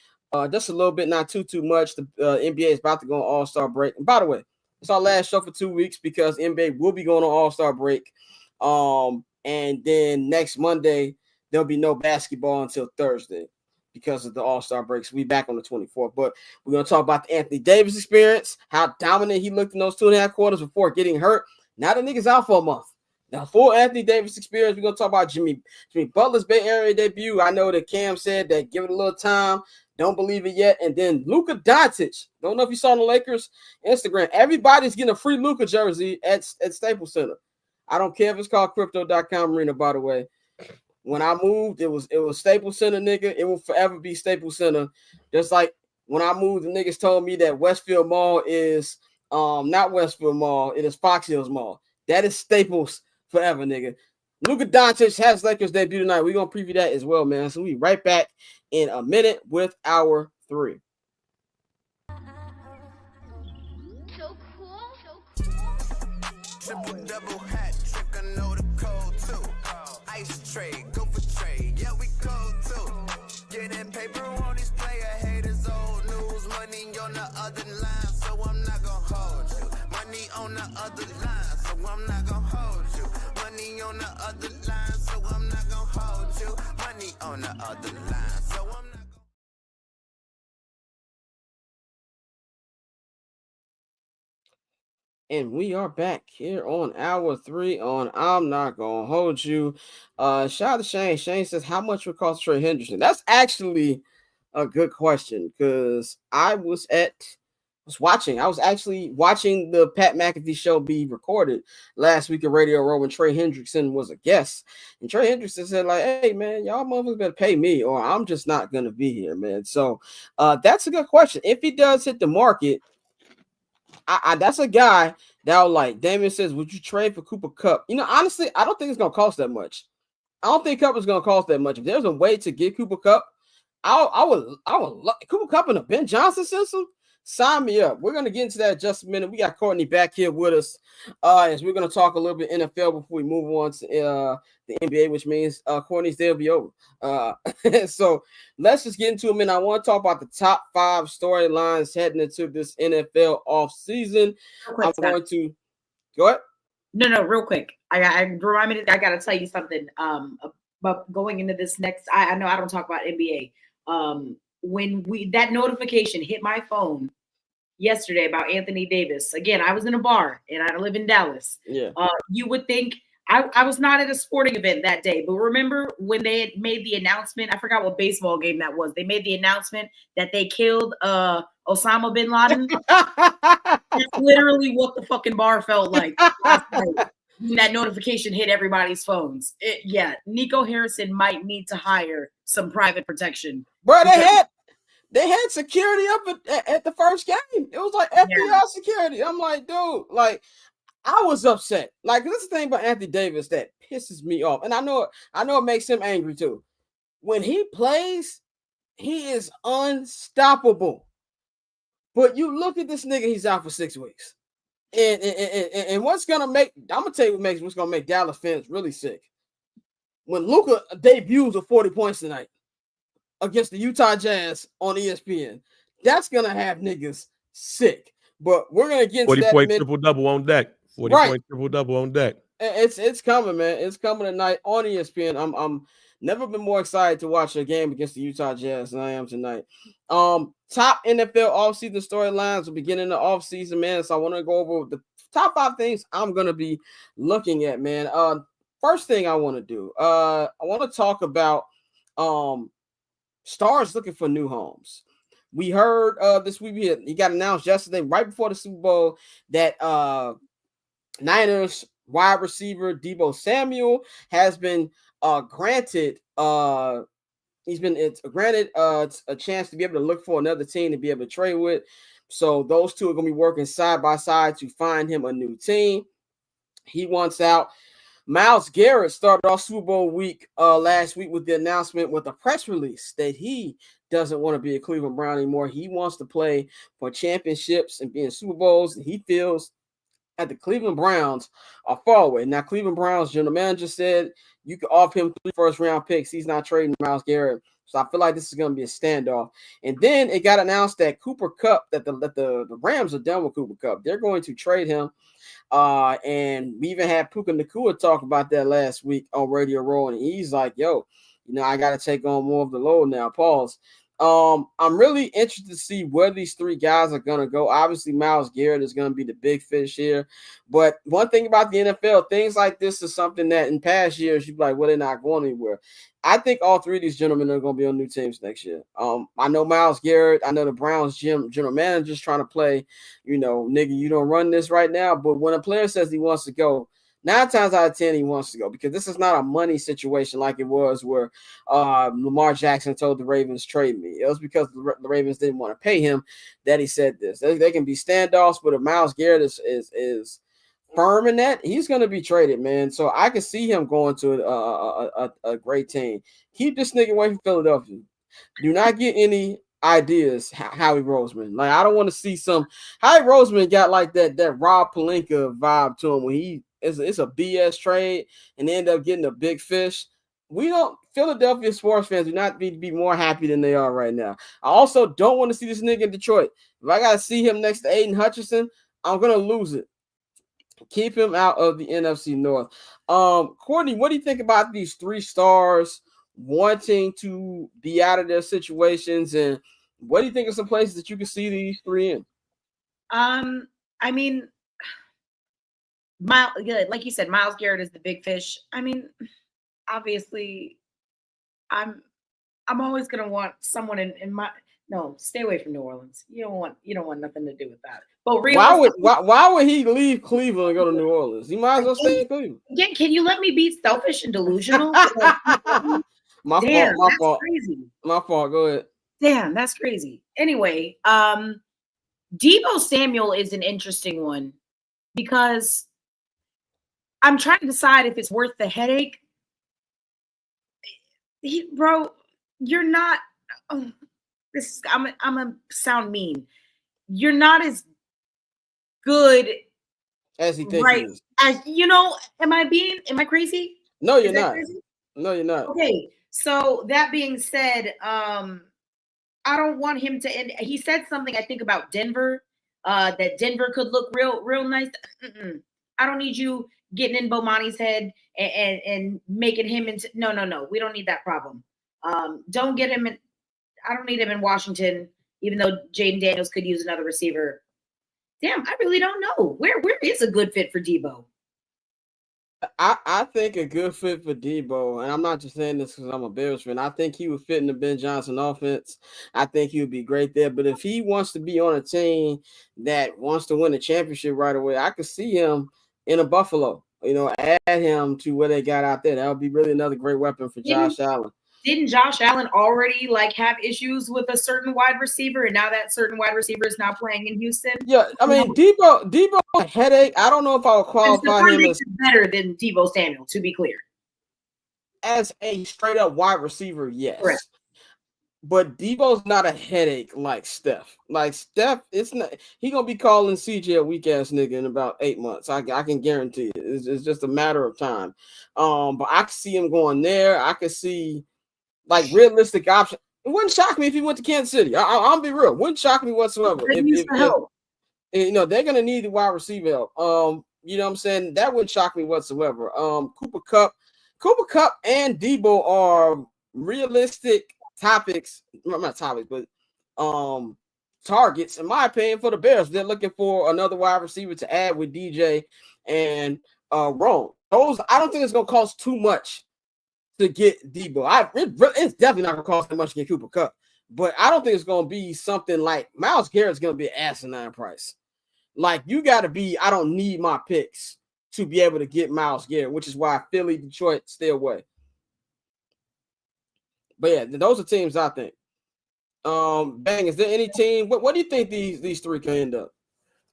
[SPEAKER 1] Just a little bit, not too much. The NBA is about to go on All-Star break. And by the way, it's our last show for 2 weeks because NBA will be going on All-Star break. And then next Monday, there'll be no basketball until Thursday because of the All-Star break. So we back on the 24th. But we're going to talk about the Anthony Davis experience, how dominant he looked in those 2.5 quarters before getting hurt. Now the nigga's out for a month. Now, full Anthony Davis experience, we're going to talk about Jimmy Butler's Bay Area debut. I know that Cam said that give it a little time. Don't believe it yet. And then Luka Doncic. Don't know if you saw on the Lakers Instagram. Everybody's getting a free Luka jersey at Staples Center. I don't care if it's called Crypto.com Arena, by the way. When I moved, it was Staples Center, nigga. It will forever be Staples Center. Just like when I moved, the niggas told me that Westfield Mall is not Westfield Mall. It is Fox Hills Mall. That is Staples forever, nigga. Luka Doncic has Lakers debut tonight. We're going to preview that as well, man. So we right back in a minute with our 3.
[SPEAKER 2] So cool.
[SPEAKER 3] Triple double hat trick, I know the code too. Ice trade, go for trade, yeah we cold too. Getting paper on these player haters, old news, money on the other line, so I'm not gonna hold you. Money on the other line, so I'm not gonna hold you. Money on the other line, so I'm not gonna hold you. Money on the other line, so I'm not gonna.
[SPEAKER 1] And we are back here on hour 3 on I'm Not Gonna Hold You. Shout out to Shane. Shane says, how much would cost Trey Henderson? That's actually a good question because I was actually watching the Pat McAfee show be recorded last week at Radio Row when Trey Hendrickson was a guest. And Trey Hendrickson said, like, hey, man, y'all motherfuckers better pay me or I'm just not going to be here, man. So that's a good question. If he does hit the market, I that's a guy that would like. Damien says, would you trade for Cooper Kupp? You know, honestly, I don't think it's going to cost that much. I don't think Kupp is going to cost that much. If there's a way to get Cooper Kupp, I would love Cooper Kupp in a Ben Johnson system. Sign me up. We're going to get into that in just a minute. We got Courtney back here with us as we're going to talk a little bit NFL before we move on to the NBA, which means Courtney's day will be over. So let's just get into them. And I want to talk about the top 5 storylines heading into this NFL offseason. I'm going to go ahead.
[SPEAKER 5] No, real quick. I remind me that I got to tell you something about going into this next. I know I don't talk about NBA. When that notification hit my phone yesterday about Anthony Davis, again, I was in a bar and I live in Dallas.
[SPEAKER 1] Yeah.
[SPEAKER 5] You would think I was not at a sporting event that day, but remember when they had made the announcement, I forgot what baseball game that was. They made the announcement that they killed Osama bin Laden. That's literally what the fucking bar felt like last night. That notification hit everybody's phones. Nico Harrison might need to hire some private protection.
[SPEAKER 1] Bro, they had security up at the first game. It was like FBI security. I'm like, dude, like I was upset. Like this is the thing about Anthony Davis that pisses me off, and I know it makes him angry too. When he plays, he is unstoppable. But you look at this nigga, he's out for 6 weeks. And what's gonna make I'm gonna tell you what's gonna make Dallas fans really sick. When Luka debuts with 40 points tonight against the Utah Jazz on ESPN, that's gonna have niggas sick. But we're gonna get into
[SPEAKER 4] 40-point triple-double on deck. 40-point triple-double on deck.
[SPEAKER 1] It's coming, man. It's coming tonight on ESPN. I'm never been more excited to watch a game against the Utah Jazz than I am tonight. Top NFL offseason storylines will begin in the offseason, man. So I want to go over the top 5 things I'm gonna be looking at, man. First thing I want to do, I want to talk about stars looking for new homes. We heard this week he got announced yesterday, right before the Super Bowl, that Niners wide receiver Deebo Samuel has been granted a chance to be able to look for another team to be able to trade with. So those two are going to be working side by side to find him a new team. He wants out. Myles Garrett started off Super Bowl week last week with the announcement with a press release that he doesn't want to be a Cleveland Brown anymore. He wants to play for championships and be in Super Bowls. And he feels at the Cleveland Browns are far away. Now, Cleveland Browns general manager said you can offer him 3 first-round picks. He's not trading Myles Garrett. So I feel like this is going to be a standoff. And then it got announced that Cooper Kupp, that the Rams are done with Cooper Kupp. They're going to trade him. And we even had Puka Nacua talk about that last week on Radio Row, and he's like, yo, I got to take on more of the load now. Pause. I'm really interested to see where these 3 guys are going to go. Obviously, Myles Garrett is going to be the big fish here. But one thing about the NFL, things like this is something that in past years, you'd be like, well, they're not going anywhere. I think all 3 of these gentlemen are going to be on new teams next year. I know Myles Garrett. I know the Browns general manager's trying to play, nigga, you don't run this right now. But when a player says he wants to go, 9 times out of 10, he wants to go, because this is not a money situation like it was where Lamar Jackson told the Ravens, trade me. It was because the Ravens didn't want to pay him that he said this. They can be standoffs, but if Myles Garrett is firm in that, he's going to be traded, man. So I can see him going to a great team. Keep this nigga away from Philadelphia. Do not get any ideas, Howie Roseman. Like, I don't want to see some. Howie Roseman got like that Rob Pelinka vibe to him when it's a BS trade and they end up getting a big fish. Philadelphia sports fans do not need to be more happy than they are right now. I also don't want to see this nigga in Detroit. If I got to see him next to Aiden Hutchinson, I'm going to lose it. Keep him out of the NFC North. Courtney, what do you think about these 3 stars wanting to be out of their situations, and what do you think of some places that you can see these 3 in?
[SPEAKER 5] I mean, like you said, Myles Garrett is the big fish. I mean, obviously, I'm always gonna want someone in my. No, stay away from New Orleans. You don't want nothing to do with that. But
[SPEAKER 1] why would he leave Cleveland and go to New Orleans? He might as well stay in Cleveland.
[SPEAKER 5] Again, can you let me be selfish and delusional?
[SPEAKER 1] My fault.
[SPEAKER 5] Crazy.
[SPEAKER 1] My fault. Go ahead.
[SPEAKER 5] Damn, that's crazy. Anyway, Deebo Samuel is an interesting one because I'm trying to decide if it's worth the headache. Bro, you're not. I'm gonna sound mean. You're not as good
[SPEAKER 1] as he thinks,
[SPEAKER 5] right? As am I crazy?
[SPEAKER 1] No, you're not. No, you're not.
[SPEAKER 5] Okay, so that being said, I don't want him to end. He said something, I think, about Denver, that Denver could look real nice. I don't need you getting in Bomani's head and making him into. No. We don't need that problem. Don't get him in. I don't need him in Washington, even though Jaden Daniels could use another receiver. Damn, I really don't know. Where is a good fit for Deebo?
[SPEAKER 1] I think a good fit for Deebo, and I'm not just saying this because I'm a Bears fan. I think he would fit in the Ben Johnson offense. I think he would be great there. But if he wants to be on a team that wants to win a championship right away, I could see him in a Buffalo. Add him to what they got out there. That would be really another great weapon for Josh Allen.
[SPEAKER 5] Didn't Josh Allen already have issues with a certain wide receiver, and now that certain wide receiver is now playing in Houston?
[SPEAKER 1] Yeah, I mean Deebo headache. I don't know if I would qualify him as
[SPEAKER 5] better than Deebo Samuel, to be clear.
[SPEAKER 1] As a straight up wide receiver, yes.
[SPEAKER 5] Correct.
[SPEAKER 1] But Deebo's not a headache like Steph. Like Steph, it's not. He gonna be calling CJ a weak ass nigga in about 8 months. I can guarantee it. It's just a matter of time. But I can see him going there. I can see realistic option. It wouldn't shock me if he went to Kansas City. I'll be real. Wouldn't shock me whatsoever. If they're gonna need the wide receiver help. You know what I'm saying? That wouldn't shock me whatsoever. Cooper Kupp and Deebo are realistic targets, in my opinion, for the Bears. They're looking for another wide receiver to add with DJ and Rome. Those I don't think it's gonna cost too much to get Deebo. It's definitely not gonna cost that much to get Cooper Kupp, but I don't think it's gonna be something like Myles Garrett's gonna be an asinine price. Like, you gotta be, I don't need my picks to be able to get Myles Garrett, which is why Philly, Detroit stay away. But yeah, those are teams I think. Bang, is there any team? What do you think these 3 can end up?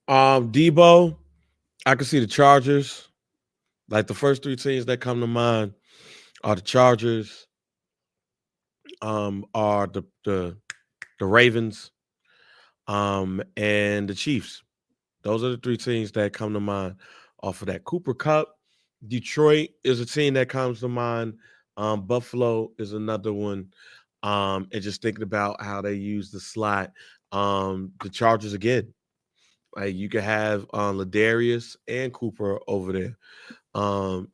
[SPEAKER 4] Deebo, I can see the Chargers. Like, the first 3 teams that come to mind are the Chargers, are the Ravens, and the Chiefs. Those are the three teams that come to mind off of that. Cooper Kupp, Detroit is a team that comes to mind. Buffalo is another one. And just thinking about how they use the slot. The Chargers again. Like you could have Ladarius and Cooper over there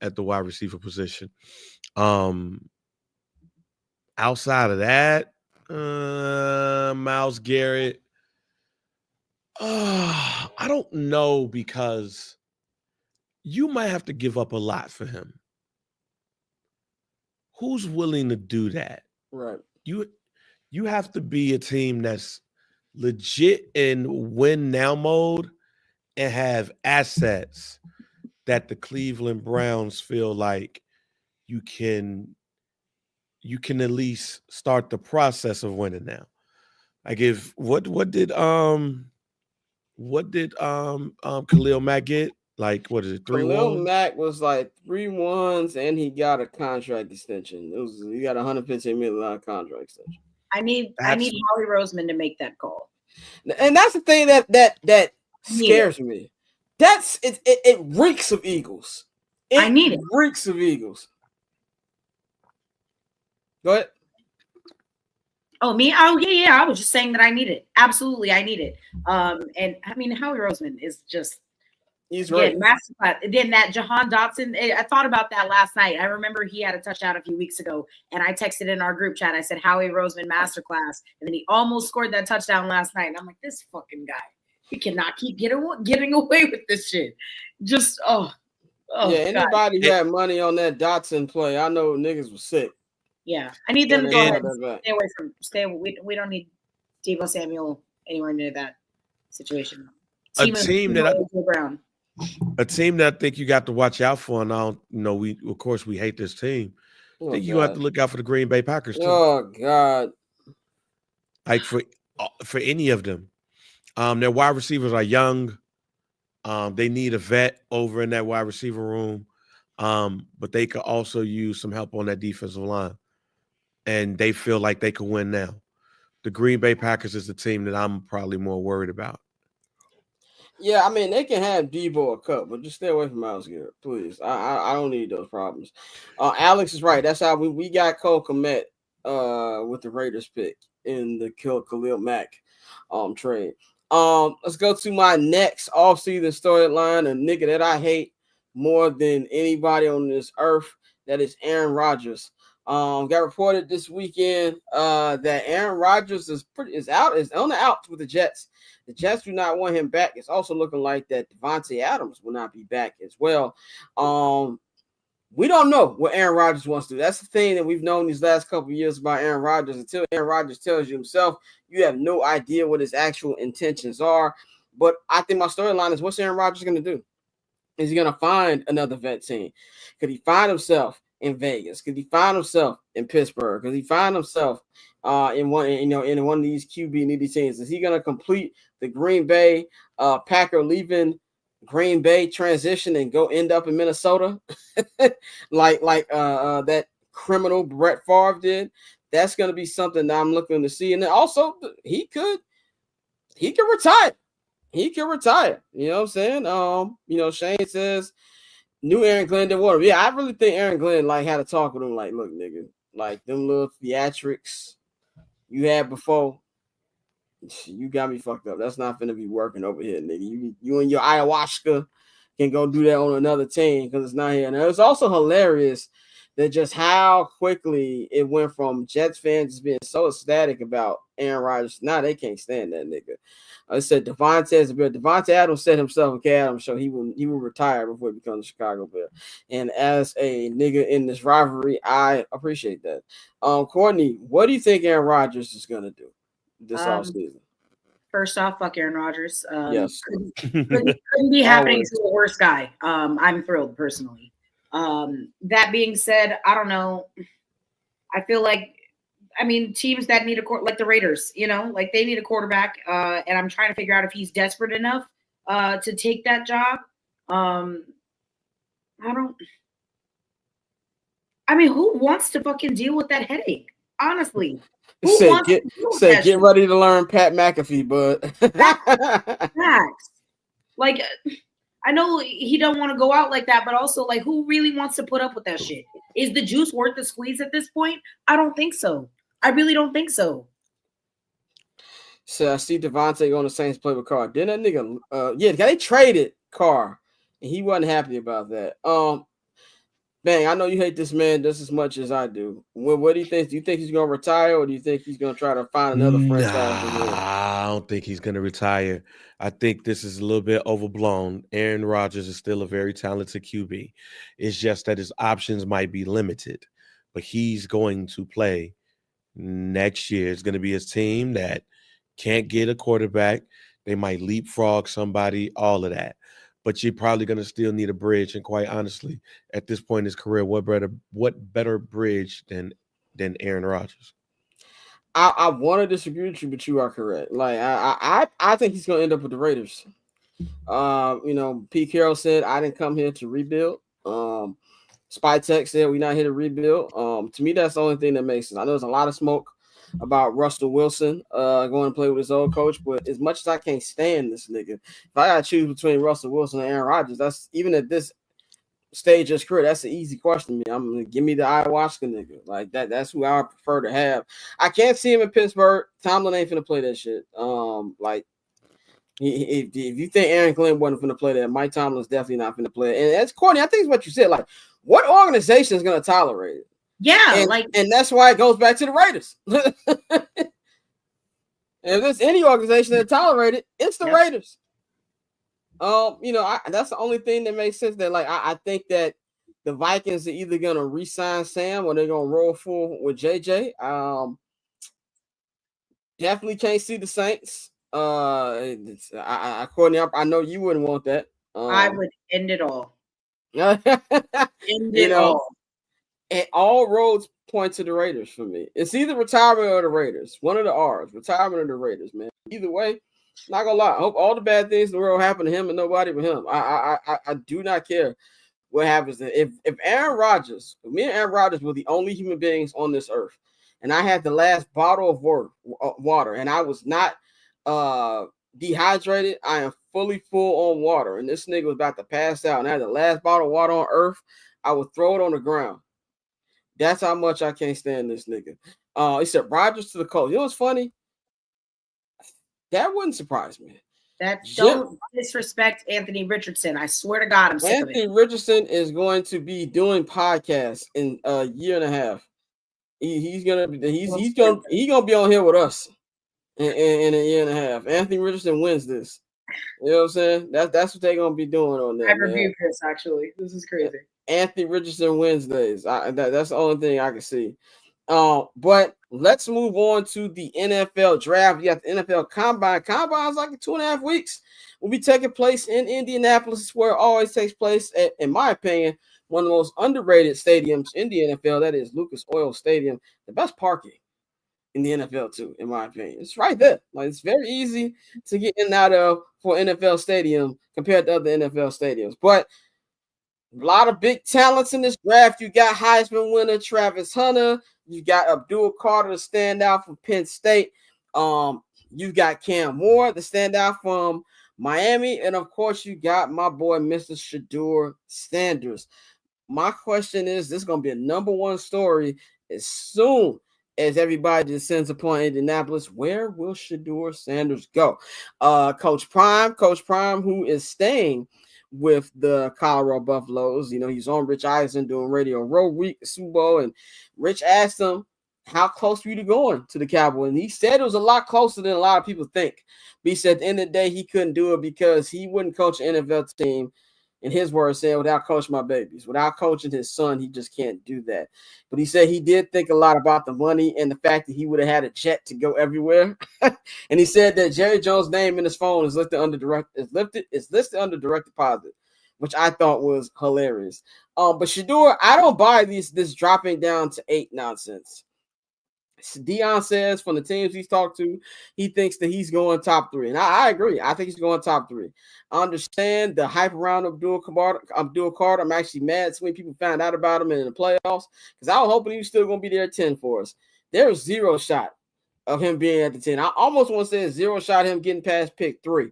[SPEAKER 4] at the wide receiver position. Outside of that, Myles Garrett. I don't know, because you might have to give up a lot for him. Who's willing to do that?
[SPEAKER 1] Right.
[SPEAKER 4] You have to be a team that's legit in win now mode and have assets that the Cleveland Browns feel like you can at least start the process of winning now. Like if what did Khalil Mack get? Like, what is it? 3
[SPEAKER 1] Khalil
[SPEAKER 4] 1?
[SPEAKER 1] Mack was like 3 1s, and he got a contract extension. He got a $115 million contract extension.
[SPEAKER 5] I need Howie Roseman to make that call.
[SPEAKER 1] And that's the thing that scares me. That's it. It reeks of Eagles.
[SPEAKER 5] I need it.
[SPEAKER 1] Reeks of Eagles. Go ahead.
[SPEAKER 5] Oh, me? Oh, yeah. I was just saying that I need it. Absolutely, I need it. And I mean, Howie Roseman is just.
[SPEAKER 1] He's right.
[SPEAKER 5] Masterclass. Then that Jahan Dotson, I thought about that last night. I remember he had a touchdown a few weeks ago, and I texted in our group chat. I said, Howie Roseman masterclass. And then he almost scored that touchdown last night. And I'm like, this fucking guy, he cannot keep getting away with this shit. Just, yeah,
[SPEAKER 1] anybody who had money on that Dotson play, I know niggas was sick.
[SPEAKER 5] Yeah, I need them to go ahead and stay away. We don't need Deebo Samuel anywhere near that situation.
[SPEAKER 4] A team that I think you got to watch out for, and I don't know. We hate this team. I think you have to look out for the Green Bay Packers too.
[SPEAKER 1] Oh God!
[SPEAKER 4] Like for any of them, their wide receivers are young. They need a vet over in that wide receiver room, but they could also use some help on that defensive line, and they feel like they could win now. The Green Bay Packers is the team that I'm probably more worried about.
[SPEAKER 1] Yeah, I mean, they can have Deebo or Cup, but just stay away from Myles Garrett, please. I don't need those problems. Alex is right. That's how we got Cole Kmet with the Raiders pick in the Khalil Mack trade. Let's go to my next offseason storyline, a nigga that I hate more than anybody on this earth. That is Aaron Rodgers. Got reported this weekend that Aaron Rodgers is on the out with the Jets. The Jets do not want him back. It's also looking like that Devontae Adams will not be back as well. We don't know what Aaron Rodgers wants to do. That's the thing that we've known these last couple of years about Aaron Rodgers. Until Aaron Rodgers tells you himself, you have no idea what his actual intentions are. But I think my storyline is, what's Aaron Rodgers going to do? Is he going to find another vet team? Could he find himself in Vegas? Could he find himself in Pittsburgh? Could he find himself in one of these QB needy teams? Is he going to complete the Green Bay Packer leaving Green Bay transition and go end up in Minnesota like that criminal Brett Favre did? That's going to be something that I'm looking to see. And then also he could retire. He could retire. You know what I'm saying? Shane says new Aaron Glenn didn't want him. Yeah, I really think Aaron Glenn had a talk with him. Like, look, nigga, like them little theatrics you had before, you got me fucked up. That's not finna be working over here, nigga. You and your ayahuasca can go do that on another team because it's not here. And it's also hilarious that just how quickly it went from Jets fans just being so ecstatic about Aaron Rodgers. Now they can't stand that nigga. I said Devontae Adams said himself, okay, Adams show he will retire before he becomes a Chicago Bear. And as a nigga in this rivalry, I appreciate that. Courtney, what do you think Aaron Rodgers is gonna do this offseason?
[SPEAKER 5] First off, fuck Aaron Rodgers.
[SPEAKER 1] Yes.
[SPEAKER 5] Couldn't be happening to the worst guy. I'm thrilled personally. That being said, I don't know. I feel like, teams that need like the Raiders, like they need a quarterback. And I'm trying to figure out if he's desperate enough to take that job. Who wants to fucking deal with that headache? Honestly.
[SPEAKER 1] Get ready to learn Pat McAfee, bud.
[SPEAKER 5] Facts. Like, I know he don't want to go out like that, but also, like, who really wants to put up with that shit? Is the juice worth the squeeze at this point? I don't think so. I really don't think so.
[SPEAKER 1] So I see Devontae on the Saints play with Carr. Didn't that nigga? They traded Carr, and he wasn't happy about that. Bang, I know you hate this man just as much as I do. What do you think? Do you think he's gonna retire, or do you think he's gonna try to find another franchise?
[SPEAKER 4] I don't think he's gonna retire. I think this is a little bit overblown. Aaron Rodgers is still a very talented QB. It's just that his options might be limited, but he's going to play next year. It's going to be his team that can't get a quarterback. They might leapfrog somebody, all of that. But you're probably going to still need a bridge. And quite honestly, at this point in his career, what better bridge than Aaron Rodgers?
[SPEAKER 1] I want to disagree with you, but you are correct. Like I think he's going to end up with the Raiders. Pete Carroll said I didn't come here to rebuild. Spytech said we're not here to rebuild. To me, that's the only thing that makes sense. I know there's a lot of smoke about Russell Wilson going to play with his old coach, but as much as I can't stand this nigga, if I gotta choose between Russell Wilson and Aaron Rodgers, that's even at this stage of his career, that's an easy question to me. I'm gonna give me the ayahuasca nigga. Like that's who I would prefer to have. I can't see him in Pittsburgh. Tomlin ain't finna play that shit. If you think Aaron Glenn wasn't finna play that, Mike Tomlin's definitely not finna play it. And that's Courtney. I think it's what you said. Like, what organization is gonna tolerate it?
[SPEAKER 5] Yeah,
[SPEAKER 1] and that's why it goes back to the Raiders. If there's any organization that tolerate it, it's the Raiders. That's the only thing that makes sense. That I think that the Vikings are either gonna re-sign Sam or they're gonna roll full with JJ. Definitely can't see the Saints. Courtney, I know you wouldn't want that.
[SPEAKER 5] I would end it all.
[SPEAKER 1] All. And all roads point to the Raiders for me. It's either retirement or the Raiders. One of the R's. Retirement or the Raiders, man. Either way, not gonna lie. I hope all the bad things in the world happen to him and nobody but him. I do not care what happens. If Aaron Rodgers, me and Aaron Rodgers were the only human beings on this earth, and I had the last bottle of water, and I was not dehydrated, I am fully full on water, and this nigga was about to pass out, and I had the last bottle of water on earth, I would throw it on the ground. That's how much I can't stand this nigga. He said Rodgers to the Colts. You know what's funny? That wouldn't surprise me.
[SPEAKER 5] Don't disrespect Anthony Richardson. I swear to God, I'm sick of it.
[SPEAKER 1] Anthony Richardson is going to be doing podcasts in a year and a half. He's gonna be on here with us in a year and a half. Anthony Richardson wins this. You know what I'm saying? That's what they're gonna be doing on there.
[SPEAKER 5] I reviewed this actually. This is crazy.
[SPEAKER 1] Anthony Richardson Wednesdays. That's the only thing I can see. But let's move on to the NFL draft. You got the NFL Combine. Combine's like 2.5 weeks. Will be taking place in Indianapolis. It's where it always takes place. In my opinion, one of the most underrated stadiums in the NFL. That is Lucas Oil Stadium. The best parking in the NFL too, in my opinion. It's right there. Like, it's very easy to get in and out of for NFL stadium compared to other NFL stadiums. But a lot of big talents in this draft. You got Heisman winner Travis Hunter. You got Abdul Carter, the standout from Penn State. You got Cam Moore, the standout from Miami. And, of course, you got my boy, Mr. Shedeur Sanders. My question is, this is going to be a number one story as soon as everybody descends upon Indianapolis. Where will Shedeur Sanders go? Coach Prime, who is staying with the Colorado Buffaloes. You know, he's on Rich Eisen doing Radio Row Week, Super Bowl, and Rich asked him, how close were you to going to the Cowboys? And he said it was a lot closer than a lot of people think. But he said at the end of the day, he couldn't do it because he wouldn't coach an NFL team, in his words, saying, without coaching my babies, without coaching his son, he just can't do that. But he said he did think a lot about the money and the fact that he would have had a jet to go everywhere. And he said that Jerry Jones' name in his phone is listed under direct deposit, which I thought was hilarious. But Shedeur, I don't buy this dropping down to 8 nonsense. Deion says from the teams he's talked to, he thinks that he's going top 3. And I agree. I think he's going top 3. I understand the hype around Abdul Carter. I'm actually mad when people found out about him in the playoffs because I was hoping he was still going to be there at 10 for us. There's zero shot of him being at the 10. I almost want to say zero shot of him getting past pick 3.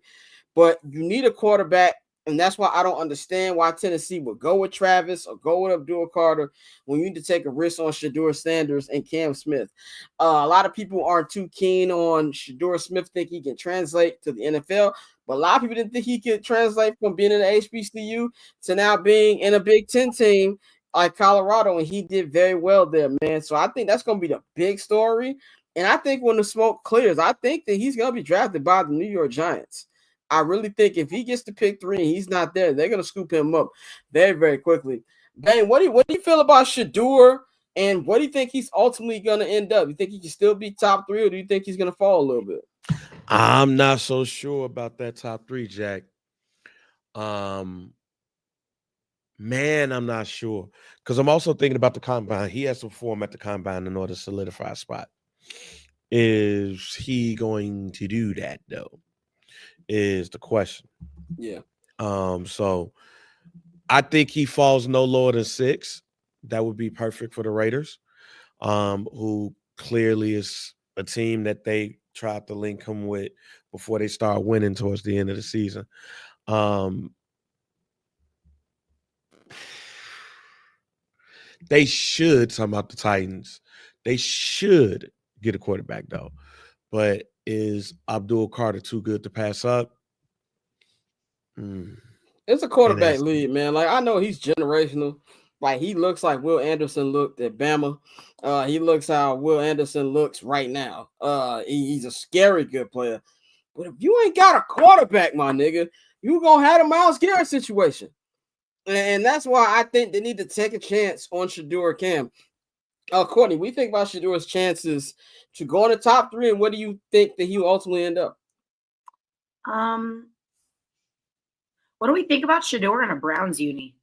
[SPEAKER 1] but you need a quarterback. And that's why I don't understand why Tennessee would go with Travis or go with Abdul Carter when you need to take a risk on Shedeur Sanders and Cam Smith. A lot of people aren't too keen on Shedeur Smith, think he can translate to the NFL, but a lot of people didn't think he could translate from being in the HBCU to now being in a Big Ten team like Colorado, and he did very well there, man. So I think that's going to be the big story. And I think when the smoke clears, I think that he's going to be drafted by the New York Giants. I really think if he gets to pick 3 and he's not there, they're going to scoop him up very, very quickly. Bane, what do you feel about Shedeur, and what do you think he's ultimately going to end up? You think he can still be top 3, or do you think he's going to fall a little bit?
[SPEAKER 4] I'm not so sure about that top 3, Jack. Man, I'm not sure, because I'm also thinking about the combine. He has to perform at the combine in order to solidify a spot. Is he going to do that, though? Is the question.
[SPEAKER 1] Yeah.
[SPEAKER 4] So I think he falls no lower than 6. That would be perfect for the Raiders, who clearly is a team that they tried to link him with before they start winning towards the end of the season. They should, talking about the Titans, they should get a quarterback, though. But is Abdul Carter too good to pass up?
[SPEAKER 1] It's a quarterback league, man. Like, I know he's generational. Like, he looks like Will Anderson looked at Bama. He looks how Will Anderson looks right now. He's a scary good player. But if you ain't got a quarterback, my nigga, you gonna have a Myles Garrett situation. And that's why I think they need to take a chance on Shedeur Cam. Courtney, we think about Shedeur's chances to go in the top 3, and what do you think that he will ultimately end up?
[SPEAKER 5] What do we think about Shedeur in a Browns uni?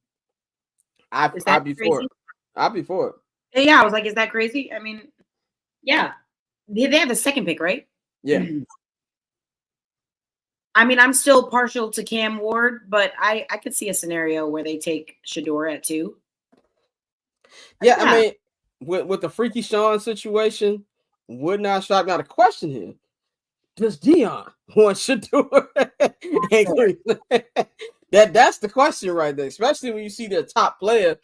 [SPEAKER 1] I'd be for it. I'd be for it.
[SPEAKER 5] Yeah, I was like, is that crazy? I mean, yeah. They have the 2nd pick, right?
[SPEAKER 1] Yeah.
[SPEAKER 5] I mean, I'm still partial to Cam Ward, but I could see a scenario where they take Shedeur at 2.
[SPEAKER 1] Yeah, I mean, with the Freaky Sean situation, would not shock. Now the question here: does Deion want Shedeur? That's the question right there. Especially when you see their top player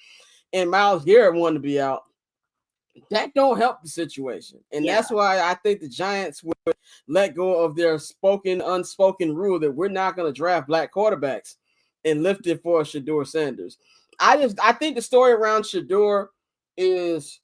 [SPEAKER 1] and Myles Garrett wanting to be out. That don't help the situation, and that's why I think the Giants would let go of their unspoken rule that we're not going to draft black quarterbacks and lift it for Shedeur Sanders. I think the story around Shedeur is,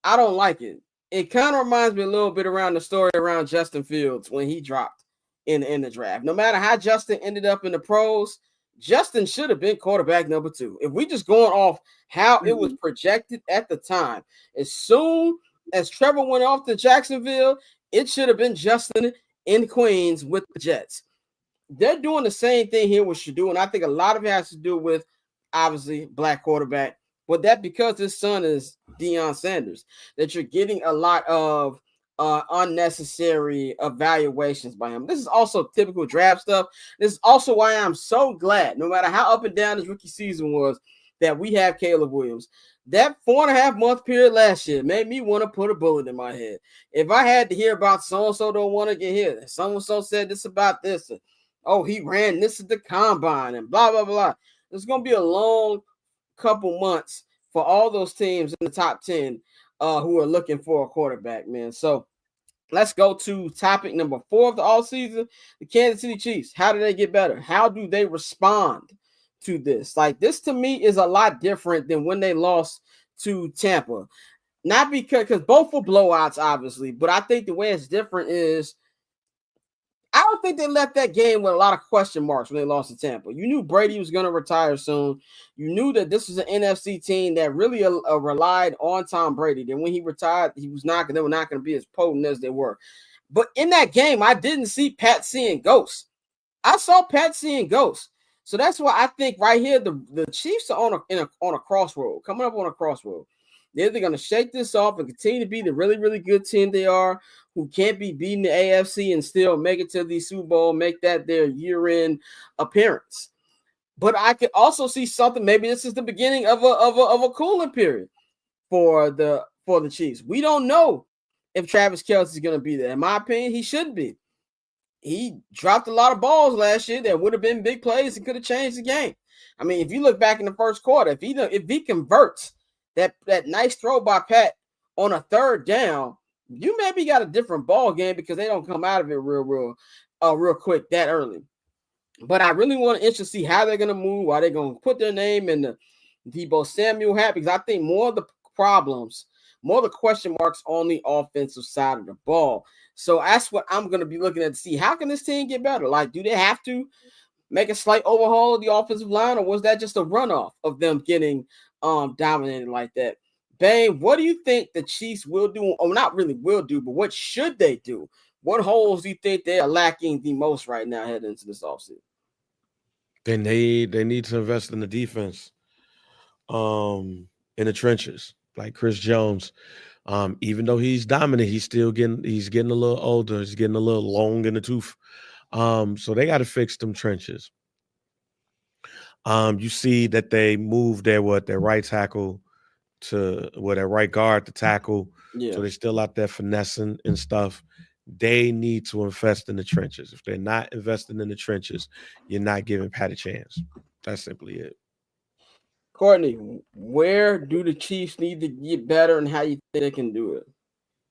[SPEAKER 1] I don't like it. It kind of reminds me a little bit around the story around Justin Fields when he dropped in the draft. No matter how Justin ended up in the pros, Justin should have been quarterback number 2. If we just going off how it was projected at the time, as soon as Trevor went off to Jacksonville, it should have been Justin in Queens with the Jets. They're doing the same thing here with Shedeur, and I think a lot of it has to do with, obviously, black quarterback, but that because his son is Deion Sanders, that you're getting a lot of unnecessary evaluations by him. This is also typical draft stuff. This is also why I'm so glad, no matter how up and down his rookie season was, that we have Caleb Williams. That 4.5 month period last year made me want to put a bullet in my head. If I had to hear about so-and-so don't want to get here, so-and-so said this about this, and, oh, he ran this at the combine, and blah, blah, blah. It's going to be a long couple months for all those teams in the top 10 who are looking for a quarterback, man. So let's go to topic number 4 of the offseason, the Kansas City Chiefs. How do they get better? How do they respond to this? Like, this to me is a lot different than when they lost to Tampa. Not because both were blowouts, obviously, but I think the way it's different is I don't think they left that game with a lot of question marks when they lost to Tampa. You knew Brady was going to retire soon. You knew that this was an NFC team that really relied on Tom Brady. Then when he retired, they were not going to be as potent as they were. But in that game, I didn't see Pat seeing ghosts. I saw Pat seeing ghosts. So that's why I think right here the Chiefs are on a crossroad, coming up on a crossroad. They're either going to shake this off and continue to be the really, really good team they are, who can't be beating the AFC and still make it to the Super Bowl, make that their year-end appearance. But I could also see something. Maybe this is the beginning of a cooling period for the Chiefs. We don't know if Travis Kelce is going to be there. In my opinion, he should be. he dropped a lot of balls last year that would have been big plays and could have changed the game. I mean, if you look back in the first quarter, if he converts that nice throw by Pat on a third down, you maybe got a different ball game because they don't come out of it real quick that early. But I really want to interested to see how they're going to move, are they going to put their name in the Deebo Samuel hat, because I think more of the problems, more of the question marks on the offensive side of the ball. So that's what I'm going to be looking at to see, how can this team get better? Like, do they have to make a slight overhaul of the offensive line, or was that just a runoff of them getting dominated like that? Bane, what do you think the Chiefs will do? Or not really will do, but what should they do? What holes do you think they are lacking the most right now heading into this offseason?
[SPEAKER 4] They need to invest in the defense, in the trenches. Like Chris Jones, even though he's dominant, he's getting a little older. He's getting a little long in the tooth. So they got to fix them trenches. You see that they moved their right tackle to their right guard to tackle.
[SPEAKER 1] Yeah.
[SPEAKER 4] So they're still out there finessing and stuff. They need to invest in the trenches. If they're not investing in the trenches, you're not giving Pat a chance. That's simply it.
[SPEAKER 1] Courtney, where do the Chiefs need to get better, and how you think they can do it?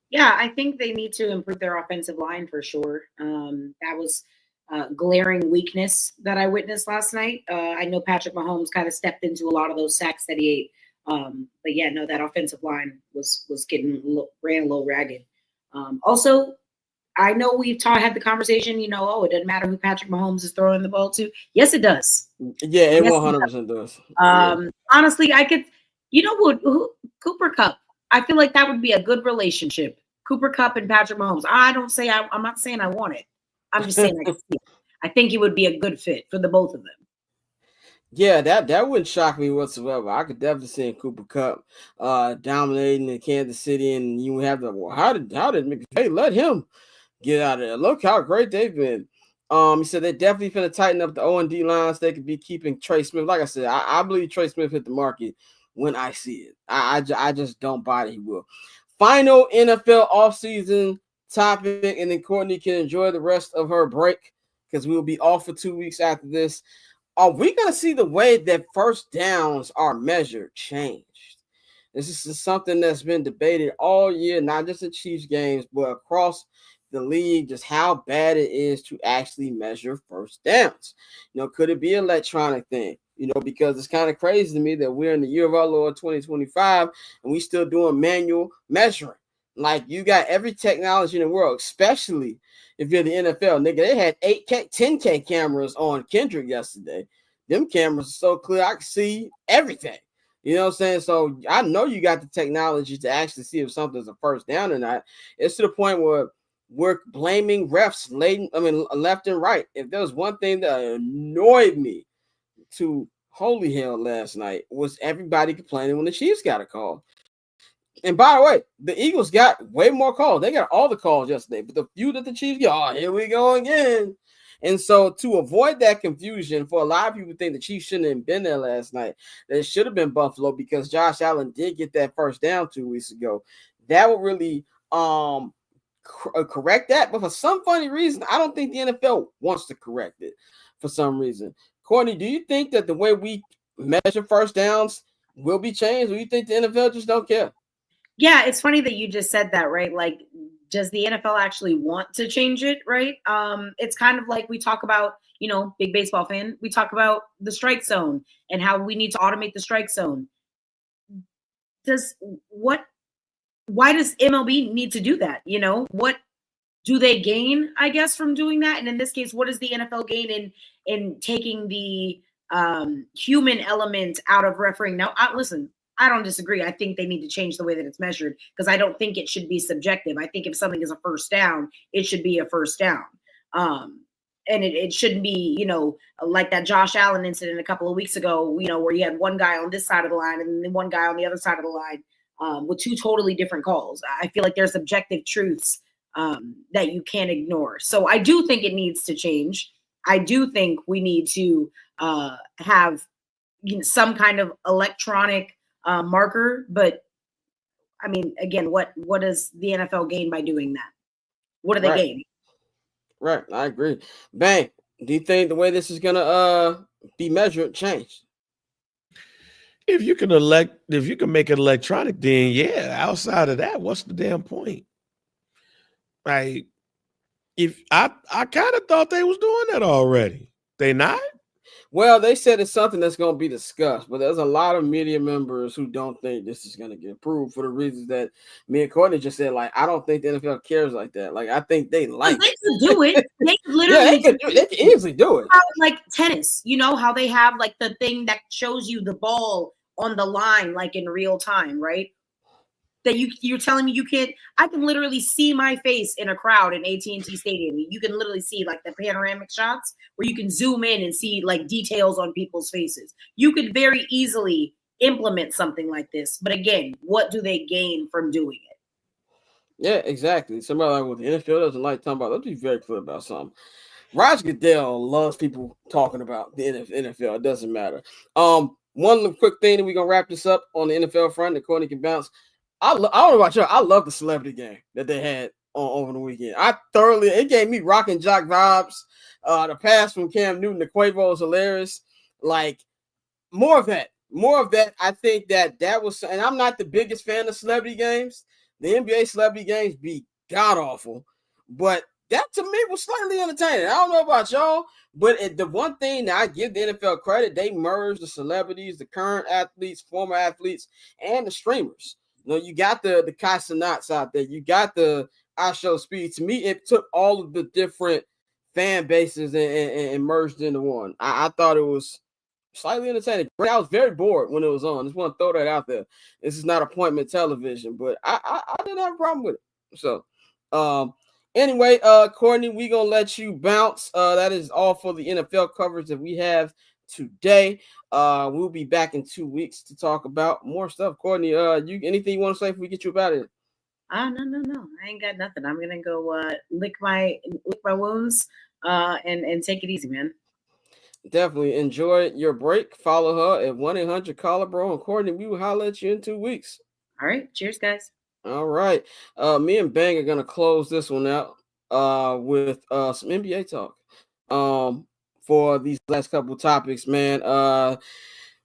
[SPEAKER 5] Yeah, I think they need to improve their offensive line for sure. That was a glaring weakness that I witnessed last night. I know Patrick Mahomes kind of stepped into a lot of those sacks that he ate. But yeah, no, that offensive line was ran a little ragged. Also, I know we've had the conversation, it doesn't matter who Patrick Mahomes is throwing the ball to. Yes, it does.
[SPEAKER 1] Yeah, it 100% does.
[SPEAKER 5] Honestly, I could, Cooper Kupp. I feel like that would be a good relationship. Cooper Kupp and Patrick Mahomes. I'm not saying I want it. I'm just saying I can see it. I think it would be a good fit for the both of them.
[SPEAKER 1] Yeah, that wouldn't shock me whatsoever. I could definitely see Cooper Kupp dominating in Kansas City, and you have how did McVay let him get out of there? Look how great they've been. He said they're definitely going to tighten up the O&D lines. They could be keeping Trey Smith. Like I said, I believe Trey Smith hit the market when I see it. I just don't buy that he will. Final NFL offseason topic, and then Courtney can enjoy the rest of her break because we will be off for 2 weeks after this. Are we going to see the way that first downs are measured changed? This is something that's been debated all year, not just in Chiefs games, but across the league, just how bad it is to actually measure first downs. Could it be an electronic thing? Because it's kind of crazy to me that we're in the year of our Lord 2025 and we still doing manual measuring. Like, you got every technology in the world, especially if you're the NFL. Nigga, they had 8K, 10K cameras on Kendrick yesterday. Them cameras are so clear, I can see everything. You know what I'm saying? So I know you got the technology to actually see if something's a first down or not. It's to the point where we're blaming refs left and right. If there was one thing that annoyed me to holy hell last night, was everybody complaining when the Chiefs got a call. And by the way, the Eagles got way more calls. They got all the calls yesterday, but the few that the Chiefs got, here we go again. And so to avoid that confusion, for a lot of people think the Chiefs shouldn't have been there last night. That it should have been Buffalo because Josh Allen did get that first down 2 weeks ago. That would really correct that. But for some funny reason, I don't think the NFL wants to correct it for some reason. Courtney, do you think that the way we measure first downs will be changed, or do you think the NFL just don't care?
[SPEAKER 5] Yeah, it's funny that you just said that, right? Like, does the NFL actually want to change it, right? It's kind of like we talk about, big baseball fan, we talk about the strike zone and how we need to automate the strike zone. Why does MLB need to do that? What do they gain, I guess, from doing that? And in this case, what does the NFL gain in taking the human element out of refereeing? Now, listen, I don't disagree. I think they need to change the way that it's measured because I don't think it should be subjective. I think if something is a first down, it should be a first down. And it shouldn't be, like that Josh Allen incident a couple of weeks ago, where you had one guy on this side of the line and then one guy on the other side of the line with two totally different calls. I feel like there's objective truths that you can't ignore. So I do think it needs to change. I do think we need to have some kind of electronic marker, but I mean, again, what does the NFL gain by doing that? What do they gain?
[SPEAKER 1] Right, I agree. Bang. Do you think the way this is gonna be measured changed?
[SPEAKER 4] If you can make it electronic, then yeah. Outside of that, what's the damn point? Like, if I kind of thought they was doing that already. They not?
[SPEAKER 1] Well, they said it's something that's going to be discussed, but there's a lot of media members who don't think this is going to get approved for the reasons that me and Courtney just said. Like, I don't think the NFL cares like that. Like, I think they like.
[SPEAKER 5] They could do it. They could literally.
[SPEAKER 1] Yeah, they could easily do it.
[SPEAKER 5] Like tennis, you know how they have like the thing that shows you the ball on the line, like in real time, right? That you're telling me you can't. I can literally see my face in a crowd in AT&T Stadium. You can literally see like the panoramic shots where you can zoom in and see like details on people's faces. You could very easily implement something like this, but again, what do they gain from doing it?
[SPEAKER 1] Yeah, exactly. Somebody like with the NFL doesn't like talking about. Let's be very clear about something. Roger Goodell loves people talking about the NFL. It doesn't matter. One quick thing that we're gonna wrap this up on the NFL front that Courtney can bounce. I don't know about you. I love the celebrity game that they had over the weekend. It gave me rock and jock vibes. The pass from Cam Newton to Quavo was hilarious. Like, more of that. I think that was, and I'm not the biggest fan of celebrity games. The NBA celebrity games be god awful, but that to me was slightly entertaining. I don't know about y'all, but the one thing that I give the NFL credit, they merged the celebrities, the current athletes, former athletes, and the streamers. You know, you got the Kai Cenats out there. You got the I Show Speed. To me, it took all of the different fan bases and merged into one. I thought it was slightly entertaining. I was very bored when it was on. Just want to throw that out there. This is not appointment television, but I didn't have a problem with it. So, anyway, Courtney, we gonna let you bounce. That is all for the NFL coverage that we have today. We'll be back in 2 weeks to talk about more stuff. Courtney, you anything you want to say before we get you about it?
[SPEAKER 5] No. I ain't got nothing. I'm gonna go lick my wounds and take it easy, man.
[SPEAKER 1] Definitely enjoy your break. Follow her at 1-800-CALLER-BRO and Courtney. We will holler at you in 2 weeks.
[SPEAKER 5] All right. Cheers, guys.
[SPEAKER 1] All right. Me and Bang are gonna close this one out with some NBA talk. For these last couple topics, man.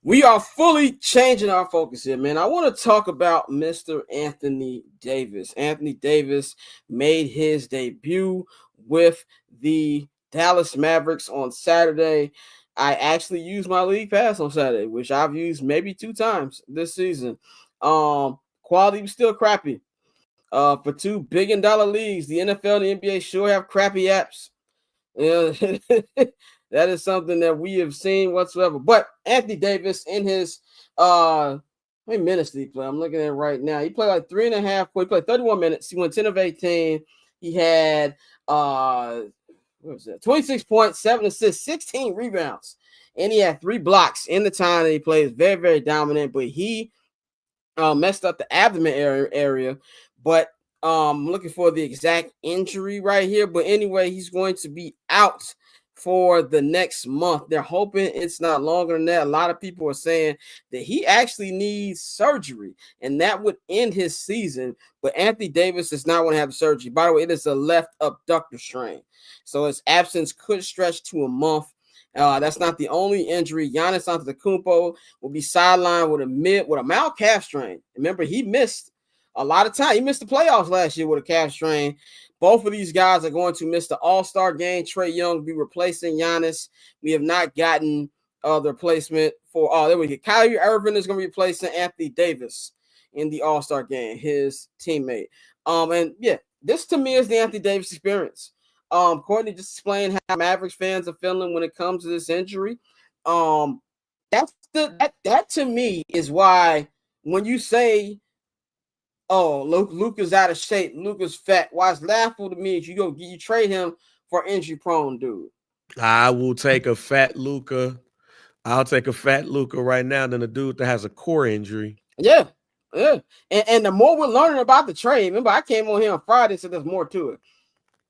[SPEAKER 1] We are fully changing our focus here, man. I want to talk about Mr. Anthony Davis. Anthony Davis made his debut with the Dallas Mavericks on Saturday. I actually used my league pass on Saturday, which I've used maybe 2 times this season. Quality was still crappy. For $2 billion leagues, the NFL and the NBA sure have crappy apps. That is something that we have seen whatsoever. But Anthony Davis in his how many minutes did he play? I'm looking at it right now. He played like 3.5. He played 31 minutes. He went 10 of 18. He had 26 points, 7 assists, 16 rebounds, and he had 3 blocks in the time that he played. Very, very dominant, but he messed up the abdomen area. But I'm looking for the exact injury right here. But anyway, he's going to be out for the next month. They're hoping it's not longer than that. A lot of people are saying that he actually needs surgery, and that would end his season. But Anthony Davis does not want to have surgery. By the way, it is a left abductor strain, so his absence could stretch to a month. That's not the only injury. Giannis Antetokounmpo will be sidelined with a mild calf strain. Remember, he missed a lot of time. He missed the playoffs last year with a calf strain. Both of these guys are going to miss the All-Star game. Trae Young will be replacing Giannis. We have not gotten the replacement for there we go. Kyrie Irving is going to be replacing Anthony Davis in the All-Star game, his teammate. And yeah, this to me is the Anthony Davis experience. Courtney just explained how Mavericks fans are feeling when it comes to this injury. That to me is why when you say, oh, Luka's out of shape, Luka's fat, why it's laughable to me is you trade him for injury prone dude.
[SPEAKER 4] I will take a fat Luka. I'll take a fat Luka right now than a dude that has a core injury.
[SPEAKER 1] Yeah. And the more we're learning about the trade, remember I came on here on Friday, so there's more to it.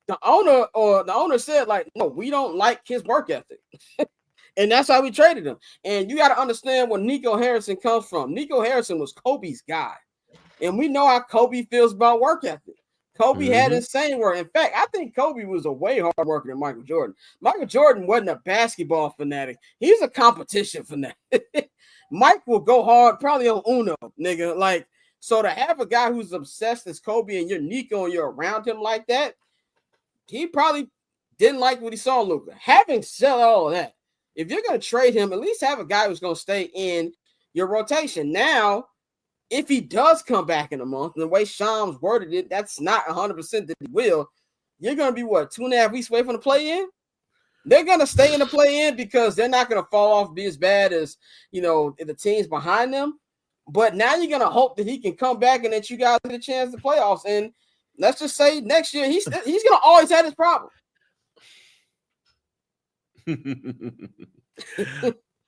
[SPEAKER 1] The owner said, like, no, we don't like his work ethic. And that's how we traded him. And you got to understand where Nico Harrison comes from. Nico Harrison was Kobe's guy. And we know how Kobe feels about work ethic. Kobe had insane work. In fact, I think Kobe was a way harder worker than Michael Jordan. Michael Jordan wasn't a basketball fanatic. He's a competition fanatic. Mike will go hard probably on Uno, nigga. Like, so to have a guy who's obsessed as Kobe and you're Nico and you're around him like that, he probably didn't like what he saw in Luka. Having said all of that, if you're going to trade him, at least have a guy who's going to stay in your rotation. Now, if he does come back in a month, the way Shams worded it, that's not 100% that he will. You're going to be, 2.5 weeks away from the play-in? They're going to stay in the play-in because they're not going to fall off, be as bad as, the teams behind them. But now you're going to hope that he can come back and that you guys get a chance to playoffs. And let's just say next year, he's going to always have this problem.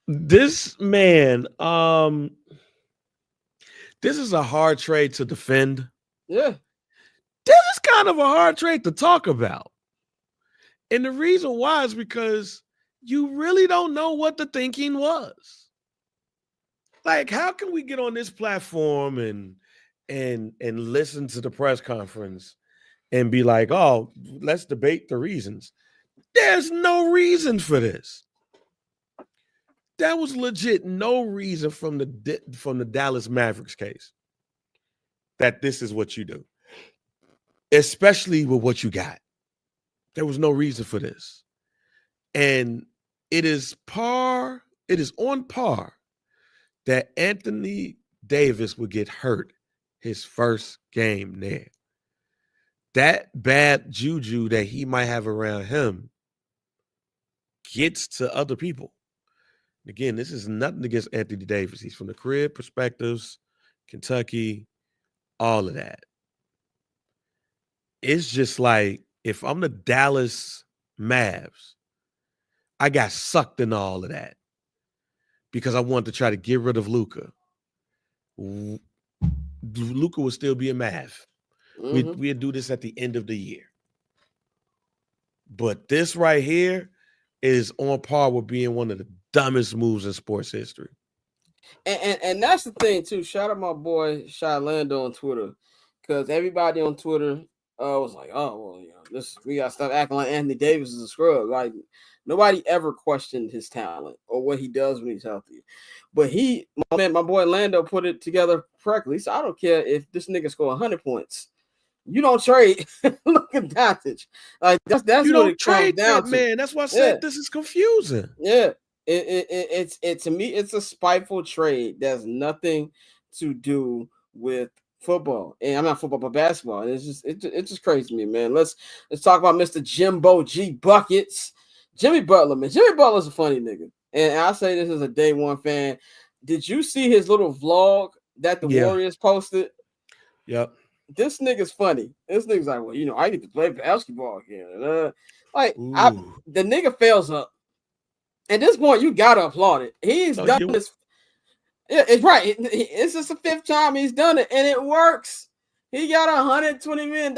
[SPEAKER 4] This man, this is a hard trade to defend.
[SPEAKER 1] Yeah.
[SPEAKER 4] This is kind of a hard trade to talk about. And the reason why is because you really don't know what the thinking was. Like, how can we get on this platform and listen to the press conference and be like, oh, let's debate the reasons? There's no reason for this. That was legit no reason from the Dallas Mavericks case that this is what you do, especially with what you got. There was no reason for this. And it is on par that Anthony Davis would get hurt his first game there. That bad juju that he might have around him gets to other people. Again, this is nothing against Anthony Davis. He's from the crib, perspectives, Kentucky, all of that. It's just like, if I'm the Dallas Mavs, I got sucked into all of that because I wanted to try to get rid of Luka. Luka would still be a Mav. We'd do this at the end of the year. But this right here is on par with being one of the dumbest moves in sports history.
[SPEAKER 1] And that's the thing, too. Shout out my boy, Shy Lando on Twitter, because everybody on Twitter was like, oh, well, we got to stop acting like Anthony Davis is a scrub. Like, nobody ever questioned his talent or what he does when he's healthy. But my boy Lando put it together correctly. So I don't care if this nigga score 100 points. You don't trade Luka Doncic. Like, that's
[SPEAKER 4] you
[SPEAKER 1] what
[SPEAKER 4] don't
[SPEAKER 1] it
[SPEAKER 4] trade
[SPEAKER 1] comes down
[SPEAKER 4] that,
[SPEAKER 1] to.
[SPEAKER 4] man. That's why I said this is confusing.
[SPEAKER 1] Yeah. It to me, it's a spiteful trade. There's nothing to do with football, and I'm not football, but basketball. And it's just crazy to me, man. Let's talk about Mr. Jimbo G Buckets, Jimmy Butler, man. Jimmy Butler's a funny nigga, and I say this as a day one fan. Did you see his little vlog that the Warriors posted?
[SPEAKER 4] Yep.
[SPEAKER 1] This nigga's funny. This nigga's like, well, I need to play basketball again. The nigga fails up. At this point, you gotta applaud it. He's done this. Yeah, it's right. It's just the 5th time he's done it, and it works. He got $120 million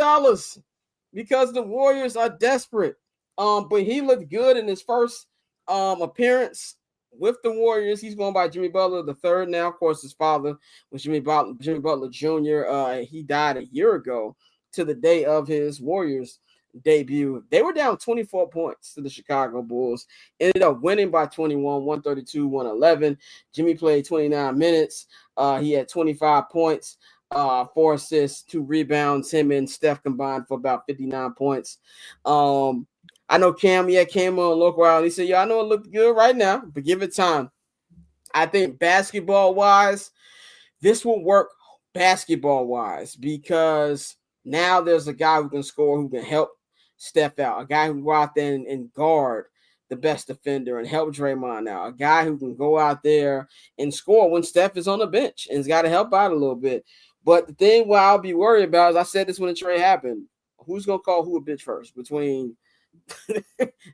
[SPEAKER 1] because the Warriors are desperate. But he looked good in his first appearance with the Warriors. He's going by Jimmy Butler the third now. Of course, his father was Jimmy Butler Jr. He died a year ago to the day of his Warriors debut. They were down 24 points to the Chicago Bulls. Ended up winning by 21, 132-111. Jimmy played 29 minutes. He had 25 points, 4 assists, 2 rebounds. Him and Steph combined for about 59 points. I know Cam, came on local out. He said, I know it looked good right now, but give it time. I think basketball-wise, this will work basketball-wise because now there's a guy who can score, who can help Steph out, a guy who can go out there and guard the best defender and help Draymond out, a guy who can go out there and score when Steph is on the bench and has got to help out a little bit. But the thing what I'll be worried about is, I said this when the trade happened, who's going to call who a bitch first between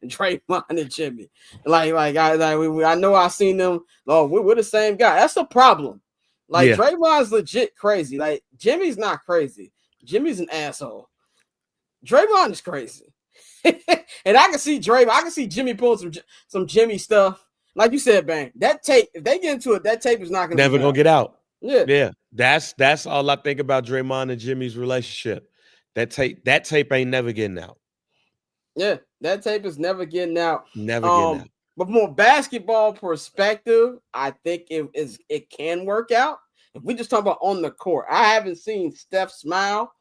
[SPEAKER 1] Draymond and Jimmy? I know I seen them. Oh, we're the same guy. That's the problem. Draymond's legit crazy. Like, Jimmy's not crazy. Jimmy's an asshole. Draymond is crazy. And I can see Draymond. I can see Jimmy pulling some Jimmy stuff. Like you said, Bang, that tape, if they get into it, that tape is not going to
[SPEAKER 4] never going to get out.
[SPEAKER 1] Yeah.
[SPEAKER 4] That's all I think about Draymond and Jimmy's relationship. That tape ain't never getting out.
[SPEAKER 1] Yeah, that tape is never getting out.
[SPEAKER 4] Never getting out.
[SPEAKER 1] But from a basketball perspective, I think it can work out. If we just talk about on the court, I haven't seen Steph smile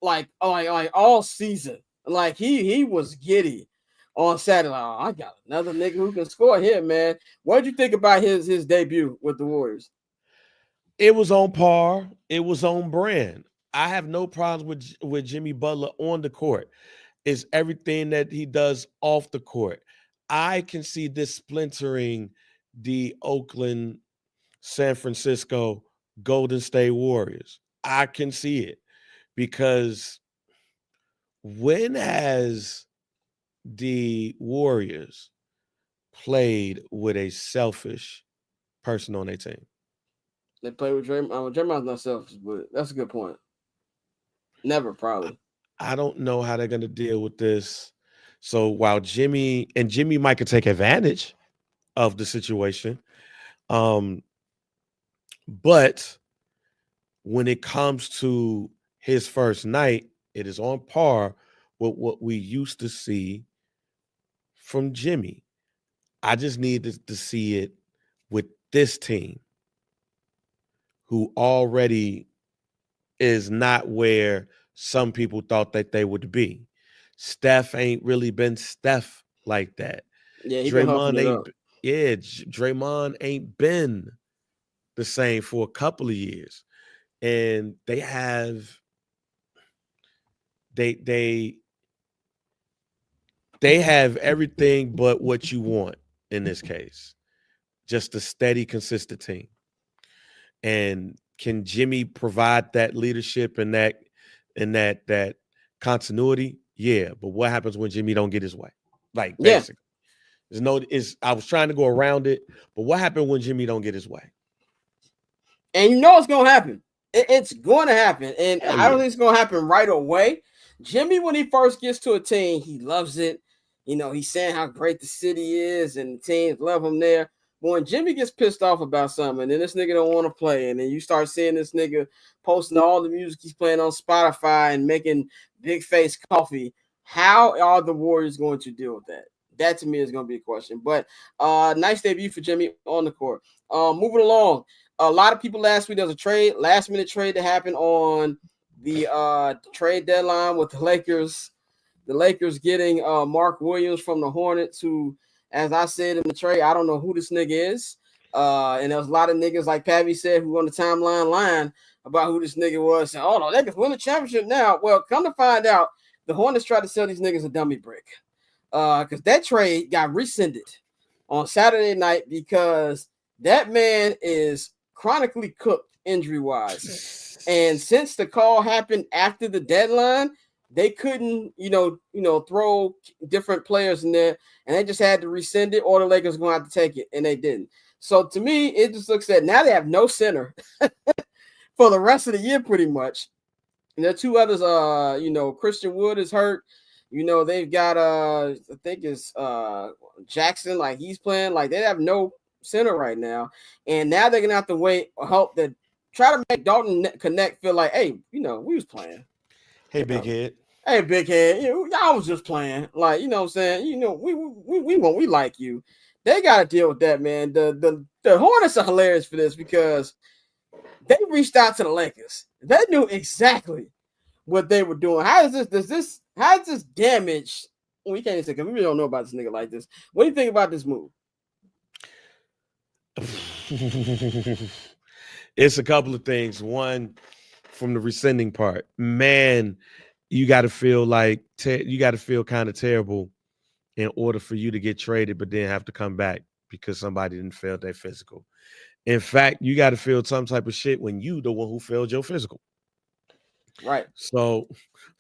[SPEAKER 1] like all season. Like he was giddy on Saturday. Oh, I got another nigga who can score here, man. What did you think about his debut with the Warriors?
[SPEAKER 4] It was on par. It was on brand. I have no problems with Jimmy Butler on the court. It's everything that he does off the court. I can see this splintering the Oakland, San Francisco, Golden State Warriors. I can see it because when has the Warriors played with a selfish person on their team?
[SPEAKER 1] They play with Draymond. Draymond's not selfish, but that's a good point. Never, probably.
[SPEAKER 4] I don't know how they're going to deal with this. So while Jimmy might could take advantage of the situation, but when it comes to his first night, it is on par with what we used to see from Jimmy. I just need to see it with this team, who already is not where some people thought that they would be. Steph ain't really been Steph like that.
[SPEAKER 1] Yeah,
[SPEAKER 4] Draymond ain't been the same for a couple of years. And they have everything but what you want in this case. Just a steady, consistent team. And can Jimmy provide that leadership and that continuity? Yeah, but what happens when Jimmy don't get his way? Like, basically, I was trying to go around it, but what happened when Jimmy don't get his way?
[SPEAKER 1] And you know it's gonna happen. It's going to happen, and I don't think it's gonna happen right away. Jimmy, when he first gets to a team, he loves it. You know, he's saying how great the city is, and the teams love him there. But when Jimmy gets pissed off about something, and then this nigga don't want to play, and then you start seeing this nigga posting all the music he's playing on Spotify and making big face coffee, how are the Warriors going to deal with that? That to me is going to be a question. But nice debut for Jimmy on the court. Moving along, a lot of people last week, there was a last minute trade that happened on the trade deadline with the Lakers. The Lakers getting Mark Williams from the Hornets, who, as I said in the trade, I don't know who this nigga is. And there was a lot of niggas, like Pappy said, who on the timeline line about who this nigga was. Saying, oh, no, they can win the championship now. Well, come to find out, the Hornets tried to sell these niggas a dummy brick. Because that trade got rescinded on Saturday night because that man is chronically cooked injury-wise. And since the call happened after the deadline, they couldn't, throw different players in there, and they just had to rescind it, or the Lakers going to have to take it, and they didn't. So to me, it just looks at now they have no center for the rest of the year, pretty much. And there are two others. Christian Wood is hurt. They've got I think it's Jackson, like he's playing. Like they have no center right now, and now they're gonna have to hope that try to make Dalton Connect feel like, hey, we was playing.
[SPEAKER 4] Hey, big head.
[SPEAKER 1] Hey, big head. Y'all was just playing. Like, you know what I'm saying? We like you. They got to deal with that, man. The Hornets are hilarious for this because they reached out to the Lakers. They knew exactly what they were doing. How is this damage? We can't even say, because we really don't know about this nigga like this. What do you think about this move?
[SPEAKER 4] It's a couple of things. One, from the rescinding part, man, you got to feel kind of terrible in order for you to get traded, but then have to come back because somebody didn't fail their physical. In fact, you got to feel some type of shit when you the one who failed your physical.
[SPEAKER 1] Right.
[SPEAKER 4] So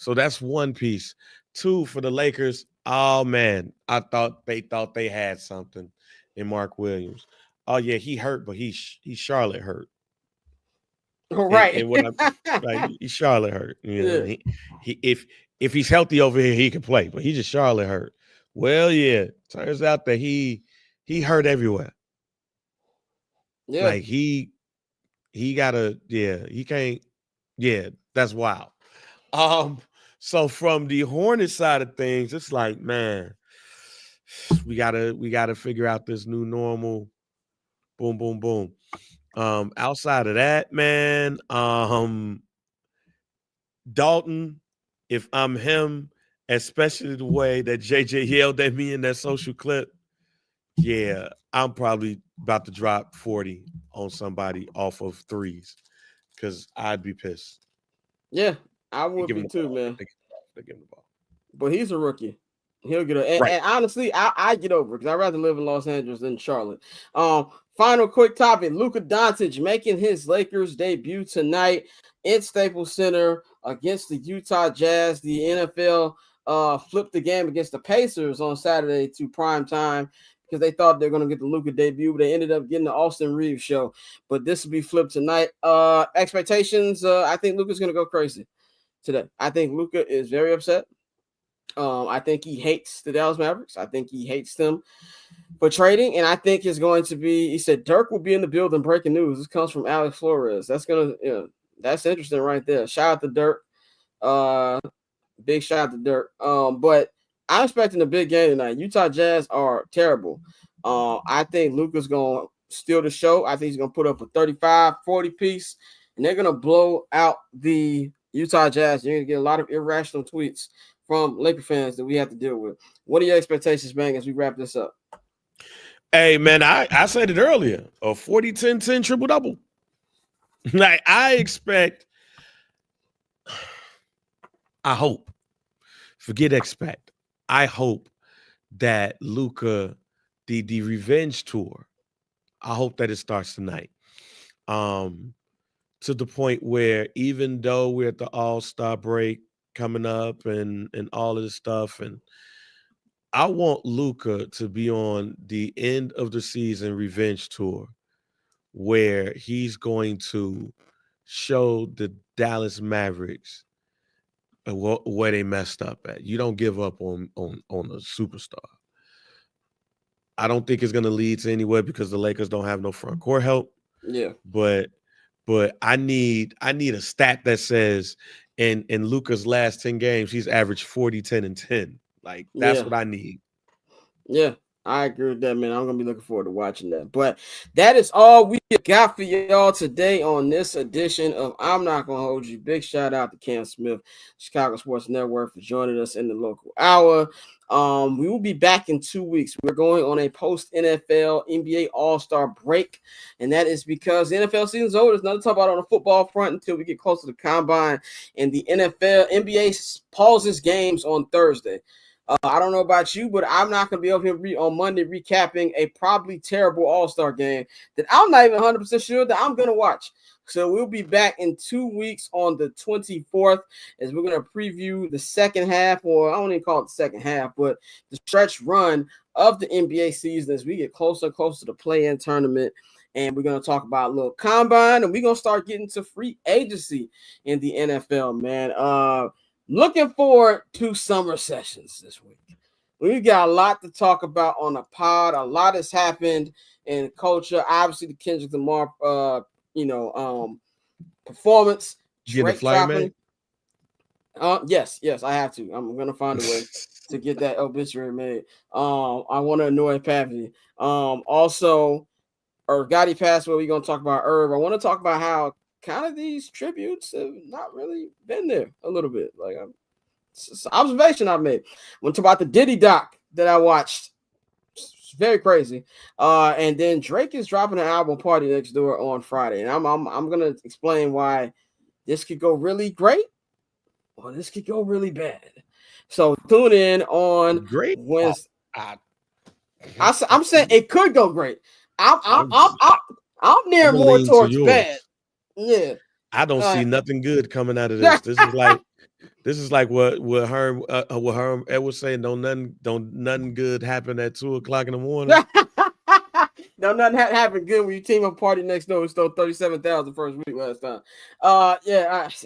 [SPEAKER 4] that's one piece. Two, for the Lakers, oh man, I thought they had something in Mark Williams. Oh yeah, he hurt, but he's Charlotte hurt.
[SPEAKER 1] Right.
[SPEAKER 4] And what he's Charlotte hurt. He if he's healthy over here, he can play, but he's just Charlotte hurt. Well, yeah, turns out that he hurt everywhere.
[SPEAKER 1] Yeah.
[SPEAKER 4] Like he can't. Yeah, that's wild. So from the Hornet side of things, it's like, man, we gotta figure out this new normal. Boom, boom, boom. Outside of that, man, Dalton, if I'm him, especially the way that JJ yelled at me in that social clip, yeah, I'm probably about to drop 40 on somebody off of threes because I'd be pissed.
[SPEAKER 1] Yeah, I
[SPEAKER 4] They
[SPEAKER 1] would
[SPEAKER 4] give him
[SPEAKER 1] be
[SPEAKER 4] the
[SPEAKER 1] too,
[SPEAKER 4] ball.
[SPEAKER 1] man.
[SPEAKER 4] They give him the ball.
[SPEAKER 1] But he's a rookie. He'll get over.
[SPEAKER 4] Right.
[SPEAKER 1] And honestly, I get over it because I'd rather live in Los Angeles than Charlotte. Final quick topic: Luka Doncic making his Lakers debut tonight in Staples Center against the Utah Jazz. The NFL flipped the game against the Pacers on Saturday to prime time because they thought they're going to get the Luka debut, but they ended up getting the Austin Reeves show. But this will be flipped tonight. Expectations: I think Luka's going to go crazy today. I think Luka is very upset. I think he hates the Dallas Mavericks. I think he hates them for trading. And I think it's going to be, he said, Dirk will be in the building. Breaking news. This comes from Alex Flores. That's that's interesting right there. Shout out to Dirk. Big shout out to Dirk. But I'm expecting a big game tonight. Utah Jazz are terrible. I think Luka's going to steal the show. I think he's going to put up a 35, 40 piece, and they're going to blow out the Utah Jazz. You're going to get a lot of irrational tweets from Laker fans that we have to deal with. What are your expectations, Bang, as we wrap this up?
[SPEAKER 4] Hey, man, I said it earlier, a 40-10-10 triple-double. Like, I expect, I hope, forget expect, I hope that Luka, the revenge tour, I hope that it starts tonight. To the point where even though we're at the All-Star break coming up and all of this stuff, and I want Luka to be on the end of the season revenge tour where he's going to show the Dallas Mavericks where they messed up at. You don't give up on a superstar. I don't think it's going to lead to anywhere because the Lakers don't have no front court help.
[SPEAKER 1] Yeah.
[SPEAKER 4] But I need a stat that says in Luka's last 10 games, he's averaged 40, 10, and 10. Like, that's what I need.
[SPEAKER 1] Yeah, I agree with that, man. I'm going to be looking forward to watching that. But that is all we got for y'all today on this edition of I'm Not Gonna Hold You. Big shout out to Cam Smith, Chicago Sports Network, for joining us in the local hour. We will be back in 2 weeks. We're going on a post-NFL NBA All-Star break, and that is because the NFL season's over. There's nothing to talk about on the football front until we get closer to the combine, and the NBA pauses games on Thursday. I don't know about you, but I'm not going to be able to on Monday recapping a probably terrible All-Star game that I'm not even 100% sure that I'm going to watch. So we'll be back in 2 weeks on the 24th as we're going to preview the second half, or I don't even call it the second half, but the stretch run of the NBA season as we get closer and closer to the play-in tournament. And we're going to talk about a little combine, and we're going to start getting to free agency in the NFL, man. Looking forward to summer sessions this week. We got a lot to talk about on the pod. A lot has happened in culture. Obviously, the Kendrick Lamar, performance.
[SPEAKER 4] You get a flyer made?
[SPEAKER 1] Yes, I have to. I'm gonna find a way to get that obituary made. I want to annoy Pappy. Also, Gotti passed away. We're gonna talk about Irv. I want to talk about how kind of these tributes have not really been there a little bit. Like, it's an observation I made. I want to talk about the Diddy doc that I watched. It's very crazy. And then Drake is dropping an album, Party Next Door, on Friday, and I'm gonna explain why this could go really great or this could go really bad. So tune in on
[SPEAKER 4] great
[SPEAKER 1] Wednesday. I'm saying it could go great. I'm near more towards bad. Yeah,
[SPEAKER 4] I don't see nothing good coming out of this. This is like what Herm Edwards saying. Don't nothing good happen at 2:00 in the morning.
[SPEAKER 1] No, nothing happened good when you team up Party Next Door. We stole 37,000 first week last time.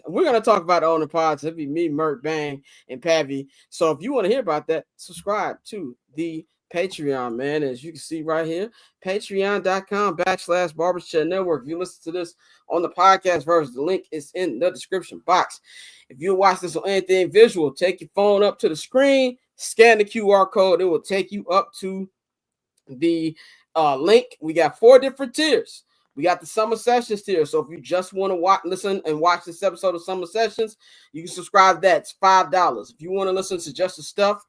[SPEAKER 1] We're gonna talk about it on the pods. It'll be me, Mert, Bang, and Pavi. So if you want to hear about that, subscribe to the Patreon, man. As you can see right here, patreon.com/Barbers Chat Network. If you listen to this on the podcast version, the link is in the description box. If you watch this on anything visual, take your phone up to the screen, scan the QR code. It will take you up to the link. We got 4 different tiers. We got the Summer Sessions tier. So if you just want to listen and watch this episode of Summer Sessions, you can subscribe to that. It's $5. If you want to listen to just the stuff,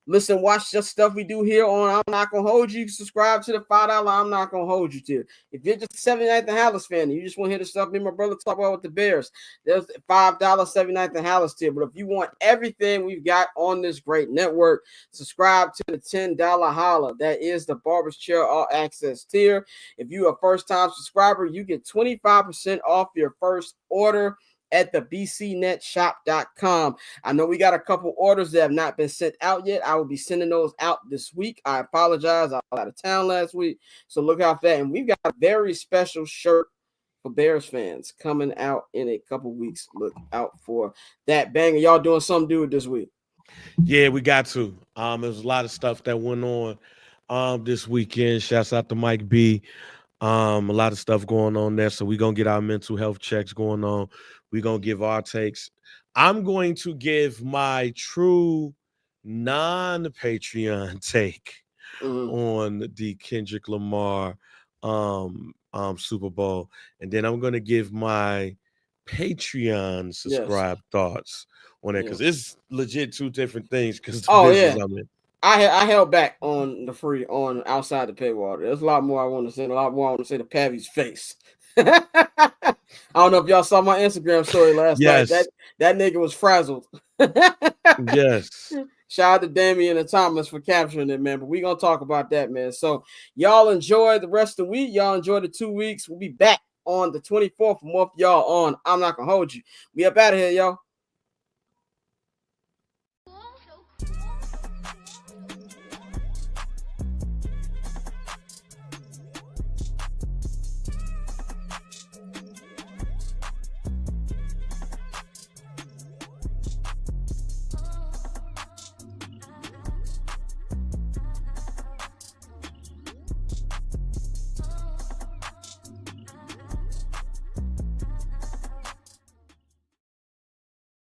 [SPEAKER 1] watch just stuff we do here on I'm Not Gonna Hold You, subscribe to the $5 I'm Not Gonna Hold You tier. If you're just a 79th and Hallis fan and you just want to hear the stuff me and my brother talk about with the Bears, there's $5 79th and Hallis tier. But if you want everything we've got on this great network, subscribe to the $10 holla. That is the Barber's Chair All Access tier. If you're a first-time subscriber, you get 25% off your first order at the bcnetshop.com. I know we got a couple orders that have not been sent out yet. I will be sending those out this week. I apologize. I was out of town last week, so look out for that. And we've got a very special shirt for Bears fans coming out in a couple weeks. Look out for that. Banger, y'all doing something to it this week?
[SPEAKER 4] Yeah, we got to. There's a lot of stuff that went on this weekend. Shouts out to Mike B. A lot of stuff going on there. So we're going to get our mental health checks going on. We're going to give our takes. I'm going to give my true non-Patreon take on the Kendrick Lamar Super Bowl. And then I'm going to give my Patreon subscribe thoughts on it, because it's legit 2 different things. Because
[SPEAKER 1] I held back on the free on outside the paywall. There's a lot more I want to say. A lot more I want to say to Pavy's face. I don't know if y'all saw my Instagram story last night. That nigga was frazzled.
[SPEAKER 4] Yes.
[SPEAKER 1] Shout out to Damian and Thomas for capturing it, man. But we're going to talk about that, man. So y'all enjoy the rest of the week. Y'all enjoy the 2 weeks. We'll be back on the 24th for more for y'all on I'm Not Gonna Hold You. We up out of here, y'all.